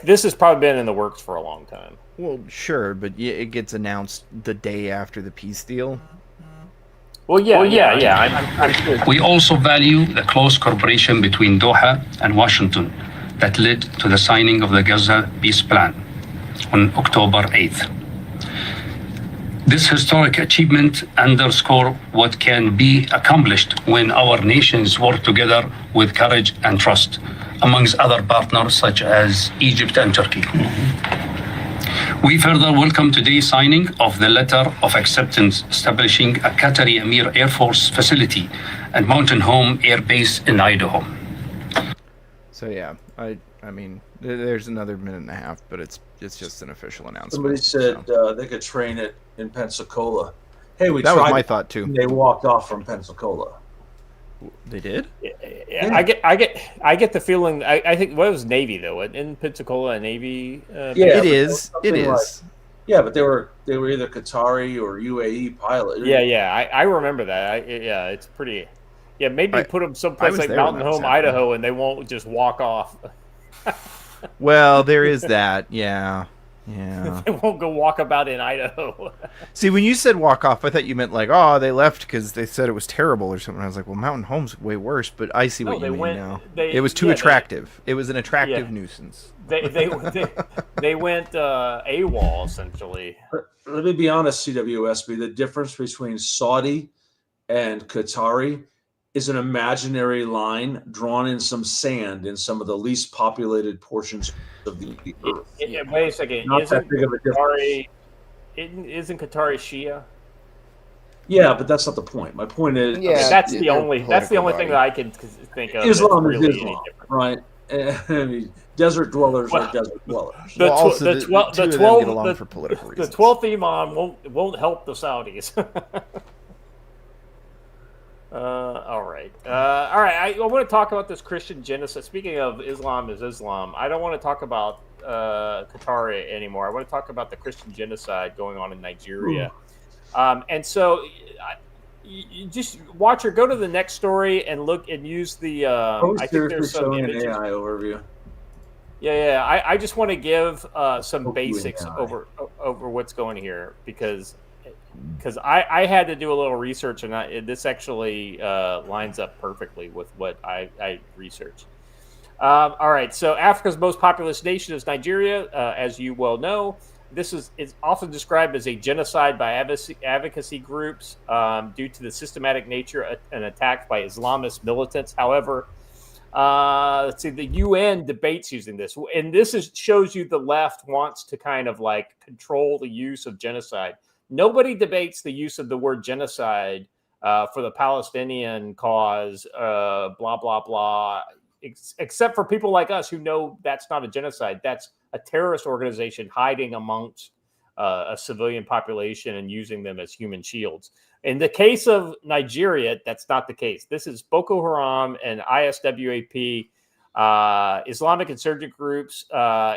this has probably been in the works for a long time. Well, sure, but it gets announced the day after the peace deal. Well, I'm sure. We also value the close cooperation between Doha and Washington that led to the signing of the Gaza Peace Plan on October 8th. This historic achievement underscores what can be accomplished when our nations work together with courage and trust, amongst other partners such as Egypt and Turkey. We further welcome today's signing of the letter of acceptance establishing a Qatari Emir Air Force facility and Mountain Home Air Base in Idaho. So yeah, I mean, there's another minute and a half, but it's just an official announcement. Somebody said they could train it in Pensacola. Hey, that was my thought too. They walked off from Pensacola. They did? Yeah. I get the feeling. I think what was Navy though? In Pensacola, a Navy. It is. Yeah, but they were either Qatari or UAE pilot. Yeah. I remember that. It's pretty. Yeah, maybe put them someplace like Mountain Home, Idaho, and they won't just walk off. Well, there is that. Yeah. They won't go walk about in Idaho. See, when you said walk off, I thought you meant like, oh, they left because they said it was terrible or something. I was like, well, Mountain Home's way worse, but I see what you mean now. It was too attractive. It was an attractive nuisance. They went AWOL essentially. Let me be honest, CWSB. The difference between Saudi and Qatari is an imaginary line drawn in some sand in some of the least populated portions of the earth. Wait a second. Isn't Qatari Shia? Yeah, but that's not the point. My point is, that's the only thing that I can think of. Islam is Islam, right? I mean, desert dwellers are desert dwellers. The 12th Imam won't help the Saudis. All right. I want to talk about this Christian genocide. Speaking of Islam is Islam, I don't want to talk about Qatar anymore. I want to talk about the Christian genocide going on in Nigeria. And so you just watch or go to the next story and look and use the. I think there's some images. An AI overview. Yeah. I just want to give some basics over what's going here because I had to do a little research and this actually lines up perfectly with what I researched. All right, so Africa's most populous nation is Nigeria, as you well know. This is often described as a genocide by advocacy groups due to the systematic nature and attacks by Islamist militants. However, let's see, the UN debates using this, and this shows you the left wants to kind of like control the use of genocide. Nobody debates the use of the word genocide for the Palestinian cause, blah, blah, blah, except for people like us who know that's not a genocide. That's a terrorist organization hiding amongst a civilian population and using them as human shields. In the case of Nigeria, that's not the case. This is Boko Haram and ISWAP, Islamic insurgent groups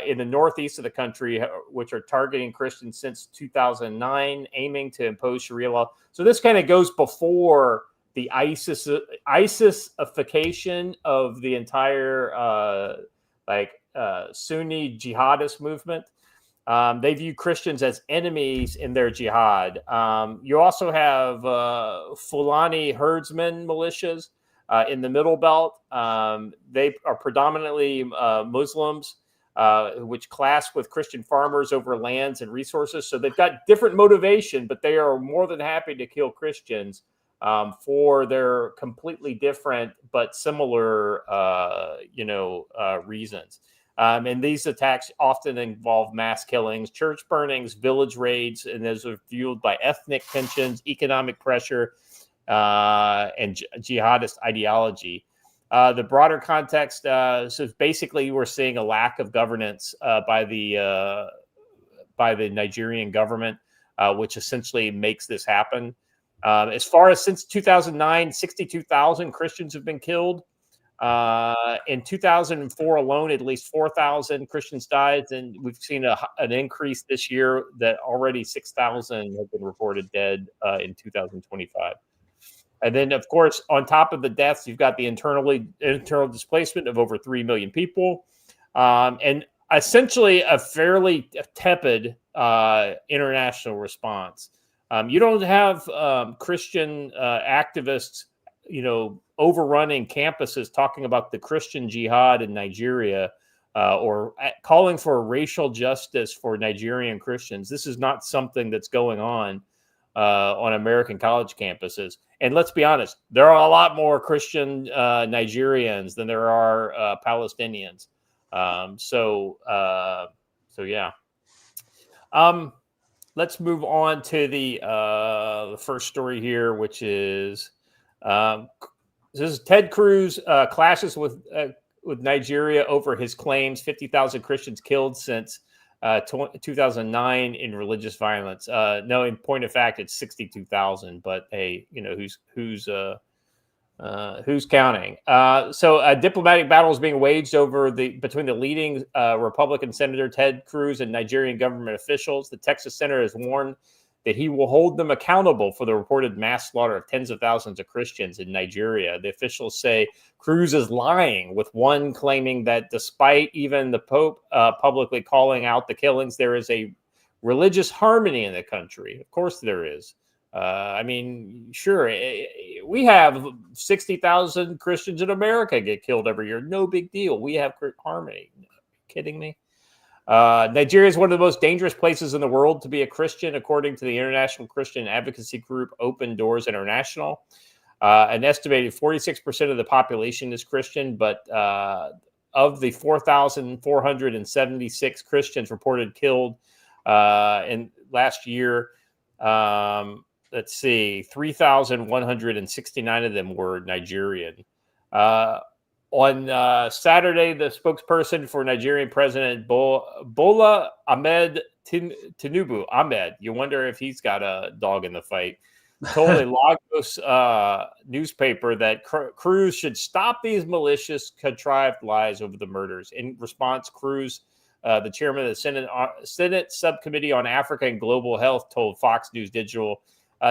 in the northeast of the country, which are targeting Christians since 2009, aiming to impose Sharia law. So this kind of goes before the ISISification of the entire Sunni jihadist movement. They view Christians as enemies in their jihad. You also have Fulani herdsmen militias in the Middle Belt. They are predominantly Muslims, which clash with Christian farmers over lands and resources. So they've got different motivation, but they are more than happy to kill Christians for their completely different but similar, reasons. And these attacks often involve mass killings, church burnings, village raids, and those are fueled by ethnic tensions, economic pressure, and jihadist ideology. The broader context, so basically we're seeing a lack of governance by the Nigerian government, which essentially makes this happen. As far as since 2009, 62,000 Christians have been killed. In 2004 alone, at least 4,000 Christians died, and we've seen an increase this year that already 6,000 have been reported dead in 2025. And then, of course, on top of the deaths, you've got the internal displacement of over 3 million people, and essentially a fairly tepid international response. You don't have Christian activists, overrunning campuses talking about the Christian jihad in Nigeria or calling for racial justice for Nigerian Christians. This is not something that's going on American college campuses. And let's be honest, there are a lot more Christian Nigerians than there are Palestinians. So yeah. Let's move on to the first story here, which is this is Ted Cruz clashes with Nigeria over his claims 50,000 Christians killed since 2009 in religious violence. No, in point of fact, it's 62,000. But hey, who's counting? So a diplomatic battle is being waged between the leading Republican Senator Ted Cruz and Nigerian government officials. The Texas senator has warned that he will hold them accountable for the reported mass slaughter of tens of thousands of Christians in Nigeria. The officials say Cruz is lying, with one claiming that despite even the Pope publicly calling out the killings, there is a religious harmony in the country. Of course there is. Sure, we have 60,000 Christians in America get killed every year. No big deal. We have harmony. Are you kidding me? Nigeria is one of the most dangerous places in the world to be a Christian, according to the international Christian advocacy group Open Doors International. An estimated 46% of the population is Christian, but of the 4,476 Christians reported killed in last year, let's see, 3,169 of them were Nigerian. On Saturday, the spokesperson for Nigerian President Bola Ahmed Tinubu, Ahmed, you wonder if he's got a dog in the fight, told a Lagos newspaper that Cruz should stop these malicious, contrived lies over the murders. In response, Cruz, the chairman of the Senate Subcommittee on Africa and Global Health, told Fox News Digital,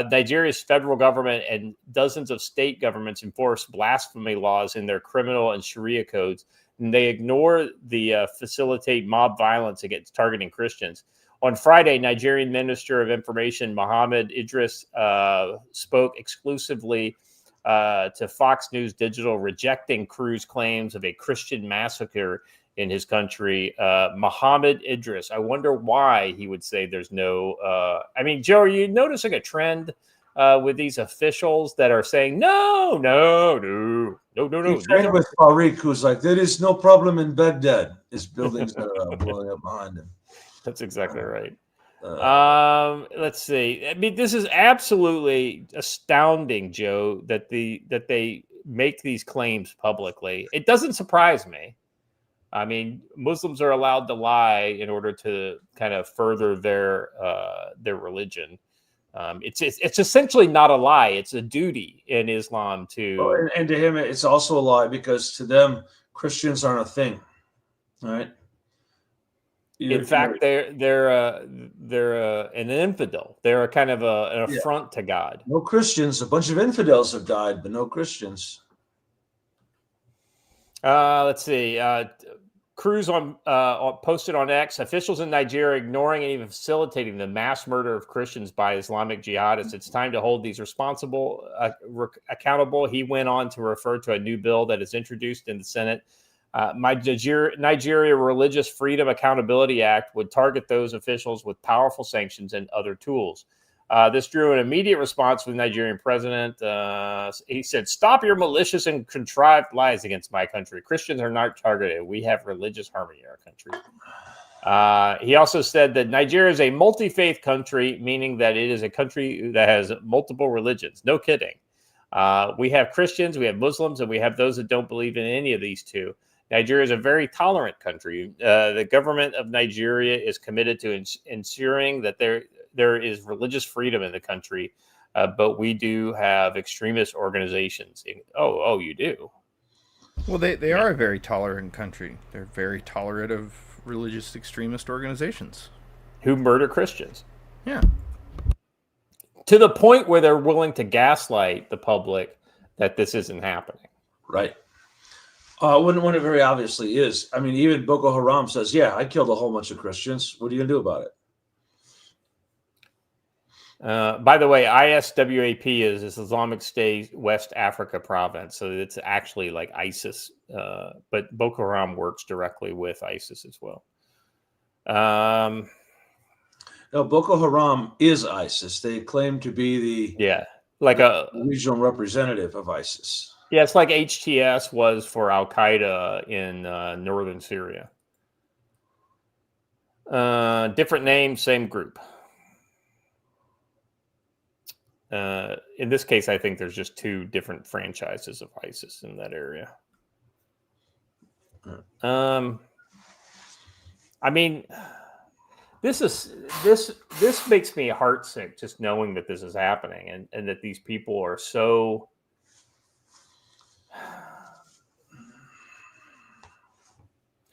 Nigeria's federal government and dozens of state governments enforce blasphemy laws in their criminal and Sharia codes, and they ignore the facilitate mob violence against targeting Christians. On Friday, Nigerian Minister of Information Mohammed Idris spoke exclusively to Fox News Digital, rejecting Cruz's claims of a Christian massacre in his country. Mohammed Idris, I wonder why he would say there's no Joe, are you noticing a trend with these officials that are saying no? He's trained with Tariq, who's like, there is no problem in Baghdad. His buildings are blowing up behind him. That's exactly right. Let's see. This is absolutely astounding, Joe, that they make these claims publicly. It doesn't surprise me. Muslims are allowed to lie in order to kind of further their religion. It's essentially not a lie; it's a duty in Islam to. And to him, it's also a lie because to them, Christians aren't a thing, right? In fact, they're an infidel. They're a kind of an affront to God. No Christians. A bunch of infidels have died, but no Christians. Let's see. Cruz posted on X, officials in Nigeria ignoring and even facilitating the mass murder of Christians by Islamic jihadists. It's time to hold these responsible accountable. He went on to refer to a new bill that is introduced in the Senate. Nigeria Religious Freedom Accountability Act would target those officials with powerful sanctions and other tools. This drew an immediate response from the Nigerian president. He said, "Stop your malicious and contrived lies against my country. Christians are not targeted. We have religious harmony in our country." He also said that Nigeria is a multi-faith country, meaning that it is a country that has multiple religions. No kidding. We have Christians, we have Muslims, and we have those that don't believe in any of these two. Nigeria is a very tolerant country. The government of Nigeria is committed to ensuring that there is religious freedom in the country, but we do have extremist organizations. Oh, you do? Well, they are a very tolerant country. They're very tolerant of religious extremist organizations who murder Christians. Yeah. To the point where they're willing to gaslight the public that this isn't happening. Right. When it very obviously is. I mean, even Boko Haram says, yeah, I killed a whole bunch of Christians. What are you going to do about it? By the way, ISWAP is Islamic State West Africa province. So it's actually like ISIS. But Boko Haram works directly with ISIS as well. No, Boko Haram is ISIS. They claim to be the a regional representative of ISIS. Yeah, it's like HTS was for Al Qaeda in northern Syria. Different name, same group. In this case, I think there's just two different franchises of ISIS in that area. I mean, this makes me heartsick just knowing that this is happening and that these people are so.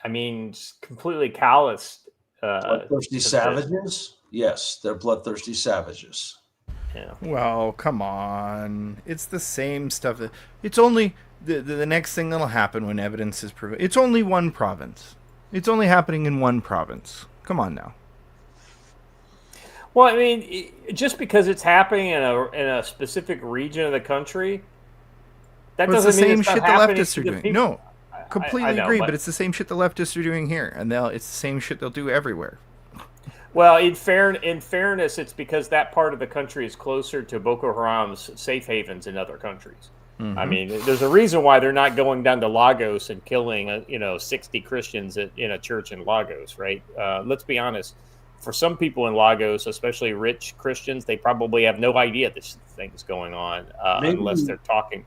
I mean, completely calloused. Bloodthirsty savages? Yes, they're bloodthirsty savages. Yeah. Well, come on. It's the same stuff. It's only the next thing that'll happen when evidence is proven. It's only one province. It's only happening in one province. Come on now. Well, I mean, just because it's happening in a specific region of the country, that doesn't mean it's not happening. It's the same shit the leftists are doing. No, completely agree. But it's the same shit the leftists are doing here, and it's the same shit they'll do everywhere. Well, in fairness, it's because that part of the country is closer to Boko Haram's safe havens in other countries. Mm-hmm. I mean, there's a reason why they're not going down to Lagos and killing 60 Christians in a church in Lagos, right? Let's be honest. For some people in Lagos, especially rich Christians, they probably have no idea this thing's going on unless they're talking.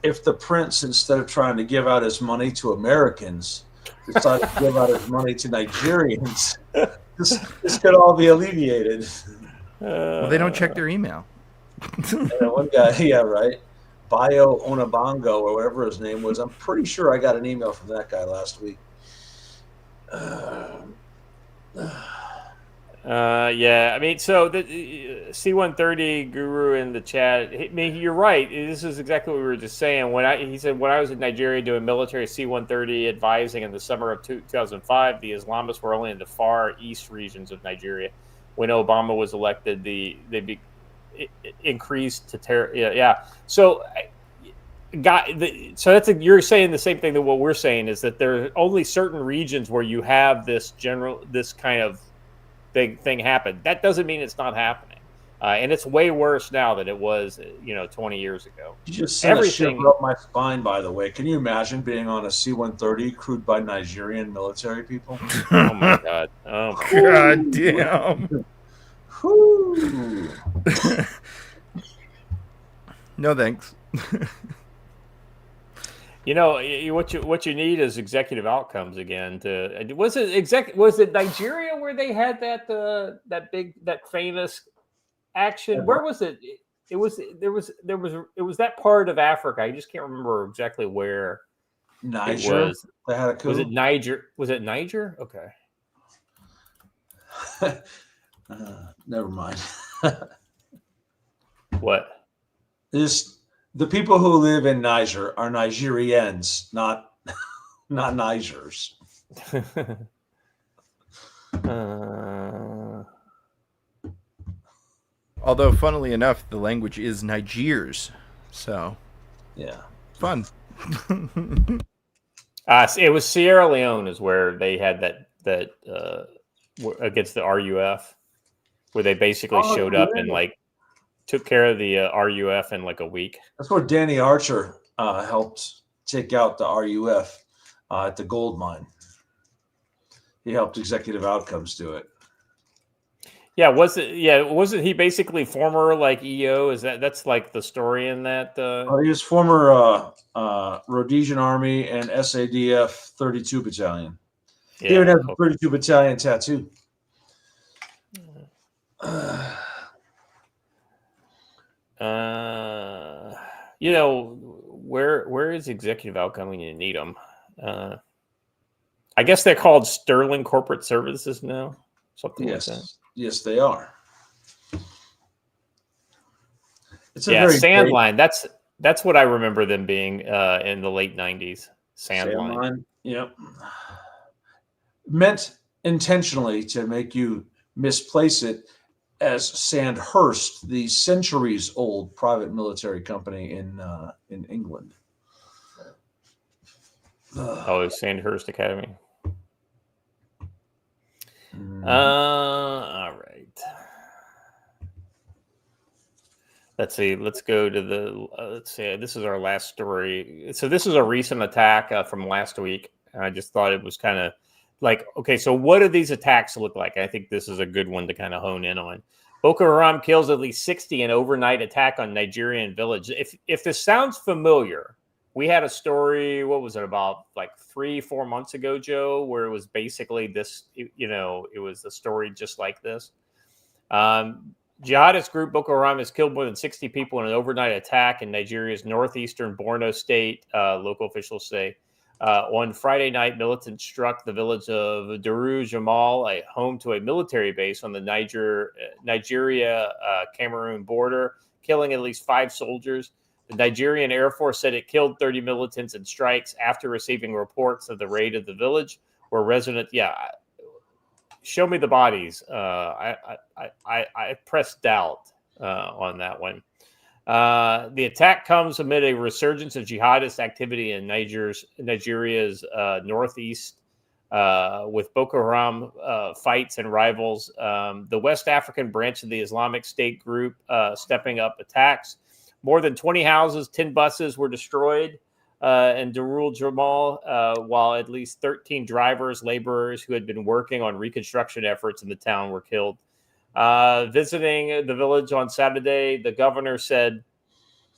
If the prince, instead of trying to give out his money to Americans, decided to give out his money to Nigerians, this could all be alleviated. Well, they don't check their email. One guy, yeah, right. Bio Onabongo, or whatever his name was. I'm pretty sure I got an email from that guy last week. Yeah, I mean, so the C-130 guru in the chat, I mean, you're right. This is exactly what we were just saying. He said, when I was in Nigeria doing military C-130 advising in the summer of 2005, the Islamists were only in the far east regions of Nigeria. When Obama was elected, they increased to terror. Yeah. So, you're saying the same thing that what we're saying is that there are only certain regions where you have this kind of big thing happen. That doesn't mean it's not happening, and it's way worse now than it was 20 years ago. You just sent everything up my spine. By the way, can you imagine being on a C-130 crewed by Nigerian military people? Oh my god! Oh my god damn! No thanks. What you need is executive outcomes again. Was it Nigeria where they had that famous action? Where was it? It was that part of Africa. I just can't remember exactly where. Niger. It was. They had a coup. Was it Niger? Was it Niger? Okay. Never mind. What? The people who live in Niger are Nigerians, not Nigers. Although, funnily enough, the language is Nigers, so yeah, fun. It was Sierra Leone is where they had that against the RUF, where they basically showed up and took care of the RUF in a week. That's where Danny Archer helped take out the RUF at the gold mine. He helped executive outcomes do it. Yeah, wasn't he basically former EO? That's the story in that? He was former Rhodesian Army and SADF 32 Battalion. Yeah, he even has a 32 Battalion tattoo. where is executive outcome when you need them? I guess they're called Sterling Corporate Services now. Something like that. Yes, they are. It's Sandline. That's what I remember them being in the late 90s. Sandline. Yep. Meant intentionally to make you misplace it as Sandhurst, the centuries-old private military company in England. Sandhurst Academy. All right. Let's see. Let's go to the. Let's see. This is our last story. So this is a recent attack from last week. I just thought it was kind of like, okay, so what do these attacks look like? I think this is a good one to kind of hone in on. Boko Haram kills at least 60 in overnight attack on Nigerian village. If this sounds familiar, we had a story, what was it, about like 3-4 months ago, Joe, where it was basically this, it was a story just like this. Jihadist group Boko Haram has killed more than 60 people in an overnight attack in Nigeria's northeastern Borno state, local officials say. On Friday night, militants struck the village of Daru Jamal, a home to a military base on the Nigeria-Cameroon border, killing at least 5 soldiers. The Nigerian Air Force said it killed 30 militants in strikes after receiving reports of the raid of the village, where residents, show me the bodies. I press doubt on that one. The attack comes amid a resurgence of jihadist activity in Nigeria's northeast, with Boko Haram fights and rivals. The West African branch of the Islamic State group stepping up attacks. More than 20 houses, 10 buses were destroyed in Darul Jamal, while at least 13 drivers, laborers who had been working on reconstruction efforts in the town were killed. Visiting the village on Saturday, the governor said,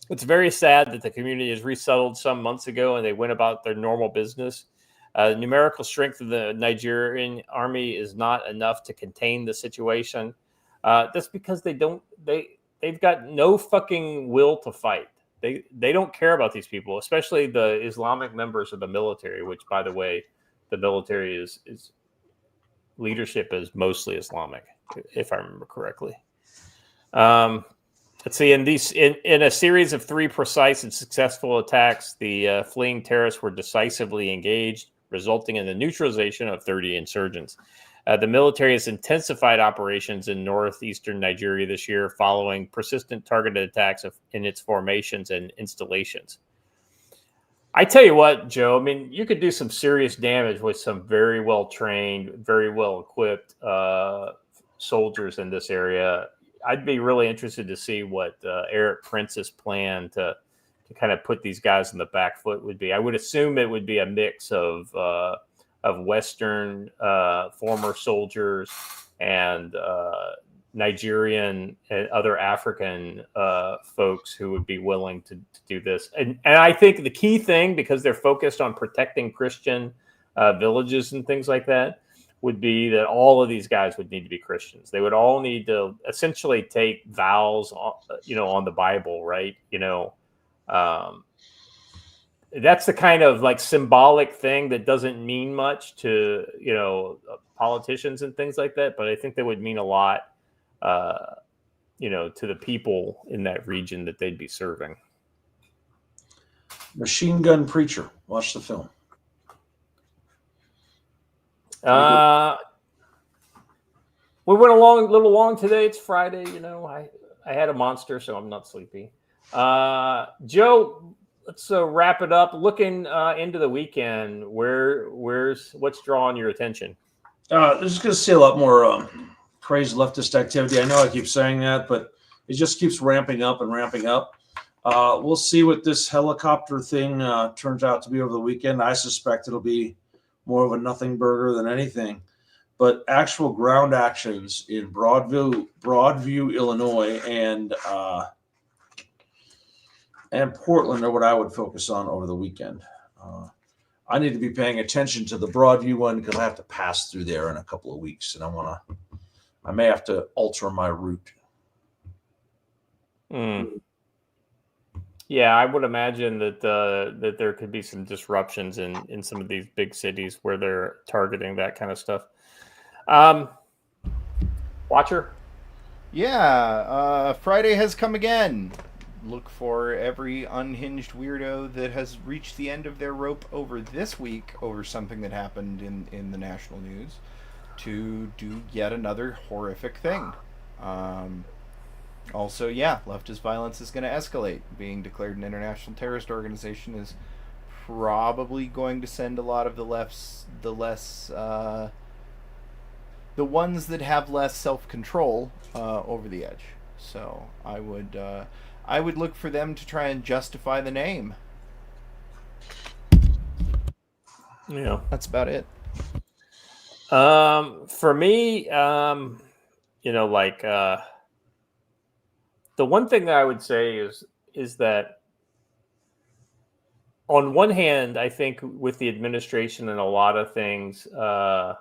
"It's very sad that the community is resettled some months ago and they went about their normal business. The numerical strength of the Nigerian army is not enough to contain the situation." That's because they've got no fucking will to fight. They don't care about these people, especially the Islamic members of the military, which, by the way, the military is leadership is mostly Islamic, if I remember correctly. Let's see. In a series of 3 precise and successful attacks, the fleeing terrorists were decisively engaged, resulting in the neutralization of 30 insurgents. The military has intensified operations in northeastern Nigeria this year, following persistent targeted attacks in its formations and installations. I tell you what, Joe, I mean, you could do some serious damage with some very well-trained, very well-equipped soldiers in this area. I'd be really interested to see what Eric Prince's plan to kind of put these guys in the back foot would be. I would assume it would be a mix of Western former soldiers and Nigerian and other African folks who would be willing to do this. And I think the key thing, because they're focused on protecting Christian villages and things like that, would be that all of these guys would need to be Christians. They would all need to essentially take vows, on the Bible, right? That's the kind of like symbolic thing that doesn't mean much to, politicians and things like that. But I think that would mean a lot, to the people in that region that they'd be serving. Machine Gun Preacher. Watch the film. We went a little long today. It's Friday, I had a monster, so I'm not sleepy. Joe, let's wrap it up. Looking into the weekend, what's drawing your attention? This is going to see a lot more crazy leftist activity. I know I keep saying that, but it just keeps ramping up and ramping up. We'll see what this helicopter thing turns out to be over the weekend. I suspect it'll be more of a nothing burger than anything. But actual ground actions in Broadview, Illinois, and Portland are what I would focus on over the weekend. I need to be paying attention to the Broadview one because I have to pass through there in a couple of weeks, and I may have to alter my route. Yeah, I would imagine that that there could be some disruptions in some of these big cities where they're targeting that kind of stuff. Watcher? Yeah, Friday has come again. Look for every unhinged weirdo that has reached the end of their rope over this week over something that happened in the national news to do yet another horrific thing. Also, yeah, leftist violence is going to escalate. Being declared an international terrorist organization is probably going to send a lot of the ones that have less self-control over the edge. So I would look for them to try and justify the name. Yeah, that's about it. For me, like the one thing that I would say is that on one hand, I think with the administration and a lot of things, I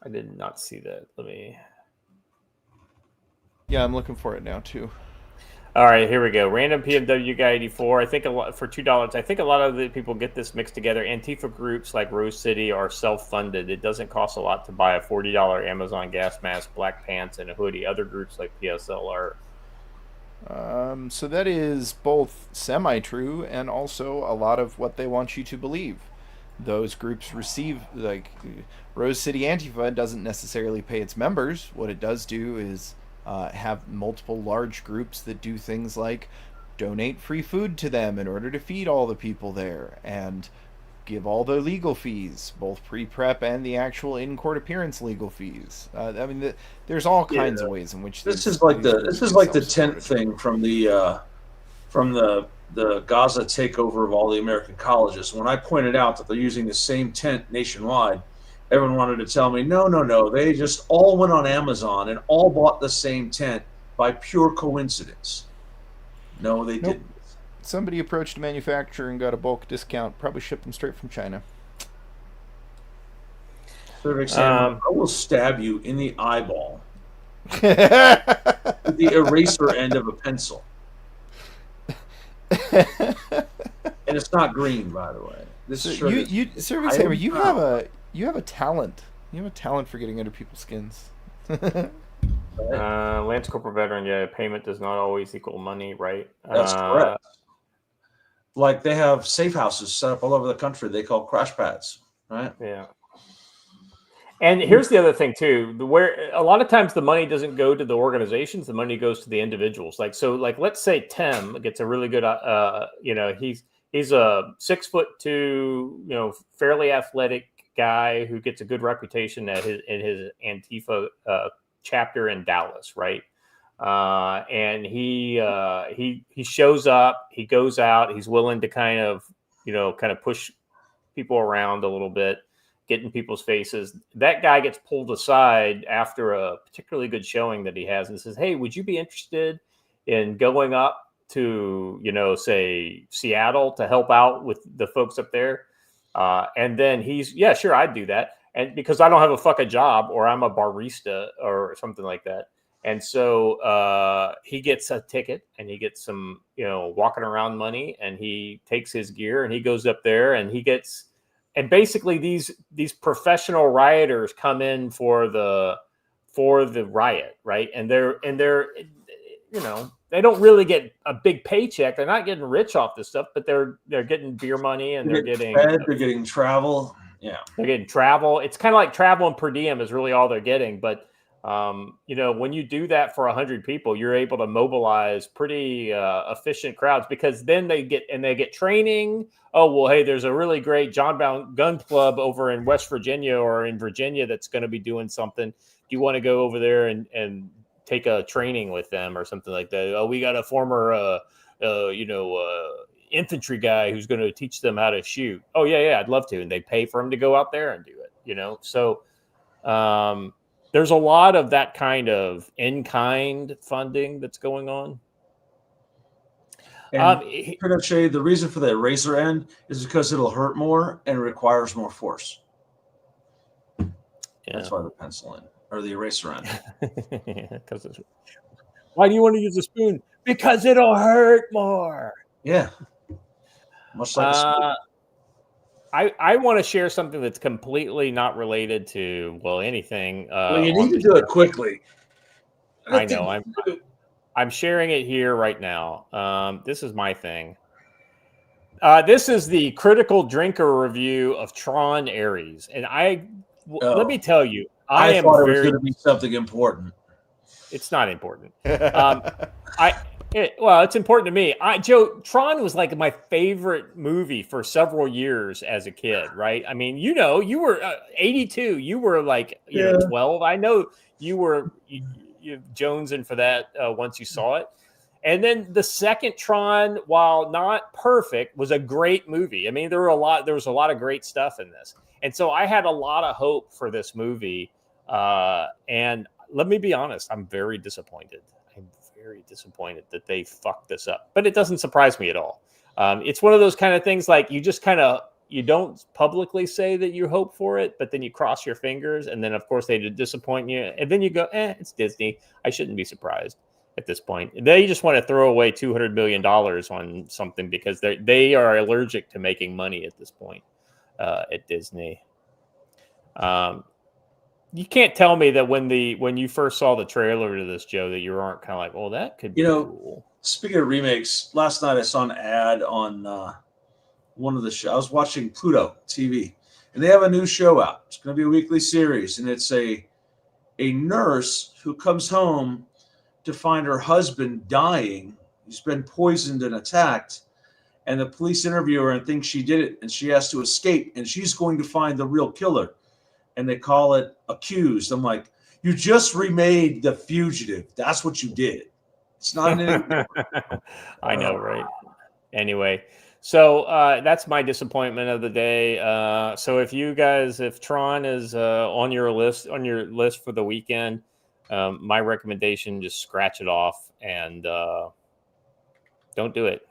did not see that. Yeah, I'm looking for it now too. All right, here we go. Random PMW guy 84. I think a lot for $2. I think a lot of the people get this mixed together. Antifa groups like Rose City are self-funded. It doesn't cost a lot to buy a $40 Amazon gas mask, black pants, and a hoodie. Other groups like PSL are. So that is both semi-true and also a lot of what they want you to believe. Those groups receive, like Rose City Antifa doesn't necessarily pay its members. What it does do is have multiple large groups that do things like donate free food to them in order to feed all the people there and give all the legal fees, both pre-prep and the actual in-court appearance legal fees. I mean, there's all kinds of ways in which this is like the tent thing from the Gaza takeover of all the American colleges. When I pointed out that they're using the same tent nationwide, everyone wanted to tell me, no, they just all went on Amazon and all bought the same tent by pure coincidence. No, they didn't. Somebody approached a manufacturer and got a bulk discount, probably shipped them straight from China. I will stab you in the eyeball with the eraser end of a pencil. And it's not green, by the way. This is Service Hammer, you have a talent. You have a talent for getting under people's skins. Lance Corporal veteran, yeah, payment does not always equal money, right? That's correct. Like they have safe houses set up all over the country. They call crash pads, right? Yeah. And here's the other thing too, where a lot of times the money doesn't go to the organizations, the money goes to the individuals. Like let's say Tim gets a really good, he's a 6'2", fairly athletic guy who gets a good reputation in his Antifa chapter in Dallas, right? And he shows up, he goes out, he's willing to kind of push people around a little bit, get in people's faces. That guy gets pulled aside after a particularly good showing that he has and says, "Hey, would you be interested in going up to, say Seattle to help out with the folks up there?" And then yeah, sure, I'd do that. And because I don't have a fucking job or I'm a barista or something like that. And so he gets a ticket and he gets some, walking around money, and he takes his gear and he goes up there and and basically these professional rioters come in for the riot, right? And they're they don't really get a big paycheck. They're not getting rich off this stuff, but they're getting beer money and they're getting travel. Yeah, they're getting travel. It's kind of like travel and per diem is really all they're getting. But when you do that for 100 people, you're able to mobilize pretty efficient crowds, because then they get training. Oh, well, hey, there's a really great John Brown gun club over in West Virginia or in Virginia that's going to be doing something. Do you want to go over there and take a training with them or something like that? Oh, we got a former, infantry guy who's going to teach them how to shoot. Oh, yeah, I'd love to. And they pay for him to go out there and do it, So there's a lot of that kind of in-kind funding that's going on. And the reason for the eraser end is because it'll hurt more and requires more force. Yeah. That's why the pencil end or the eraser end. Because Why do you want to use a spoon? Because it'll hurt more. Yeah. Much like a spoon. I want to share something that's completely not related to anything. Well, you need to do it quickly. I know. I'm sharing it here right now. This is my thing. This is the critical drinker review of Tron Ares, and let me tell you, I thought it was going to be something important. It's not important. It's important to me. Joe, Tron was like my favorite movie for several years as a kid, right? I mean, you were 82. You were like, 12. I know you were jonesing for that once you saw it. And then the second Tron, while not perfect, was a great movie. I mean, there was a lot of great stuff in this. And so I had a lot of hope for this movie. And let me be honest, I'm very disappointed. I'm very disappointed that they fucked this up, but it doesn't surprise me at all. It's one of those kind of things like you just you don't publicly say that you hope for it, but then you cross your fingers, and then of course they disappoint you, and then you go, it's Disney. I shouldn't be surprised at this point. They just want to throw away $200 million on something because they are allergic to making money at this point at Disney. You can't tell me that when you first saw the trailer to this, Joe, that you aren't kind of like, well, that could be cool. Speaking of remakes, last night I saw an ad on one of the shows. I was watching Pluto TV, and they have a new show out. It's going to be a weekly series, and it's a nurse who comes home to find her husband dying. He's been poisoned and attacked, and the police interview her and think she did it, and she has to escape, and she's going to find the real killer. And they call it Accused. I'm like, you just remade The Fugitive. That's what you did. It's not an I know, right? Anyway, so that's my disappointment of the day. So if Tron is on your list for the weekend, my recommendation, just scratch it off and don't do it.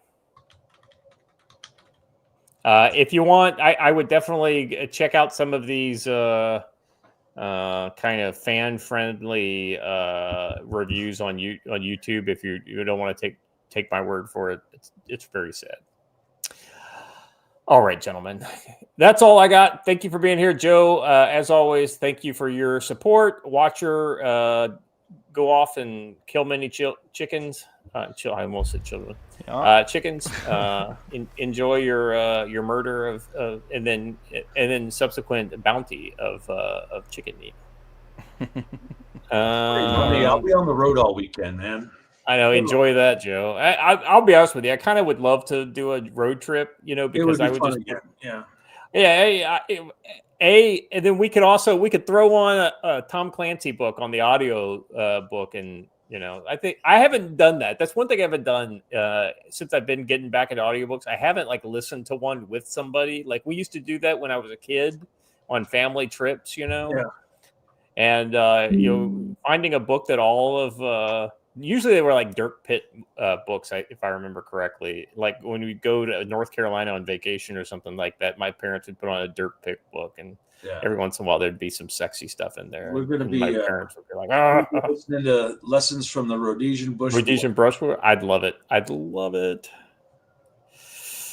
If you want, I would definitely check out some of these kind of fan-friendly reviews on YouTube. If you don't want to take my word for it, it's very sad. All right, gentlemen, that's all I got. Thank you for being here, Joe. As always, thank you for your support. Watcher, go off and kill many chickens. I almost said children. Chickens. Enjoy your murder of and then subsequent bounty of chicken meat. I'll be on the road all weekend, man. I know. Enjoy that, Joe. I'll be honest with you. I kind of would love to do a road trip, because I would just and then we could throw on a Tom Clancy book on the audio book, and I think I haven't done that. That's one thing I haven't done since I've been getting back into audiobooks. I haven't listened to one with somebody. Like we used to do that when I was a kid on family trips, and finding a book that all of usually they were like dirt pit books, if I remember correctly. Like when we go to North Carolina on vacation or something like that, my parents would put on a dirt pit book, and every once in a while there'd be some sexy stuff in there. We're going to be my parents would be like, listening to lessons from the Rhodesian bush. Rhodesian brushwood. I'd love it.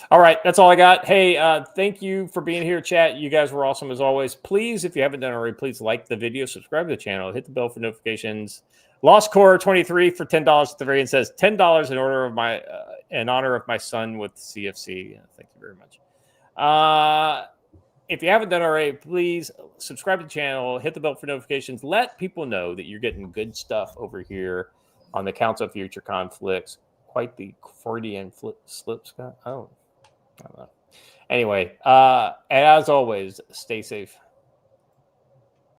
All right, that's all I got. Hey, thank you for being here, chat. You guys were awesome as always. Please, if you haven't done it already, please like the video, subscribe to the channel, hit the bell for notifications. Lost Core 23 for $10 at the very end says $10 in honor of my son with CFC. Thank you very much. If you haven't done it already, please subscribe to the channel, hit the bell for notifications. Let people know that you're getting good stuff over here on the Council of Future Conflicts. Quite the Freudian slip, Scott. I don't know. Anyway, as always, stay safe.